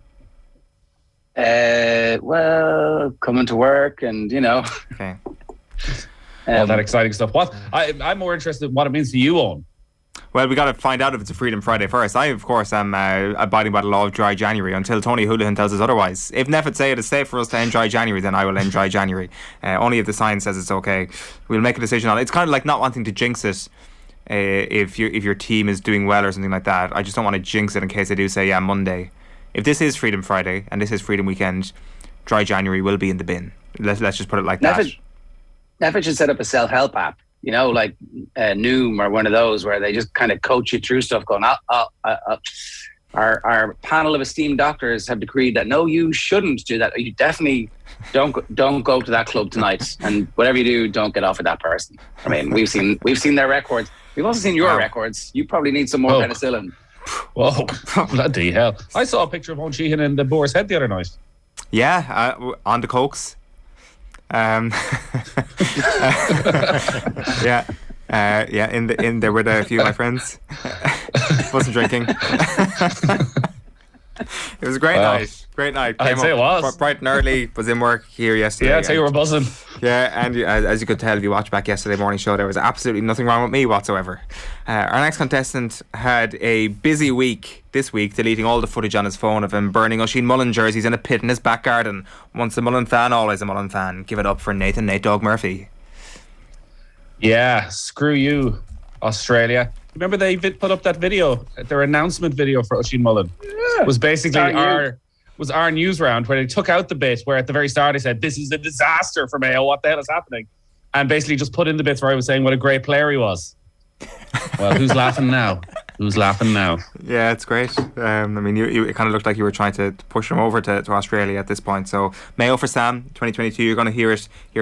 Speaker 19: Well, coming to work and, you know.
Speaker 3: Okay.
Speaker 7: All that exciting stuff. I'm more interested in what it means to you, Owen.
Speaker 3: Well, we got to find out if it's a Freedom Friday first. I, of course, am abiding by the law of dry January until Tony Houlihan tells us otherwise. If Neffet say it is safe for us to end dry January, then I will end dry January. Only if the science says it's okay. We'll make a decision on it. It's kind of like not wanting to jinx it if your team is doing well or something like that. I just don't want to jinx it in case they do say, yeah, Monday. If this is Freedom Friday and this is Freedom Weekend, dry January will be in the bin. Let's just put it like that.
Speaker 19: Neffet should set up a self-help app, you know, like Noom or one of those where they just kind of coach you through stuff going, our panel of esteemed doctors have decreed that no, you shouldn't do that. You definitely don't go to that club tonight. And whatever you do, don't get off with that person. I mean, we've seen their records. We've also seen your records. You probably need some more penicillin.
Speaker 7: Whoa, bloody hell. I saw a picture of Eoin Sheahan in the Boar's Head the other night.
Speaker 3: Yeah, on the cokes. Yeah, in there with a few of my friends. Wasn't drinking. It was a great night. Great night.
Speaker 7: I'd say it was.
Speaker 3: Bright and early. Was in work here yesterday.
Speaker 7: Yeah, I'd say you were buzzing.
Speaker 3: Yeah, and as you could tell if you watched back yesterday morning show, there was absolutely nothing wrong with me whatsoever. Our next contestant had a busy week this week, deleting all the footage on his phone of him burning Oisin Mullen jerseys in a pit in his back garden. Once a Mullen fan, always a Mullen fan. Give it up for Nate Dog Murphy.
Speaker 7: Yeah, screw you, Australia. Remember they put up that video, their announcement video for Oisin Mullen. Yeah. Was basically our news round where they took out the bit where at the very start they said, this is a disaster for Mayo, what the hell is happening? And basically just put in the bits where I was saying what a great player he was. Well, who's laughing now? Who's laughing now?
Speaker 3: Yeah, it's great. I mean, it kind of looked like you were trying to push him over to Australia at this point. So, Mayo for Sam, 2022. You're going to hear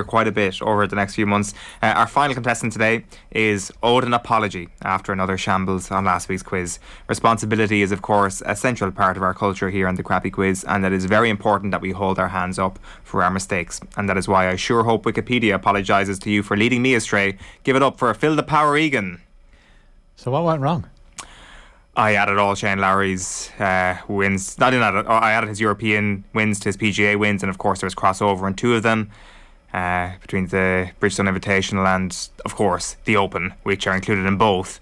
Speaker 3: quite a bit over the next few months. Our final contestant today is owed an apology after another shambles on last week's quiz. Responsibility is, of course, a central part of our culture here on the Crappy Quiz, and it is very important that we hold our hands up for our mistakes. And that is why I sure hope Wikipedia apologises to you for leading me astray. Give it up for Phil the Power Egan.
Speaker 20: So what went wrong?
Speaker 3: I added all Shane Lowry's wins. I added his European wins to his PGA wins, and of course there was crossover in two of them between the Bridgestone Invitational and, of course, the Open, which are included in both.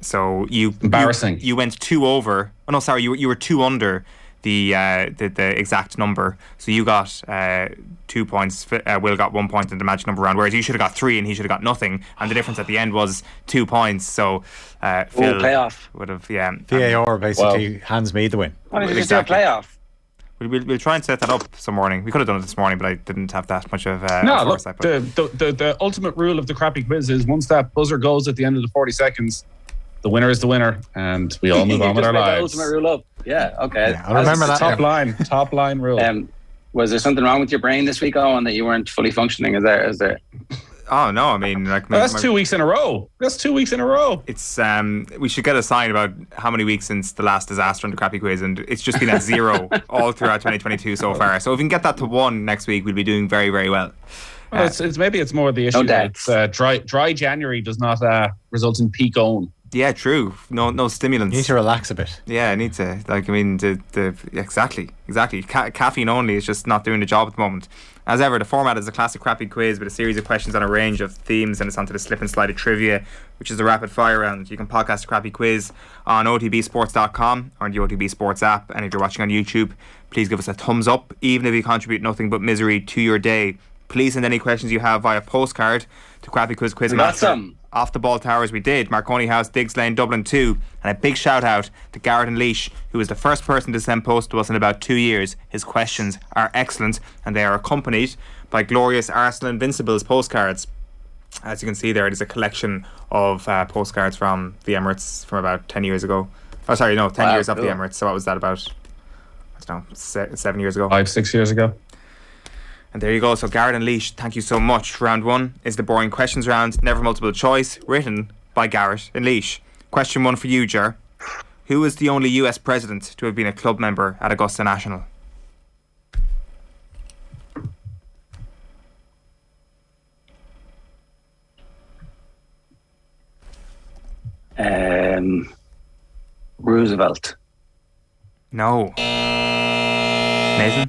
Speaker 3: So
Speaker 7: embarrassing.
Speaker 3: You went 2 over. Oh no, sorry, you were 2 under the exact number. So you got 2 points. Will got 1 point in the magic number round, whereas you should have got 3 and he should have got nothing. And the difference at the end was 2 points. So Phil
Speaker 19: playoff
Speaker 3: would have
Speaker 20: VAR basically hands me the win.
Speaker 19: Why don't you just do a playoff?
Speaker 3: We'll try and set that up some morning. We could have done it this morning, but I didn't have that much of foresight.
Speaker 7: The ultimate rule of the Crappy Quiz is once that buzzer goes at the end of the 40 seconds, the winner is the winner, and we all move on with our lives.
Speaker 19: The ultimate rule up. Yeah, okay.
Speaker 20: Yeah, I remember that.
Speaker 7: Top line rule.
Speaker 19: Was there something wrong with your brain this week, Owen, that you weren't fully functioning? Is there?
Speaker 3: Oh no! I mean, like
Speaker 7: that's 2 weeks in a row. That's 2 weeks in a row.
Speaker 3: It's we should get a sign about how many weeks since the last disaster on the Crappy Quiz, and it's just been at 0 all throughout 2022 so far. So if we can get that to 1 next week, we'll be doing very, very well.
Speaker 7: Well, it's more the issue.
Speaker 19: No
Speaker 7: dry January does not result in peak Owen.
Speaker 3: Yeah, true. No stimulants.
Speaker 20: You need to relax a bit.
Speaker 3: Yeah, I need to. Exactly. Caffeine only is just not doing the job at the moment. As ever, the format is a classic Crappy Quiz with a series of questions on a range of themes, and it's onto the slip and slide of trivia, which is a rapid fire round. You can podcast the Crappy Quiz on otbsports.com or on the OTB Sports app. And if you're watching on YouTube, please give us a thumbs up, even if you contribute nothing but misery to your day. Please send any questions you have via postcard to Crappy Quiz Quizmaster. Off the Ball Towers we did, Marconi House, Diggs Lane, Dublin 2. And a big shout out to Garrett and Leash, who was the first person to send post to us in about 2 years. His questions are excellent, and they are accompanied by glorious Arsenal Invincibles postcards. As you can see there, it is a collection of postcards from the Emirates from about 10 years ago. Oh, sorry, no, 10 years of the Emirates. So what was that about? I don't know, 7 years ago?
Speaker 7: 5-6 years ago.
Speaker 3: And there you go. So Garrett and Leash, thank you so much. Round 1 is the boring questions round, never multiple choice, written by Garrett and Leash. Question 1 for you, Ger. Who is the only US president to have been a club member at Augusta National?
Speaker 19: Roosevelt.
Speaker 3: No. Nathan?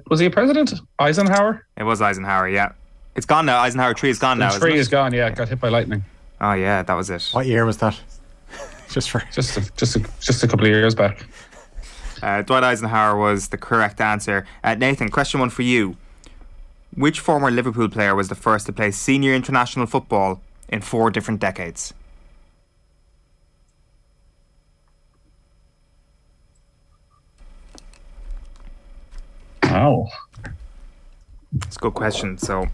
Speaker 7: Was he a president? Eisenhower?
Speaker 3: It was Eisenhower, yeah. It's gone now. Eisenhower 3 is gone now.
Speaker 7: The 3 is gone, yeah. Got hit by lightning.
Speaker 3: Oh, yeah, that was it.
Speaker 20: What year was that? Just a
Speaker 7: couple of years back.
Speaker 3: Dwight Eisenhower was the correct answer. Nathan, question 1 for you. Which former Liverpool player was the first to play senior international football in 4 different decades?
Speaker 7: Oh.
Speaker 3: It's a good question. So,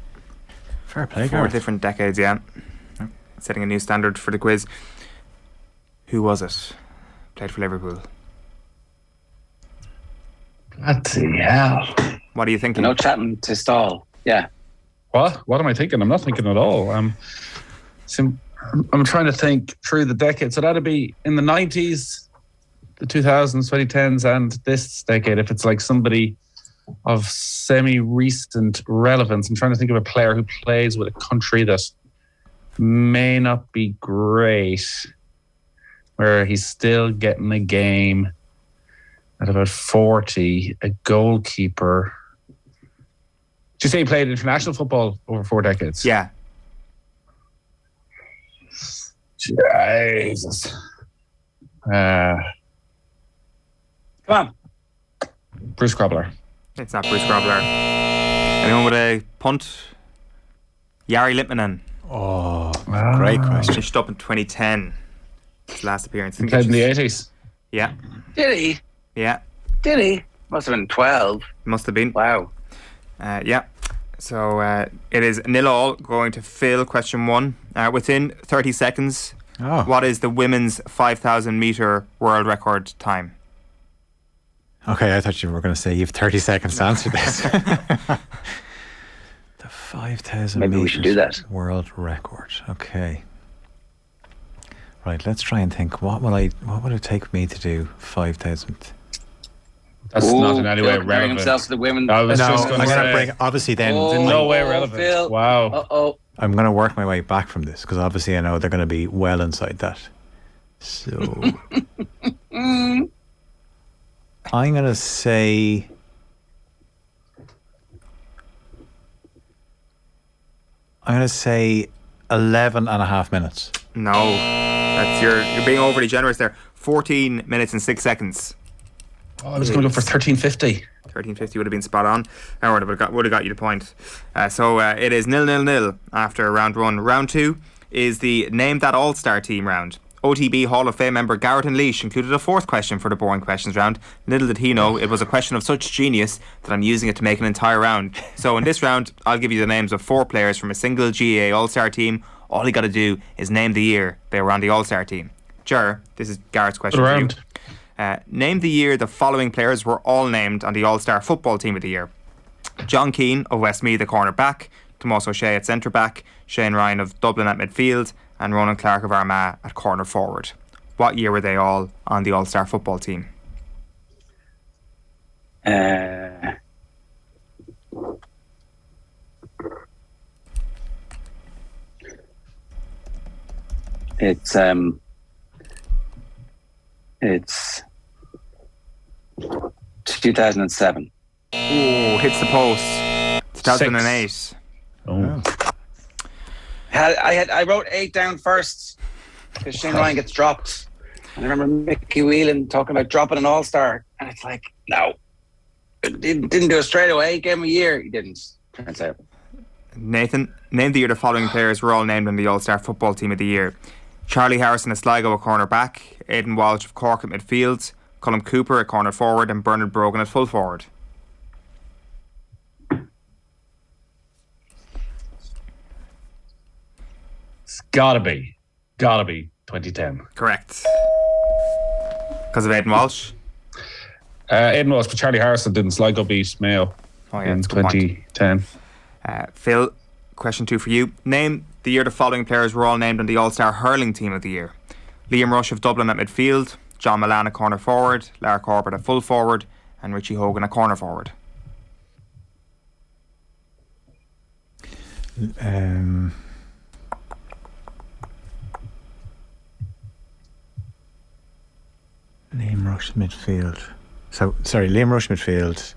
Speaker 20: fair play,
Speaker 3: 4 different decades, yeah. Setting a new standard for the quiz. Who was it? Played for Liverpool.
Speaker 7: Bloody hell.
Speaker 3: What are you thinking?
Speaker 19: No chatting to stall. Yeah.
Speaker 7: What am I thinking? I'm not thinking at all. I'm trying to think through the decades. So that'd be in the 90s, the 2000s, 2010s, and this decade. If it's like somebody of semi-recent relevance, I'm trying to think of a player who plays with a country that may not be great, where he's still getting a game at about 40, a goalkeeper. Did you say he played international football over 4 decades?
Speaker 3: Yeah.
Speaker 7: Jesus.
Speaker 19: Come on.
Speaker 7: Bruce Grobbelaar.
Speaker 3: It's not Bruce Grobbelaar. Anyone with a punt? Jari Litmanen.
Speaker 20: Oh, great question.
Speaker 3: Finished up in 2010. His last appearance.
Speaker 7: He played in the 80s.
Speaker 3: Yeah.
Speaker 19: Did he?
Speaker 3: Yeah.
Speaker 19: Did he? Must have been 12.
Speaker 3: Must have been.
Speaker 19: Wow.
Speaker 3: Yeah. So it is 0-0 going to Phil. Question 1. Within 30 seconds,
Speaker 20: Oh.
Speaker 3: What is the women's 5,000 metre world record time?
Speaker 20: Okay, I thought you were going to say you have 30 seconds to answer this. The 5,000
Speaker 19: Maybe we should do that.
Speaker 20: World record. Okay. Right, let's try and think. What would it take me to do 5,000?
Speaker 7: That's not in any way
Speaker 19: comparing
Speaker 7: relevant.
Speaker 19: himself to the women.
Speaker 7: I was
Speaker 20: No,
Speaker 7: just going
Speaker 20: I'm
Speaker 7: to
Speaker 20: going to
Speaker 7: say,
Speaker 20: bring. Obviously, then
Speaker 7: in no way relevant.
Speaker 19: Phil.
Speaker 7: Wow.
Speaker 19: Uh-oh.
Speaker 20: I'm going to work my way back from this because obviously I know they're going to be well inside that. So I'm going to say. I'm going to say 11 and a half minutes.
Speaker 3: No, that's you're being overly generous there. 14 minutes and 6 seconds.
Speaker 7: Oh, I was going to go for 13:50.
Speaker 3: 13:50 would have been spot on. Or would have got you the point. So it is 0-0 after round 1. Round 2 is the Name That All-Star Team round. OTB Hall of Fame member Garrett and Leash included a fourth question for the boring questions round. Little did he know it was a question of such genius that I'm using it to make an entire round. So in this round, I'll give you the names of 4 players from a single GAA All-Star team. All you got to do is name the year they were on the All-Star team. Ger, this is Garrett's question for you. Name the year the following players were all named on the All-Star football team of the year. John Keane of Westmeath at corner back, Tomas O'Shea at centre back, Shane Ryan of Dublin at midfield, and Ronan Clark of Armagh at corner forward. What year were they all on the All-Star football team?
Speaker 19: It's 2007.
Speaker 3: Oh, hits the post. 2008.
Speaker 7: Oh.
Speaker 19: I wrote 8 down first because Shane Ryan gets dropped. And I remember Mickey Whelan talking about dropping an All-Star, and it's like, no, didn't do it straight away. Gave him a year. He didn't. Turns out.
Speaker 3: Nathan, name the year the following players were all named on the All-Star football team of the year. Charlie Harrison of Sligo at corner back, Aidan Walsh of Cork at midfield, Colm Cooper at corner forward, and Bernard Brogan at full forward.
Speaker 7: It's gotta be 2010.
Speaker 3: Correct. Because of Aidan Walsh?
Speaker 7: Aidan Walsh, but Charlie Harrison didn't. Sligo beat Mayo in 2010.
Speaker 3: Phil, question 2 for you. Name the year the following players were all named on the All-Star hurling team of the year. Liam Rush of Dublin at midfield, John Milan at corner forward, Lara Corbett at full forward, and Richie Hogan at corner forward.
Speaker 20: Liam Rush midfield. Liam Rush midfield.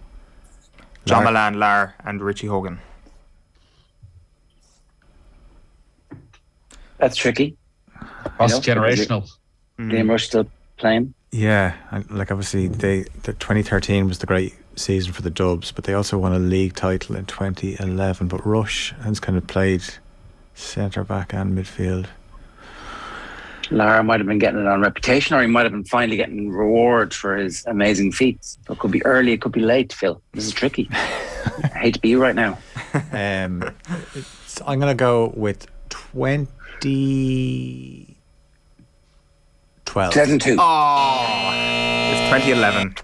Speaker 3: John Milan, Lar, and Richie Hogan.
Speaker 19: That's tricky.
Speaker 7: That's generational.
Speaker 19: Liam Rush still playing.
Speaker 20: Yeah, like obviously the 2013 was the great season for the Dubs, but they also won a league title in 2011. But Rush has kind of played centre back and midfield.
Speaker 19: Lara might have been getting it on reputation, or he might have been finally getting reward for his amazing feats. So it could be early, it could be late, Phil. This is tricky. I hate to be you right now.
Speaker 20: I'm going to go with 2012.
Speaker 19: 2002.
Speaker 3: Oh, it's 2011.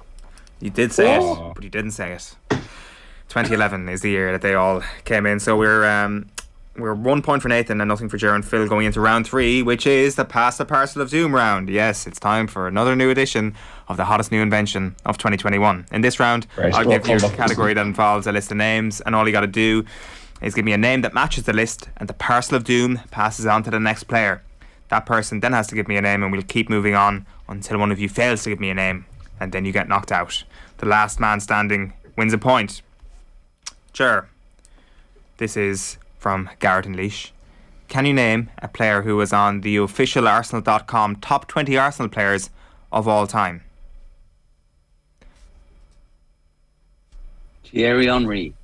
Speaker 3: You did say it, but you didn't say it. 2011 is the year that they all came in. So we're 1 point for Nathan and nothing for Ger and Phil going into round 3, which is the Pass the Parcel of Doom round. Yes, it's time for another new edition of the hottest new invention of 2021. In this round, I'll give you a category that involves a list of names, and all you got to do is give me a name that matches the list, and the Parcel of Doom passes on to the next player. That person then has to give me a name, and we'll keep moving on until one of you fails to give me a name, and then you get knocked out. The last man standing wins a point. Ger, this is from Garrett and Leash. Can you name a player who was on the official Arsenal.com top 20 Arsenal players of all time?
Speaker 19: Thierry Henry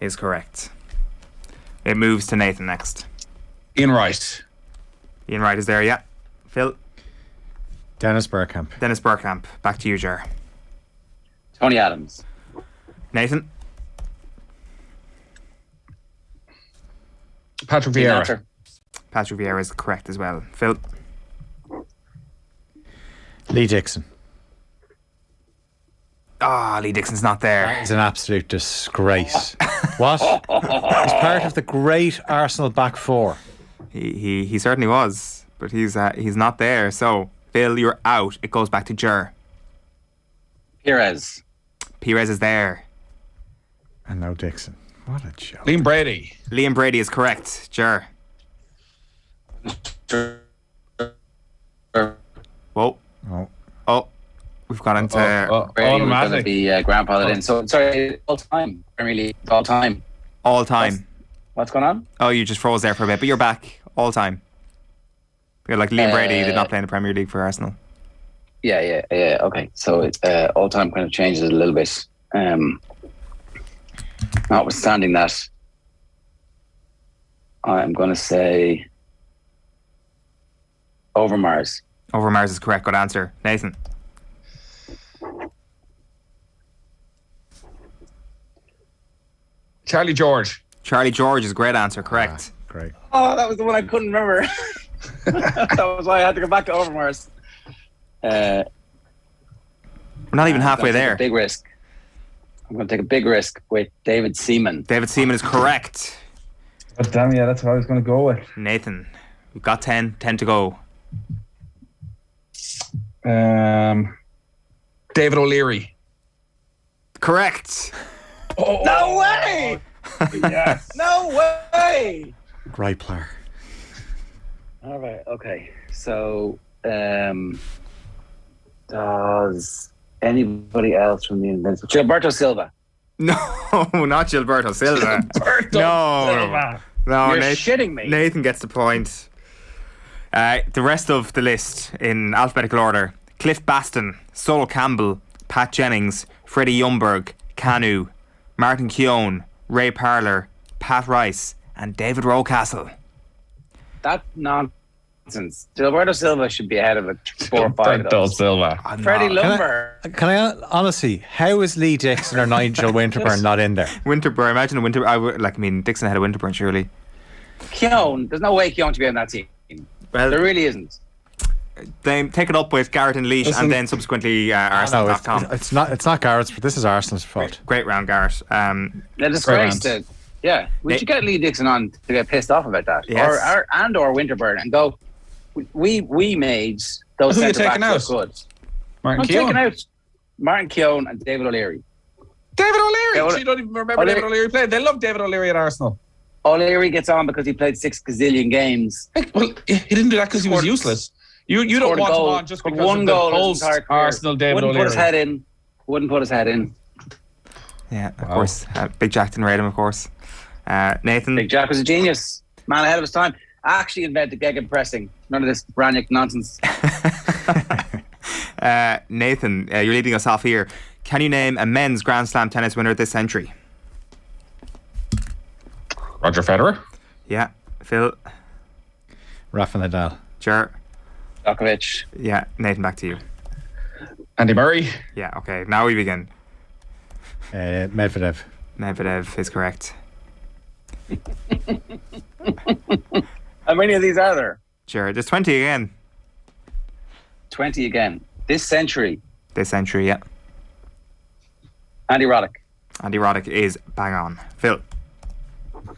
Speaker 3: is correct. It moves to Nathan next.
Speaker 7: Ian Wright.
Speaker 3: Ian Wright is there, yeah. Phil?
Speaker 20: Dennis Bergkamp.
Speaker 3: Dennis Bergkamp. Back to you, Ger.
Speaker 19: Tony Adams.
Speaker 3: Nathan?
Speaker 7: Patrick Vieira.
Speaker 3: Patrick Vieira is correct as well. Phil?
Speaker 20: Lee Dixon.
Speaker 3: Lee Dixon's not there.
Speaker 20: He's an absolute disgrace. What? He's part of the great Arsenal back four.
Speaker 3: He certainly was, but he's not there. So, Phil, you're out. It goes back to Ger.
Speaker 19: Pires
Speaker 3: is there.
Speaker 20: And now Dixon. What a joke.
Speaker 7: Liam Brady.
Speaker 3: Liam Brady is correct. Ger. Whoa. Oh. We've gone into
Speaker 19: Brady was going to be grandfathered in. So, sorry, all time. Premier League, all time.
Speaker 3: All time.
Speaker 19: What's going on?
Speaker 3: Oh, you just froze there for a bit, but you're back. All time. You're like Liam Brady did not play in the Premier League for Arsenal.
Speaker 19: Yeah. Okay, so it's all time kind of changes a little bit. Notwithstanding that, I'm going to say Overmars.
Speaker 3: Overmars is correct. Good answer. Nathan.
Speaker 7: Charlie George.
Speaker 3: Charlie George is a great answer. Correct.
Speaker 20: Great.
Speaker 19: Oh, that was the one I couldn't remember. That was why I had to go back to Overmars.
Speaker 3: We're not even halfway there.
Speaker 19: Big risk. I'm going to take a big risk with David Seaman.
Speaker 3: David Seaman is correct.
Speaker 7: Oh, damn, yeah, that's what I was going to go with.
Speaker 3: Nathan, we've got 10 to go.
Speaker 7: David O'Leary.
Speaker 3: Correct.
Speaker 19: Oh, no way!
Speaker 7: Yes.
Speaker 19: No way!
Speaker 20: Great player.
Speaker 19: All right, okay. So, does anybody else from the Invincible? Gilberto Silva.
Speaker 3: No, not Gilberto Silva.
Speaker 19: Silva.
Speaker 3: No,
Speaker 19: You're
Speaker 3: Nathan,
Speaker 19: shitting me.
Speaker 3: Nathan gets the point. The rest of the list in alphabetical order: Cliff Baston, Sol Campbell, Pat Jennings, Freddie Ljungberg, Canu, Martin Keown, Ray Parler, Pat Rice, and David Rocastle.
Speaker 19: That's nonsense. Gilberto Silva should be ahead of it. 4 or 5 of those.
Speaker 7: Silva.
Speaker 19: Freddie Ljungberg.
Speaker 20: Can I honestly, how is Lee Dixon or Nigel Winterburn not in there?
Speaker 3: Winterburn, imagine Dixon had a Winterburn, surely.
Speaker 19: Keown, there's no way Keown should be on that team.
Speaker 3: Well,
Speaker 19: there really isn't.
Speaker 3: They take it up with Garrett and Leash, and then subsequently Arsenal.com.
Speaker 20: It's not Garrett's, but this is Arsenal's fault.
Speaker 3: Great round, Garrett.
Speaker 19: A disgrace to, we should get Lee Dixon on to get pissed off about that,
Speaker 3: yes.
Speaker 19: or Winterburn, and go. We made those
Speaker 7: Who are you
Speaker 19: centre
Speaker 7: taking
Speaker 19: backs
Speaker 7: out?
Speaker 19: look good.
Speaker 7: Martin
Speaker 19: I'm
Speaker 7: Keown.
Speaker 19: taking out Martin Keown and David O'Leary.
Speaker 7: David O'Leary.
Speaker 19: Yeah,
Speaker 7: You don't even remember David O'Leary played. They love David O'Leary at Arsenal.
Speaker 19: O'Leary gets on because he played 6 gazillion games.
Speaker 7: Well, he didn't do that because he was useless. You don't want him on just because
Speaker 19: one
Speaker 7: of the
Speaker 19: goal
Speaker 7: post Arsenal David
Speaker 19: Wouldn't
Speaker 7: O'Leary.
Speaker 19: put his head in. Wouldn't put his head in.
Speaker 3: Yeah, of course. Big Jack didn't rate him, of course. Nathan.
Speaker 19: Big Jack was a genius. Man ahead of his time. Actually invented gegenpressing. None of this Brannick nonsense.
Speaker 3: Nathan, you're leading us off here. Can you name a men's Grand Slam tennis winner this century?
Speaker 7: Roger Federer.
Speaker 3: Yeah. Phil.
Speaker 20: Rafa Nadal.
Speaker 3: Ger.
Speaker 19: Djokovic.
Speaker 3: Yeah. Nathan, back to you.
Speaker 7: Andy Murray.
Speaker 3: Yeah, okay. Now we begin.
Speaker 20: Medvedev.
Speaker 3: Medvedev is correct.
Speaker 19: How many of these are there?
Speaker 3: Sure. There's 20 again.
Speaker 19: 20 again. This century.
Speaker 3: This century, yeah.
Speaker 19: Andy Roddick.
Speaker 3: Andy Roddick is bang on. Phil.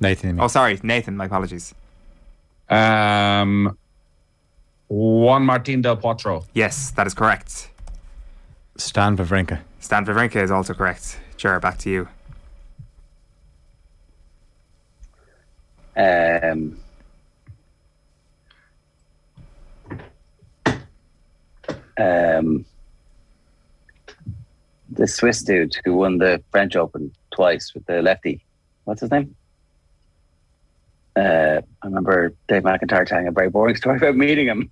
Speaker 20: Nathan.
Speaker 3: Oh, sorry. Nathan, my apologies.
Speaker 7: Juan Martín del Potro.
Speaker 3: Yes, that is correct.
Speaker 20: Stan Wawrinka.
Speaker 3: Stan Wawrinka is also correct. Sure, back to you.
Speaker 19: The Swiss dude who won the French Open twice with the lefty. What's his name? I remember Dave McIntyre telling a very boring story about meeting him.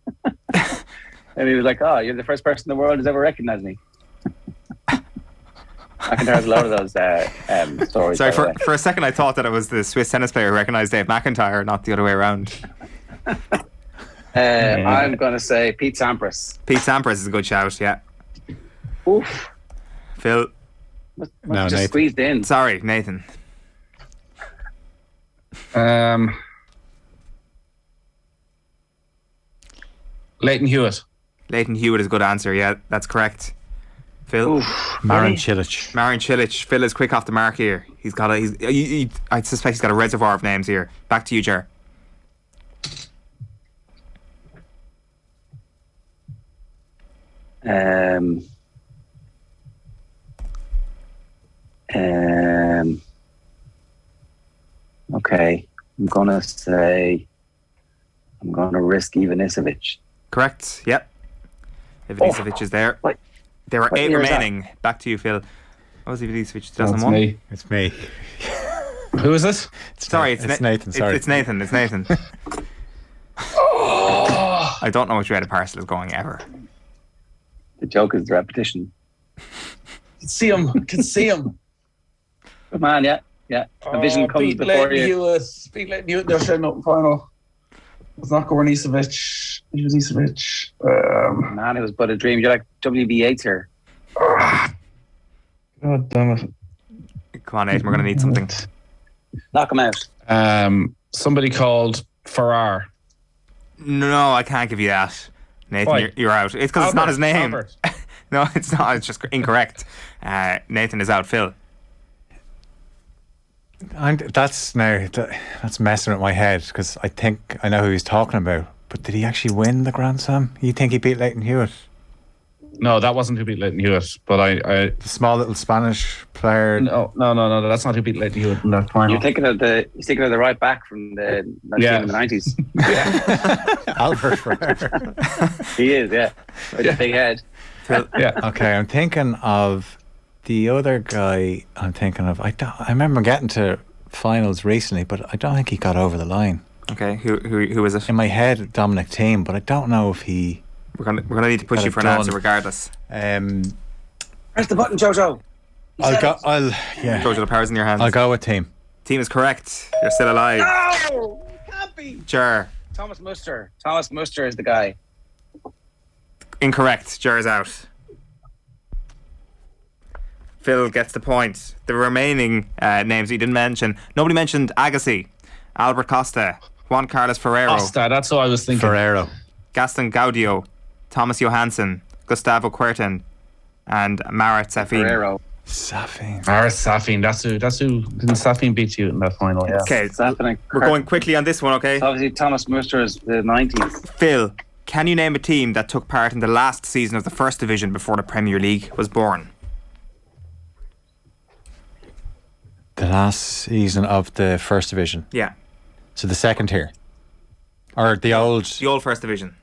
Speaker 19: And he was like, "Oh, you're the first person in the world who's ever recognized me." McIntyre has a lot of those stories.
Speaker 3: Sorry, for a second I thought that it was the Swiss tennis player who recognised Dave McIntyre, not the other way around.
Speaker 19: I'm going to say Pete Sampras.
Speaker 3: Pete Sampras is a good shout, yeah.
Speaker 19: Oof.
Speaker 3: Phil.
Speaker 19: Just Nathan. Squeezed in.
Speaker 3: Sorry, Nathan.
Speaker 7: Leighton Hewitt.
Speaker 3: Leighton Hewitt is a good answer. Yeah, that's correct. Phil?
Speaker 20: Marin Cilic.
Speaker 3: Marin Cilic. Phil is quick off the mark here. He's got I suspect he's got a reservoir of names here. Back to you, Ger.
Speaker 19: Okay, I'm gonna risk Ivanisevic.
Speaker 3: Correct. Yep. Ivanisevic is there. There are 8 remaining. Back to you, Phil. What was Ivanisevic? 2001.
Speaker 20: It's me.
Speaker 7: Who is this?
Speaker 3: Sorry,
Speaker 20: it's Nathan. Sorry,
Speaker 3: it's Nathan. It's Nathan. I don't know which way the parcel is going ever.
Speaker 19: The joke is the repetition.
Speaker 7: Can see him.
Speaker 19: Good man, yeah. A vision comes before you.
Speaker 7: Beat Leighton Hewitt. They're setting up in final. It's not Ivanisevic.
Speaker 19: Man, it was but a dream. You're like WB Yates here.
Speaker 7: God damn it.
Speaker 3: Come on, Nathan, we're going to need something.
Speaker 19: Knock him out.
Speaker 7: Somebody called Farrar.
Speaker 3: No, I can't give you that. Nathan, you're out. It's because it's not his name. No, it's not. It's just incorrect. Nathan is out. Phil.
Speaker 20: That's messing with my head because I think I know who he's talking about. But did he actually win the Grand Slam? You think he beat Leighton Hewitt?
Speaker 7: No, that wasn't who beat Leighton Hewitt. But
Speaker 20: the small little Spanish player.
Speaker 7: No. That's not who beat Leighton Hewitt in that final.
Speaker 19: You're thinking of the right back from the team in the 90s.
Speaker 20: Albert Ferrer.
Speaker 19: He is, yeah. With a big head.
Speaker 20: Yeah. Okay, I'm thinking of the other guy. I remember getting to finals recently, but I don't think he got over the line.
Speaker 3: Okay, who is it?
Speaker 20: In my head, Dominic Thiem, but I don't know if he.
Speaker 3: We're gonna need to push you for an answer regardless.
Speaker 19: Press the button, Jojo.
Speaker 3: Jojo, the power's in your hands.
Speaker 20: I'll go with Thiem.
Speaker 3: Thiem is correct. You're still alive.
Speaker 19: No, it can't be.
Speaker 3: Ger.
Speaker 19: Thomas Muster. Thomas Muster is the guy.
Speaker 3: Incorrect. Ger is out. Phil gets the point. The remaining names you didn't mention. Nobody mentioned Agassi, Albert Costa, Juan Carlos Ferrero.
Speaker 7: Costa, that's what I was thinking.
Speaker 20: Ferrero.
Speaker 3: Gaston Gaudio, Thomas Johansson, Gustavo Kuerten, and Marat Safin.
Speaker 19: Ferrero.
Speaker 7: Marat Safin. That's who. Didn't Safin beat you in that final? Yeah.
Speaker 3: Okay, we're going quickly on this one. Okay.
Speaker 19: Obviously, Thomas Muster is the 90s.
Speaker 3: Phil, can you name a team that took part in the last season of the First Division before the Premier League was born?
Speaker 20: The last season of the First Division.
Speaker 3: Yeah.
Speaker 20: So the second tier, or the old
Speaker 3: First Division.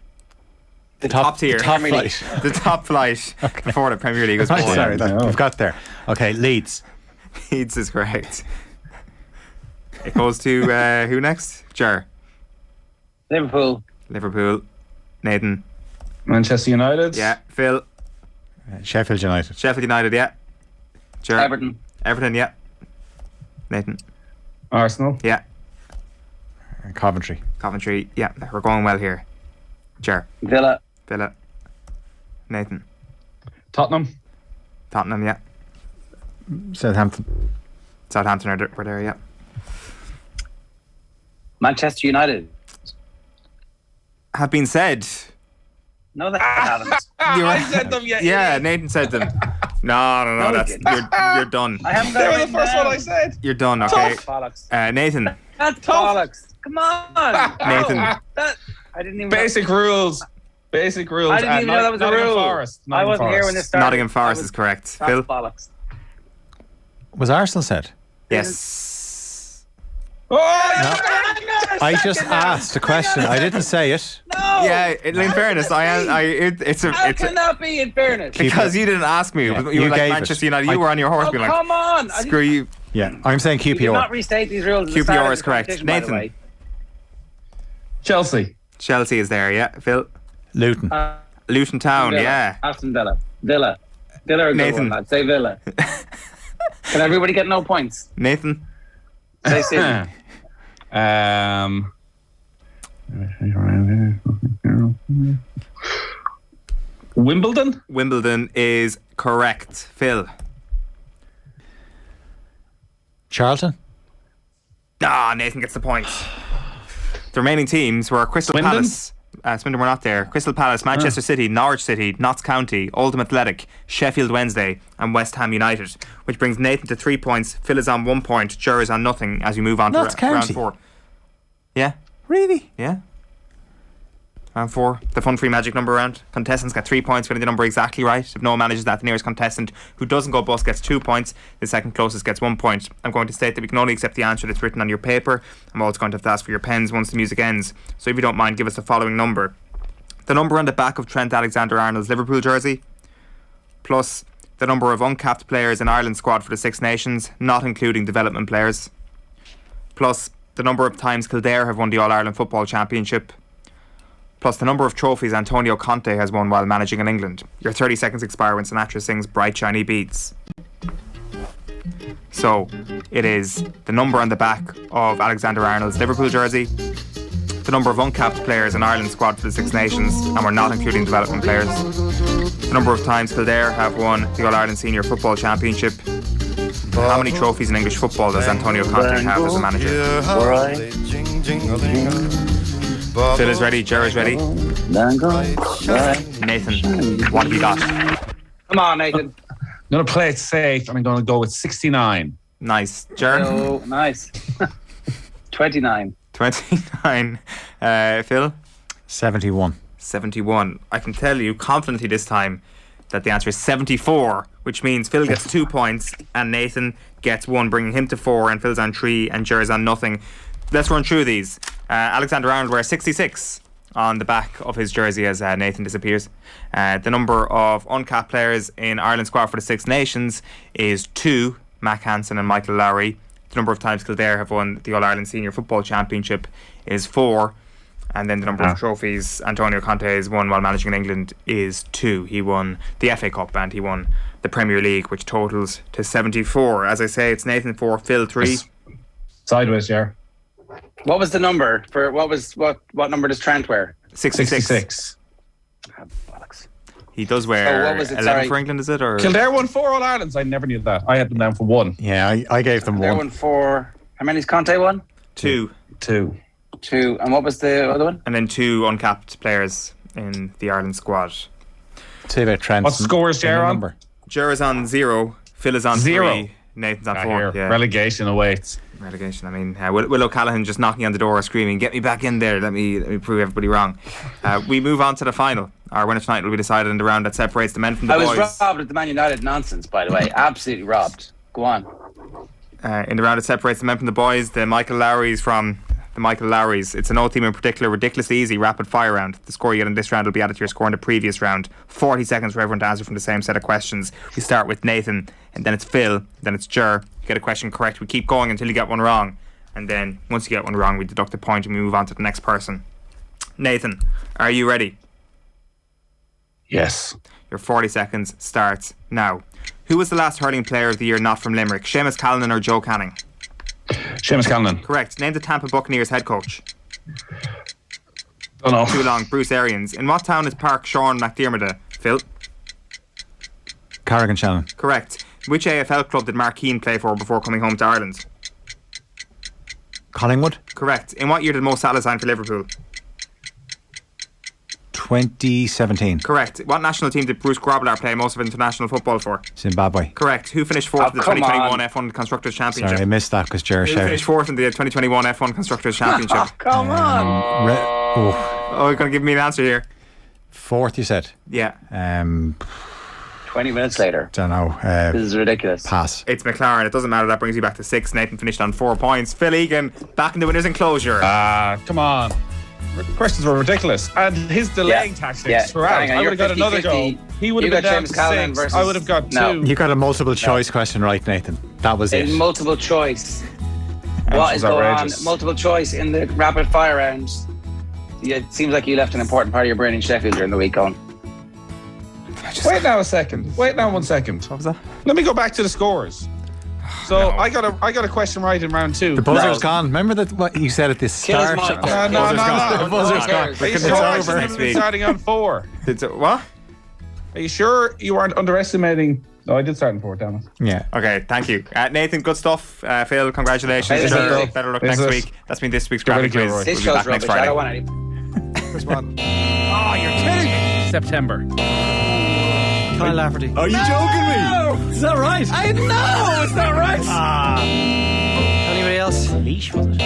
Speaker 20: The
Speaker 3: top tier.
Speaker 20: The top flight.
Speaker 3: The top flight before the Premier League was born.
Speaker 20: Sorry, we've got there. Okay, Leeds.
Speaker 3: Leeds is correct. It goes to who next? Ger.
Speaker 19: Liverpool.
Speaker 3: Nathan.
Speaker 7: Manchester United.
Speaker 3: Yeah. Phil.
Speaker 20: Sheffield United.
Speaker 3: Yeah. Ger.
Speaker 19: Everton.
Speaker 3: Yeah. Nathan.
Speaker 7: Arsenal.
Speaker 3: Yeah.
Speaker 20: Coventry.
Speaker 3: Yeah. We're going well here. Ger.
Speaker 19: Villa.
Speaker 3: Nathan.
Speaker 7: Tottenham.
Speaker 3: Yeah.
Speaker 20: Southampton
Speaker 3: were there, yeah.
Speaker 19: Manchester United.
Speaker 3: Have been said.
Speaker 19: No, they haven't.
Speaker 7: I said them,
Speaker 3: yeah, Nathan said them. No, you're done.
Speaker 19: I haven't got
Speaker 7: They were the first one I said.
Speaker 3: You're done, okay.
Speaker 19: Bollocks.
Speaker 3: Nathan.
Speaker 19: That's bollocks. Come on.
Speaker 3: Nathan.
Speaker 19: I didn't even
Speaker 7: Basic rules.
Speaker 19: I didn't even know that was a rule. I wasn't here when this started.
Speaker 3: Nottingham Forest is correct.
Speaker 19: That's
Speaker 3: Phil?
Speaker 19: bollocks.
Speaker 20: Was Arsenal said?
Speaker 3: Yes.
Speaker 20: I just asked a question. I didn't say it.
Speaker 19: No.
Speaker 3: Yeah, in fairness, it's
Speaker 19: How can that be in fairness?
Speaker 3: because you didn't ask me.
Speaker 20: Yeah,
Speaker 3: You were like
Speaker 20: gave
Speaker 3: Manchester
Speaker 20: it.
Speaker 3: United. You were on your horse being like,
Speaker 19: come on.
Speaker 3: screw you.
Speaker 20: Yeah, I'm saying
Speaker 19: You did not
Speaker 20: QPR.
Speaker 19: restate these rules. at the start
Speaker 3: QPR
Speaker 19: of
Speaker 3: is
Speaker 19: the
Speaker 3: correct.
Speaker 19: competition, by the
Speaker 3: Nathan.
Speaker 19: way.
Speaker 7: Chelsea
Speaker 3: is there, yeah. Phil?
Speaker 20: Luton.
Speaker 3: Luton Town,
Speaker 19: Villa.
Speaker 3: yeah.
Speaker 19: Aston Villa. Villa are a good
Speaker 3: Nathan.
Speaker 19: one, lad. Say Villa. Can everybody get no points?
Speaker 3: Nathan?
Speaker 19: Say City.
Speaker 7: Wimbledon
Speaker 3: is correct. Phil?
Speaker 20: Charlton.
Speaker 3: Nathan gets the point. The remaining teams were Crystal Palace, Swindon were not there. Crystal Palace, Manchester City, Norwich City, Notts County, Oldham Athletic, Sheffield Wednesday and West Ham United, which brings Nathan to 3 points. Phil is on 1 point. Ger is on nothing as we move on
Speaker 20: Notts
Speaker 3: to round
Speaker 20: County?
Speaker 3: 4. Yeah.
Speaker 20: Really?
Speaker 3: Yeah. Round 4, the fun free magic number round. Contestants get 3 points for getting the number exactly right. If no one manages that, the nearest contestant who doesn't go bust gets 2 points. The second closest gets 1 point. I'm going to state that we can only accept the answer that's written on your paper. I'm also going to have to ask for your pens once the music ends. So if you don't mind, give us the following number. The number on the back of Trent Alexander-Arnold's Liverpool jersey, plus the number of uncapped players in Ireland's squad for the Six Nations, not including development players, plus the number of times Kelleher have won the All-Ireland Football Championship, plus the number of trophies Antonio Conte has won while managing in England. Your 30 seconds expire when Sinatra sings Bright Shiny Beats. So, it is the number on the back of Alexander-Arnold's Liverpool jersey, the number of uncapped players in Ireland's squad for the Six Nations, and we're not including development players, the number of times Kelleher have won the All-Ireland Senior Football Championship, how many trophies in English football does Antonio Conte have as a manager? Phil is ready, Ger is ready. Nathan, what have you got?
Speaker 19: Come on, Nathan.
Speaker 7: I'm going to play it safe and I'm going to go with 69.
Speaker 3: Nice. Ger?
Speaker 19: Oh, nice. 29.
Speaker 3: 29. Phil?
Speaker 20: 71.
Speaker 3: 71. I can tell you confidently this time that the answer is 74, which means Phil gets 2 points and Nathan gets 1, bringing him to 4, and Phil's on 3 and Ger's on nothing. Let's run through these. Alexander-Arnold wears 66 on the back of his jersey as Nathan disappears. The number of uncapped players in Ireland's squad for the Six Nations is 2, Mac Hansen and Michael Lowry. The number of times Kelleher have won the All-Ireland Senior Football Championship is 4. And then the number of trophies Antonio Conte has won while managing in England is 2. He won the FA Cup and he won the Premier League, which totals to 74. As I say, it's Nathan 4, Phil 3.
Speaker 7: Sideways, yeah.
Speaker 19: What was the number for what number does Trent wear?
Speaker 3: 66. He does wear
Speaker 19: what was it,
Speaker 3: 11 for England, is it? Or
Speaker 7: Kelleher won 4 All-Irelands. I never knew that. I had them down for 1.
Speaker 20: Yeah, I gave them 1.
Speaker 19: They won 4. How many's Conte won?
Speaker 3: 2.
Speaker 7: 2.
Speaker 19: And what was the other one?
Speaker 3: And then 2 uncapped players in the Ireland squad.
Speaker 20: Say about Trent.
Speaker 7: What scores Ger on?
Speaker 3: Ger is on 0. Phil is on
Speaker 7: 0.
Speaker 3: 3. Nathan's on 4. Yeah.
Speaker 7: Relegation awaits.
Speaker 3: Relegation. I mean, Will O'Callaghan just knocking on the door, screaming, "Get me back in there! Let me prove everybody wrong." We move on to the final. Our winner tonight will be decided in the round that separates the men from the boys.
Speaker 19: I was robbed at the Man United nonsense, by the way. Absolutely robbed. Go on.
Speaker 3: In the round that separates the men from the boys, the Michael Lowry's from the Michael Lowry's. It's an old team in particular, ridiculously easy rapid fire round. The score you get in this round will be added to your score in the previous round. 40 seconds for everyone to answer from the same set of questions. We start with Nathan, and then it's Phil, then it's Ger. You get a question correct, we keep going until you get one wrong, and then once you get one wrong we deduct a point and we move on to the next person. Nathan, are you ready?
Speaker 7: Yes.
Speaker 3: Your 40 seconds starts now. Who was the last hurling player of the year not from Limerick? Seamus Callanan or Joe Canning?
Speaker 7: Seamus Callanan.
Speaker 3: Correct. Name the Tampa Buccaneers head coach.
Speaker 7: Don't know.
Speaker 3: Too long. Bruce Arians. In what town is Park Sean McDermott? Phil?
Speaker 20: Carrigan Shannon.
Speaker 3: Correct. Which AFL club did Mark Keane play for before coming home to Ireland?
Speaker 20: Collingwood.
Speaker 3: Correct. In what year did Mo Salah sign for Liverpool?
Speaker 20: 2017.
Speaker 3: Correct. What national team did Bruce Grobbelaar play most of international football for?
Speaker 20: Zimbabwe.
Speaker 3: Correct. Who finished fourth in the 2021 F1 Constructors Championship?
Speaker 20: Sorry, I missed that because Ger
Speaker 3: Who
Speaker 20: shouted.
Speaker 3: finished fourth in the 2021 F1 Constructors Championship?
Speaker 19: Oh, come on.
Speaker 3: You're going to give me an answer here.
Speaker 20: Fourth, you said?
Speaker 3: Yeah.
Speaker 19: 20 minutes later.
Speaker 20: Don't know.
Speaker 19: This is ridiculous.
Speaker 20: Pass.
Speaker 3: It's McLaren. It doesn't matter. That brings you back to 6. Nathan finished on 4 points. Phil Egan back in the winners' enclosure.
Speaker 7: Come on. Questions were ridiculous. And his delaying tactics throughout. I would have got another goal. He would have been down to 6. I would have got 2.
Speaker 20: You got a multiple choice question right, Nathan. That was it.
Speaker 19: Multiple choice. What is going on? Multiple choice in the rapid fire rounds. It seems like you left an important part of your brain in Sheffield during the week on.
Speaker 7: Wait now a second. Wait now 1 second.
Speaker 3: What was that?
Speaker 7: Let me go back to the scores. So I got a question right in round 2.
Speaker 20: The buzzer's gone. Remember that what you said at the start?
Speaker 7: No.
Speaker 20: The buzzer's gone.
Speaker 7: Are you sure it's starting on 4?
Speaker 3: What?
Speaker 7: Are you sure you aren't underestimating? No, I did start on 4, damn it.
Speaker 20: Yeah.
Speaker 3: Okay, thank you. Nathan, good stuff. Phil, congratulations. Better luck next week. That's been this week's graphic quiz.
Speaker 19: This show's rubbish. I don't want any.
Speaker 17: Chris Waddle.
Speaker 18: Oh, you're kidding me. September.
Speaker 17: Kyle Lafferty.
Speaker 20: Are you joking me?
Speaker 17: Is that right?
Speaker 18: I know, it's not right.
Speaker 17: Anybody else?
Speaker 9: Leash, was it?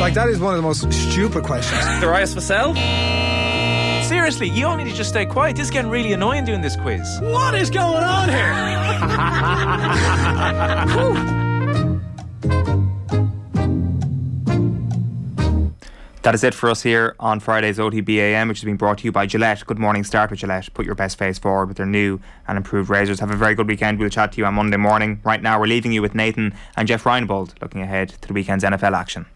Speaker 17: Like, that is one of the most stupid questions.
Speaker 18: Darius Vassell? Seriously, you all need to just stay quiet. This is getting really annoying doing this quiz.
Speaker 17: What is going on here?
Speaker 3: That is it for us here on Friday's OTB AM, which is being brought to you by Gillette. Good morning, start with Gillette. Put your best face forward with their new and improved razors. Have a very good weekend. We'll chat to you on Monday morning. Right now, we're leaving you with Nathan and Jeff Reinbold, looking ahead to the weekend's NFL action.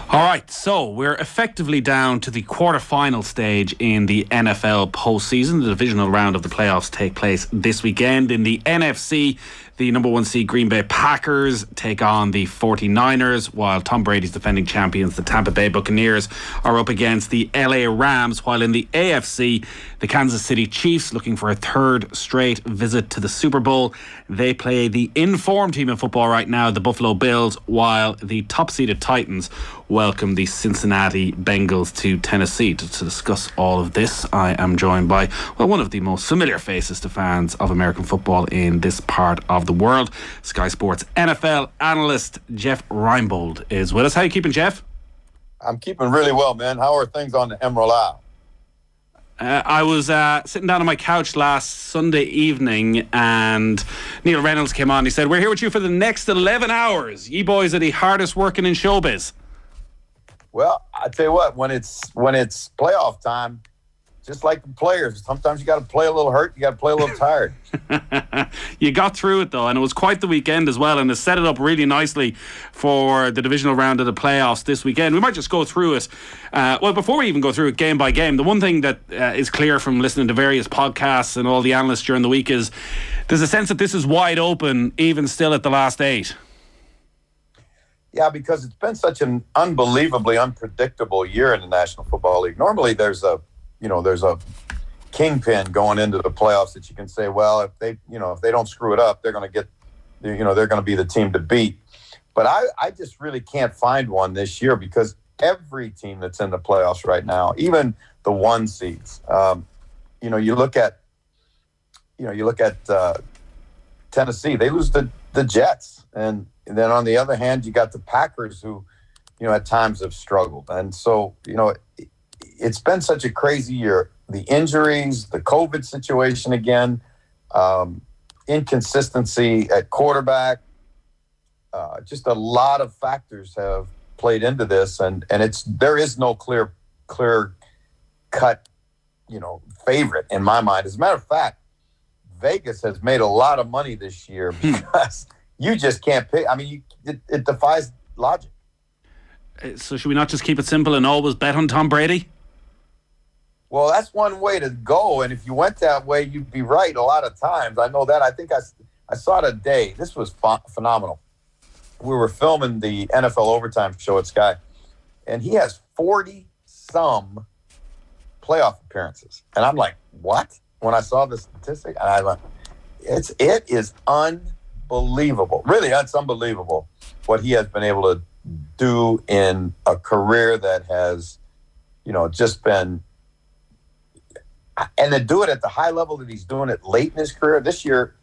Speaker 7: All right, so we're effectively down to the quarter-final stage in the NFL postseason. The divisional round of the playoffs take place this weekend. In the NFC, the number 1 seed Green Bay Packers take on the 49ers, while Tom Brady's defending champions, the Tampa Bay Buccaneers, are up against the LA Rams, while in the AFC, the Kansas City Chiefs, looking for a third straight visit to the Super Bowl, they play the in-form team in football right now, the Buffalo Bills, while the top-seeded Titans welcome the Cincinnati Bengals to Tennessee. To discuss all of this, I am joined by, well, one of the most familiar faces to fans of American football in this part of the world. Sky Sports NFL analyst Jeff Reinbold is with us. How are you keeping, Jeff?
Speaker 21: I'm keeping really well, man. How are things on the Emerald Isle?
Speaker 7: I was sitting down on my couch last Sunday evening and Neil Reynolds came on. He said, "We're here with you for the next 11 hours. You boys are the hardest working in showbiz."
Speaker 21: Well, I tell you what, when it's playoff time, just like the players, sometimes you got to play a little hurt, you got to play a little tired.
Speaker 7: You got through it though, and it was quite the weekend as well, and it set it up really nicely for the divisional round of the playoffs this weekend. We might just go through it. Well, before we even go through it game by game, the one thing that is clear from listening to various podcasts and all the analysts during the week is there's a sense that this is wide open, even still at the last 8.
Speaker 21: Yeah, because it's been such an unbelievably unpredictable year in the National Football League. Normally there's a kingpin going into the playoffs that you can say, well, if they don't screw it up, they're going to be the team to beat. But I just really can't find one this year because every team that's in the playoffs right now, even the 1 seeds, you look at Tennessee, they lose the Jets, and then on the other hand, you got the Packers who, at times have struggled. And so, it's been such a crazy year. The injuries, the COVID situation again, inconsistency at quarterback, just a lot of factors have played into this, and there is no clear cut, favorite in my mind. As a matter of fact, Vegas has made a lot of money this year because you just can't pick. I mean, it defies logic.
Speaker 7: So should we not just keep it simple and always bet on Tom Brady?
Speaker 21: Well, that's one way to go, and if you went that way, you'd be right a lot of times. I know that. I think I saw it a day. This was phenomenal. We were filming the NFL Overtime show at Sky, and he has 40-some playoff appearances. And I'm like, what? When I saw the statistic, and I went, it is unbelievable. Really, it's unbelievable what he has been able to do in a career that has, just been. And to do it at the high level that he's doing it late in his career this year,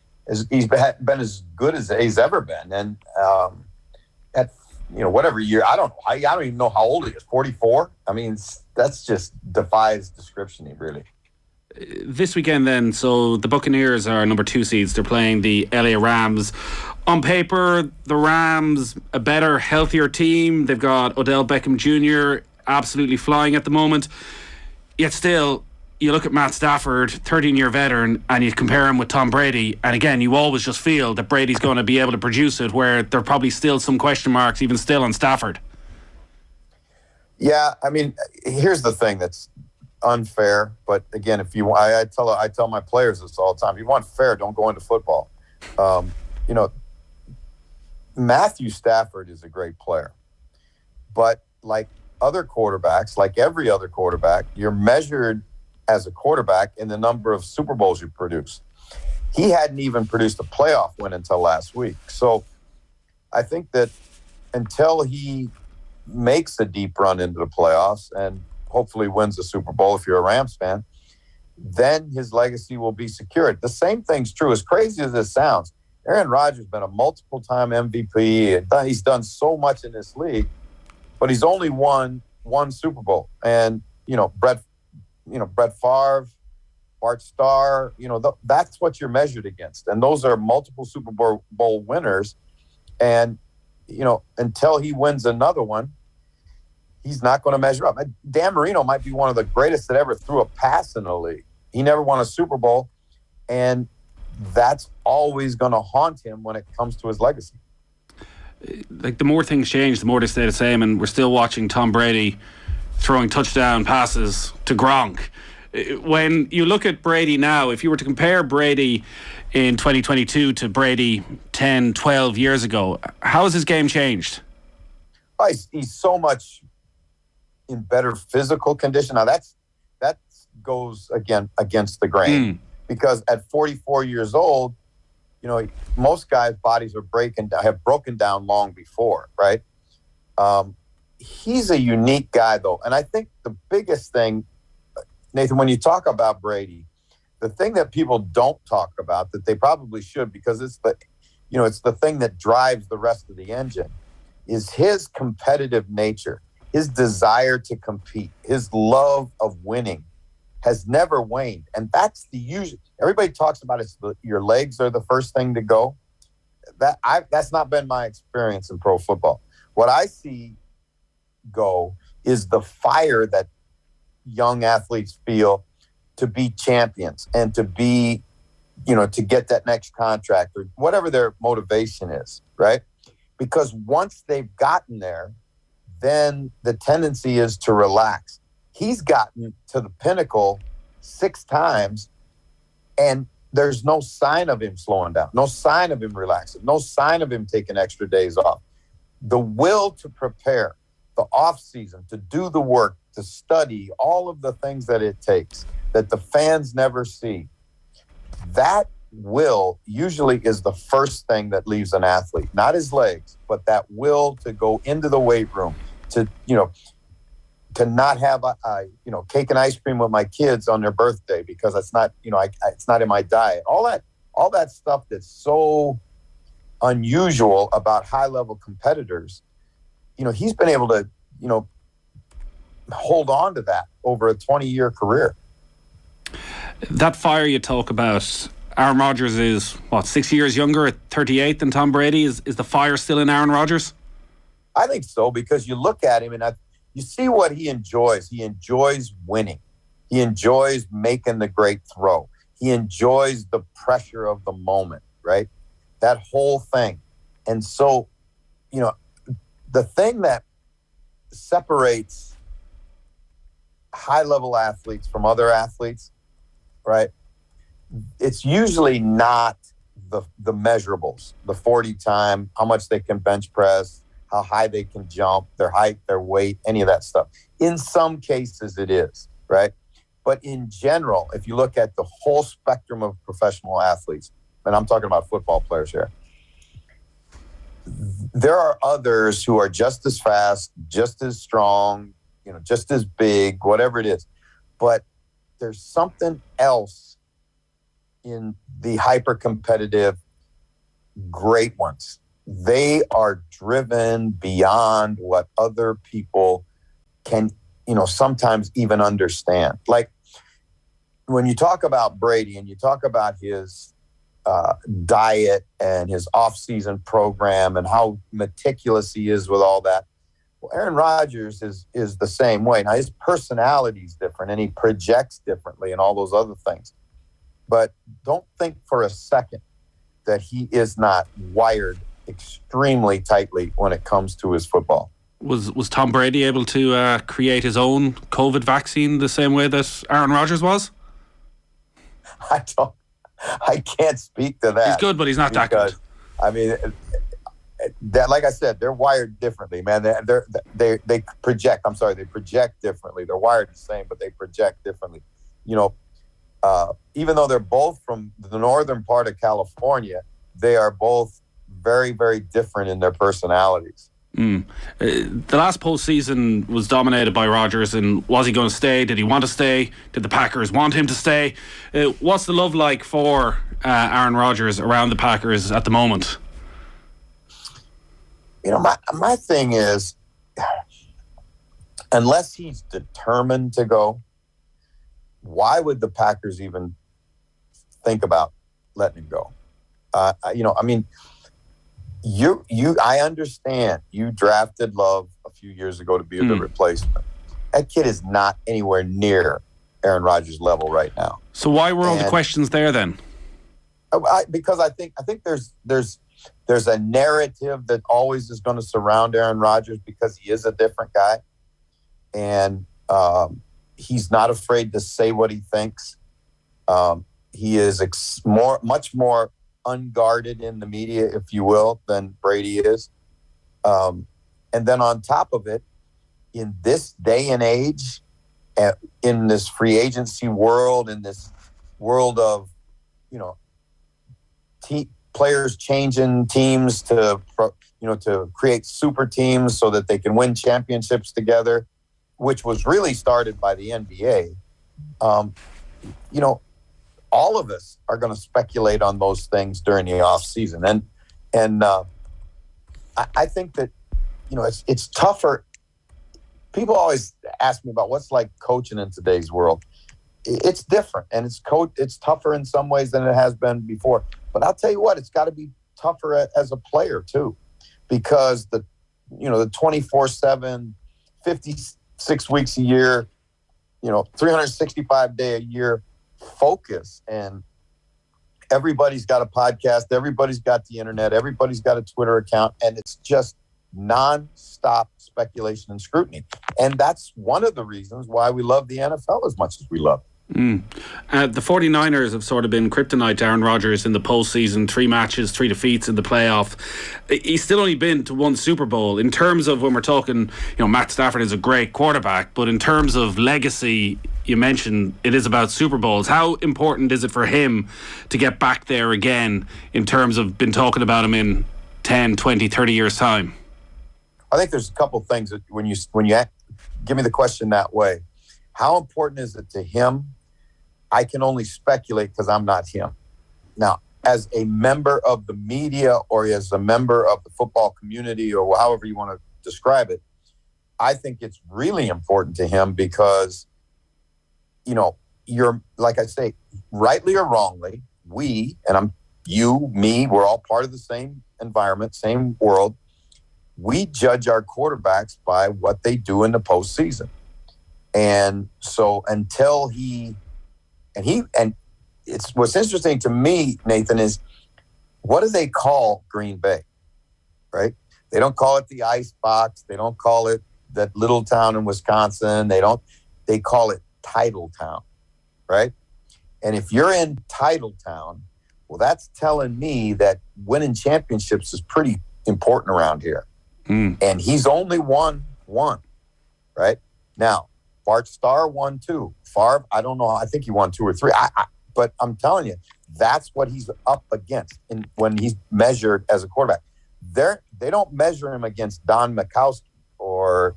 Speaker 21: he's been as good as he's ever been. And at whatever year, I don't even know how old he is. 44. I mean, that's just defies description. Really.
Speaker 7: This weekend, then, so the Buccaneers are number 2 seeds. They're playing the LA Rams. On paper, the Rams a better, healthier team. They've got Odell Beckham Jr. absolutely flying at the moment. Yet still, you look at Matt Stafford, 13-year veteran, and you compare him with Tom Brady, and again, you always just feel that Brady's going to be able to produce it, where there are probably still some question marks, even still, on Stafford.
Speaker 21: Yeah, I mean, here's the thing that's unfair, but again, if you, I tell my players this all the time: if you want fair, don't go into football. Matthew Stafford is a great player, but like other quarterbacks, like every other quarterback, you're measured as a quarterback in the number of Super Bowls you produce. He hadn't even produced a playoff win until last week. So I think that until he makes a deep run into the playoffs and hopefully wins the Super Bowl if you're a Rams fan, then his legacy will be secured. The same thing's true, as crazy as this sounds. Aaron Rodgers has been a multiple-time MVP. He's done so much in this league, but he's only won one Super Bowl. And, Brett Favre, Bart Starr, that's what you're measured against. And those are multiple Super Bowl winners. And, until he wins another one, he's not going to measure up. Dan Marino might be one of the greatest that ever threw a pass in the league. He never won a Super Bowl, and that's always going to haunt him when it comes to his legacy.
Speaker 7: Like, the more things change, the more they stay the same, and we're still watching Tom Brady throwing touchdown passes to Gronk. When you look at Brady now, if you were to compare Brady in 2022 to Brady 10, 12 years ago, how has his game changed?
Speaker 21: He's so much in better physical condition. Now that goes against the grain, because at 44 years old, most guys' bodies have broken down long before, right? He's a unique guy, though, and I think the biggest thing, Nathan, when you talk about Brady, the thing that people don't talk about that they probably should, because it's the thing that drives the rest of the engine, is his competitive nature, his desire to compete, his love of winning has never waned. And that's the usual. Everybody talks about your legs are the first thing to go. That's not been my experience in pro football. What I see go is the fire that young athletes feel to be champions and to be, to get that next contract or whatever their motivation is, right? Because once they've gotten there, then the tendency is to relax. He's gotten to the pinnacle 6 times, and there's no sign of him slowing down, no sign of him relaxing, no sign of him taking extra days off. The will to prepare, the off season, to do the work, to study, all of the things that it takes that the fans never see, that will usually is the first thing that leaves an athlete. Not his legs, but that will to go into the weight room, to not have cake and ice cream with my kids on their birthday because it's not it's not in my diet. All that stuff that's so unusual about high level competitors. He's been able to hold on to that over a 20-year career.
Speaker 7: That fire you talk about, Aaron Rodgers is 6 years younger at 38 than Tom Brady. Is the fire still in Aaron Rodgers?
Speaker 21: I think so, because you look at him and you see what he enjoys. He enjoys winning. He enjoys making the great throw. He enjoys the pressure of the moment, right? That whole thing. And so, the thing that separates high-level athletes from other athletes, right? It's usually not the measurables, the 40 time, how much they can bench press, how high they can jump, their height, their weight, any of that stuff. In some cases it is, right? But in general, if you look at the whole spectrum of professional athletes, and I'm talking about football players here, there are others who are just as fast, just as strong, just as big, whatever it is. But there's something else in the hyper-competitive great ones. They are driven beyond what other people can, sometimes even understand. Like when you talk about Brady and you talk about his diet and his off-season program and how meticulous he is with all that, well, Aaron Rodgers is the same way. Now, his personality is different and he projects differently and all those other things. But don't think for a second that he is not wired extremely tightly when it comes to his football.
Speaker 7: Was Tom Brady able to create his own COVID vaccine the same way that Aaron Rodgers was?
Speaker 21: I can't speak to that.
Speaker 7: He's good, but he's not that good.
Speaker 21: I mean, that, like I said, they're wired differently, man. They project. I'm sorry, they project differently. They're wired the same, but they project differently. Even though they're both from the northern part of California, they are both very, very different in their personalities.
Speaker 7: The last postseason was dominated by Rodgers, and was he going to stay? Did he want to stay? Did the Packers want him to stay? What's the love like for Aaron Rodgers around the Packers at the moment?
Speaker 21: You know, my thing is, unless he's determined to go, why would the Packers even think about letting him go? I understand you drafted Love a few years ago to be the replacement. That kid is not anywhere near Aaron Rodgers' level right now.
Speaker 7: So why were all the questions there then?
Speaker 21: Because I think there's a narrative that always is going to surround Aaron Rodgers because he is a different guy, and he's not afraid to say what he thinks. He is much more unguarded in the media, if you will, than Brady is. And then on top of it, in this day and age, in this free agency world, in this world of, players changing teams to create super teams so that they can win championships together, which was really started by the NBA. All of us are going to speculate on those things during the off season. And I think that, it's tougher. People always ask me about what's like coaching in today's world. It's different, and it's tougher in some ways than it has been before. But I'll tell you what, it's got to be tougher as a player too, because the 24/7, 56 weeks a year, 365 day a year focus, and everybody's got a podcast, everybody's got the internet, everybody's got a Twitter account, and it's just non-stop speculation and scrutiny. And that's one of the reasons why we love the NFL as much as we love it.
Speaker 7: The 49ers have sort of been kryptonite to Aaron Rodgers in the postseason. 3 matches, 3 defeats in the playoff. He's still only been to 1 Super Bowl. In terms of when we're talking, Matt Stafford is a great quarterback, but in terms of legacy, you mentioned it is about Super Bowls. How important is it for him to get back there again in terms of been talking about him in 10, 20, 30 years' time?
Speaker 21: I think there's a couple things that when you give me the question that way, how important is it to him? I can only speculate because I'm not him. Now, as a member of the media or as a member of the football community or however you want to describe it, I think it's really important to him because, you're, like I say, rightly or wrongly, we, and we're all part of the same environment, same world. We judge our quarterbacks by what they do in the postseason. And so until it's what's interesting to me, Nathan, is what do they call Green Bay, right? They don't call it the ice box. They don't call it that little town in Wisconsin. They call it Title Town, right? And if you're in Title Town, well, that's telling me that winning championships is pretty important around here. And he's only won 1, right? Now, Bart Starr won 2. Favre, I don't know. I think he won 2 or 3. But I'm telling you, that's what he's up against when he's measured as a quarterback. They don't measure him against Don Majkowski or,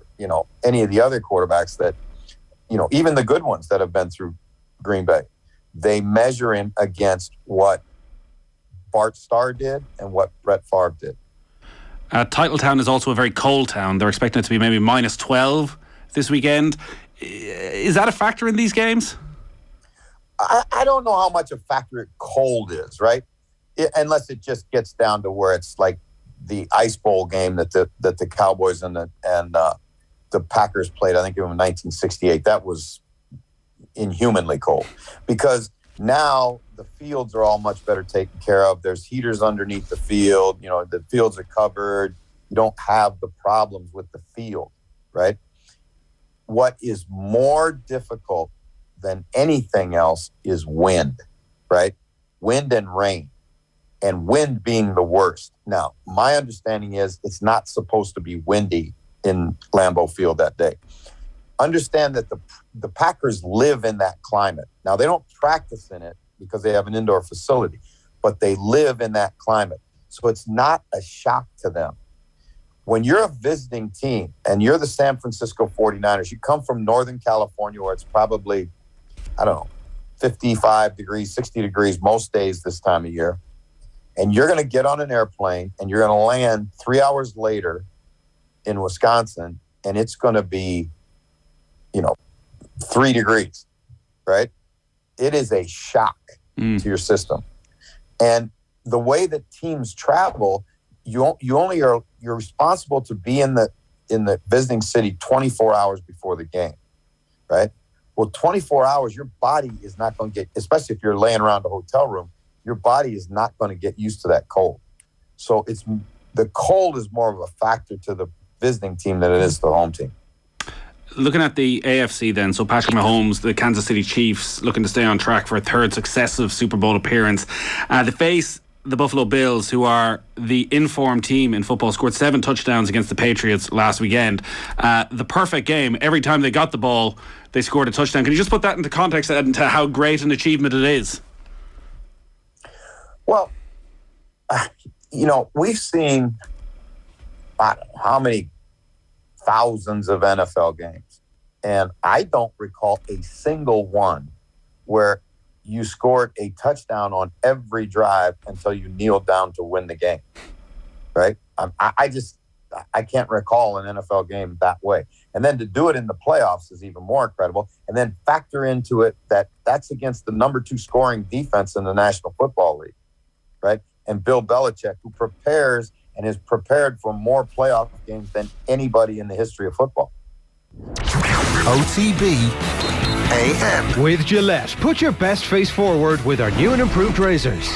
Speaker 21: any of the other quarterbacks that, even the good ones that have been through Green Bay. They measure him against what Bart Starr did and what Brett Favre did.
Speaker 7: Titletown is also a very cold town. They're expecting it to be maybe minus 12 this weekend. Is that a factor in these games?
Speaker 21: I don't know how much a factor cold is, right? Unless it just gets down to where it's like the Ice Bowl game that the Cowboys and the Packers played, I think in 1968. That was inhumanly cold because now the fields are all much better taken care of. There's heaters underneath the field. The fields are covered. You don't have the problems with the field, right? What is more difficult than anything else is wind, right? Wind and rain, and wind being the worst. Now, my understanding is it's not supposed to be windy in Lambeau Field that day. Understand that the Packers live in that climate. Now, they don't practice in it because they have an indoor facility, but they live in that climate. So it's not a shock to them. when you're a visiting team and you're the San Francisco 49ers, you come from Northern California where it's probably, 55 degrees, 60 degrees most days this time of year. And you're going to get on an airplane and you're going to land 3 hours later in Wisconsin, and it's going to be, 3 degrees, right? It is a shock to your system. And the way that teams travel, you're responsible to be in the visiting city 24 hours before the game, right? Well, 24 hours, your body is not going to get, especially if you're laying around a hotel room, your body is not going to get used to that cold. So the cold is more of a factor to the visiting team than it is the home team.
Speaker 5: Looking at the AFC then, so Patrick Mahomes, the Kansas City Chiefs, looking to stay on track for a third successive Super Bowl appearance. They face the Buffalo Bills, who are the informed team in football, scored 7 touchdowns against the Patriots last weekend. The perfect game. Every time they got the ball, they scored a touchdown. Can you just put that into context and to how great an achievement it is?
Speaker 21: Well, we've seen, I don't know how many thousands of NFL games, and I don't recall a single one where you scored a touchdown on every drive until you kneeled down to win the game, right? I can't recall an NFL game that way. And then to do it in the playoffs is even more incredible. And then factor into it that's against the number 2 scoring defense in the National Football League, right? And Bill Belichick, who prepares and is prepared for more playoff games than anybody in the history of football.
Speaker 1: OTB AM.
Speaker 2: With Gillette, put your best face forward with our new and improved razors.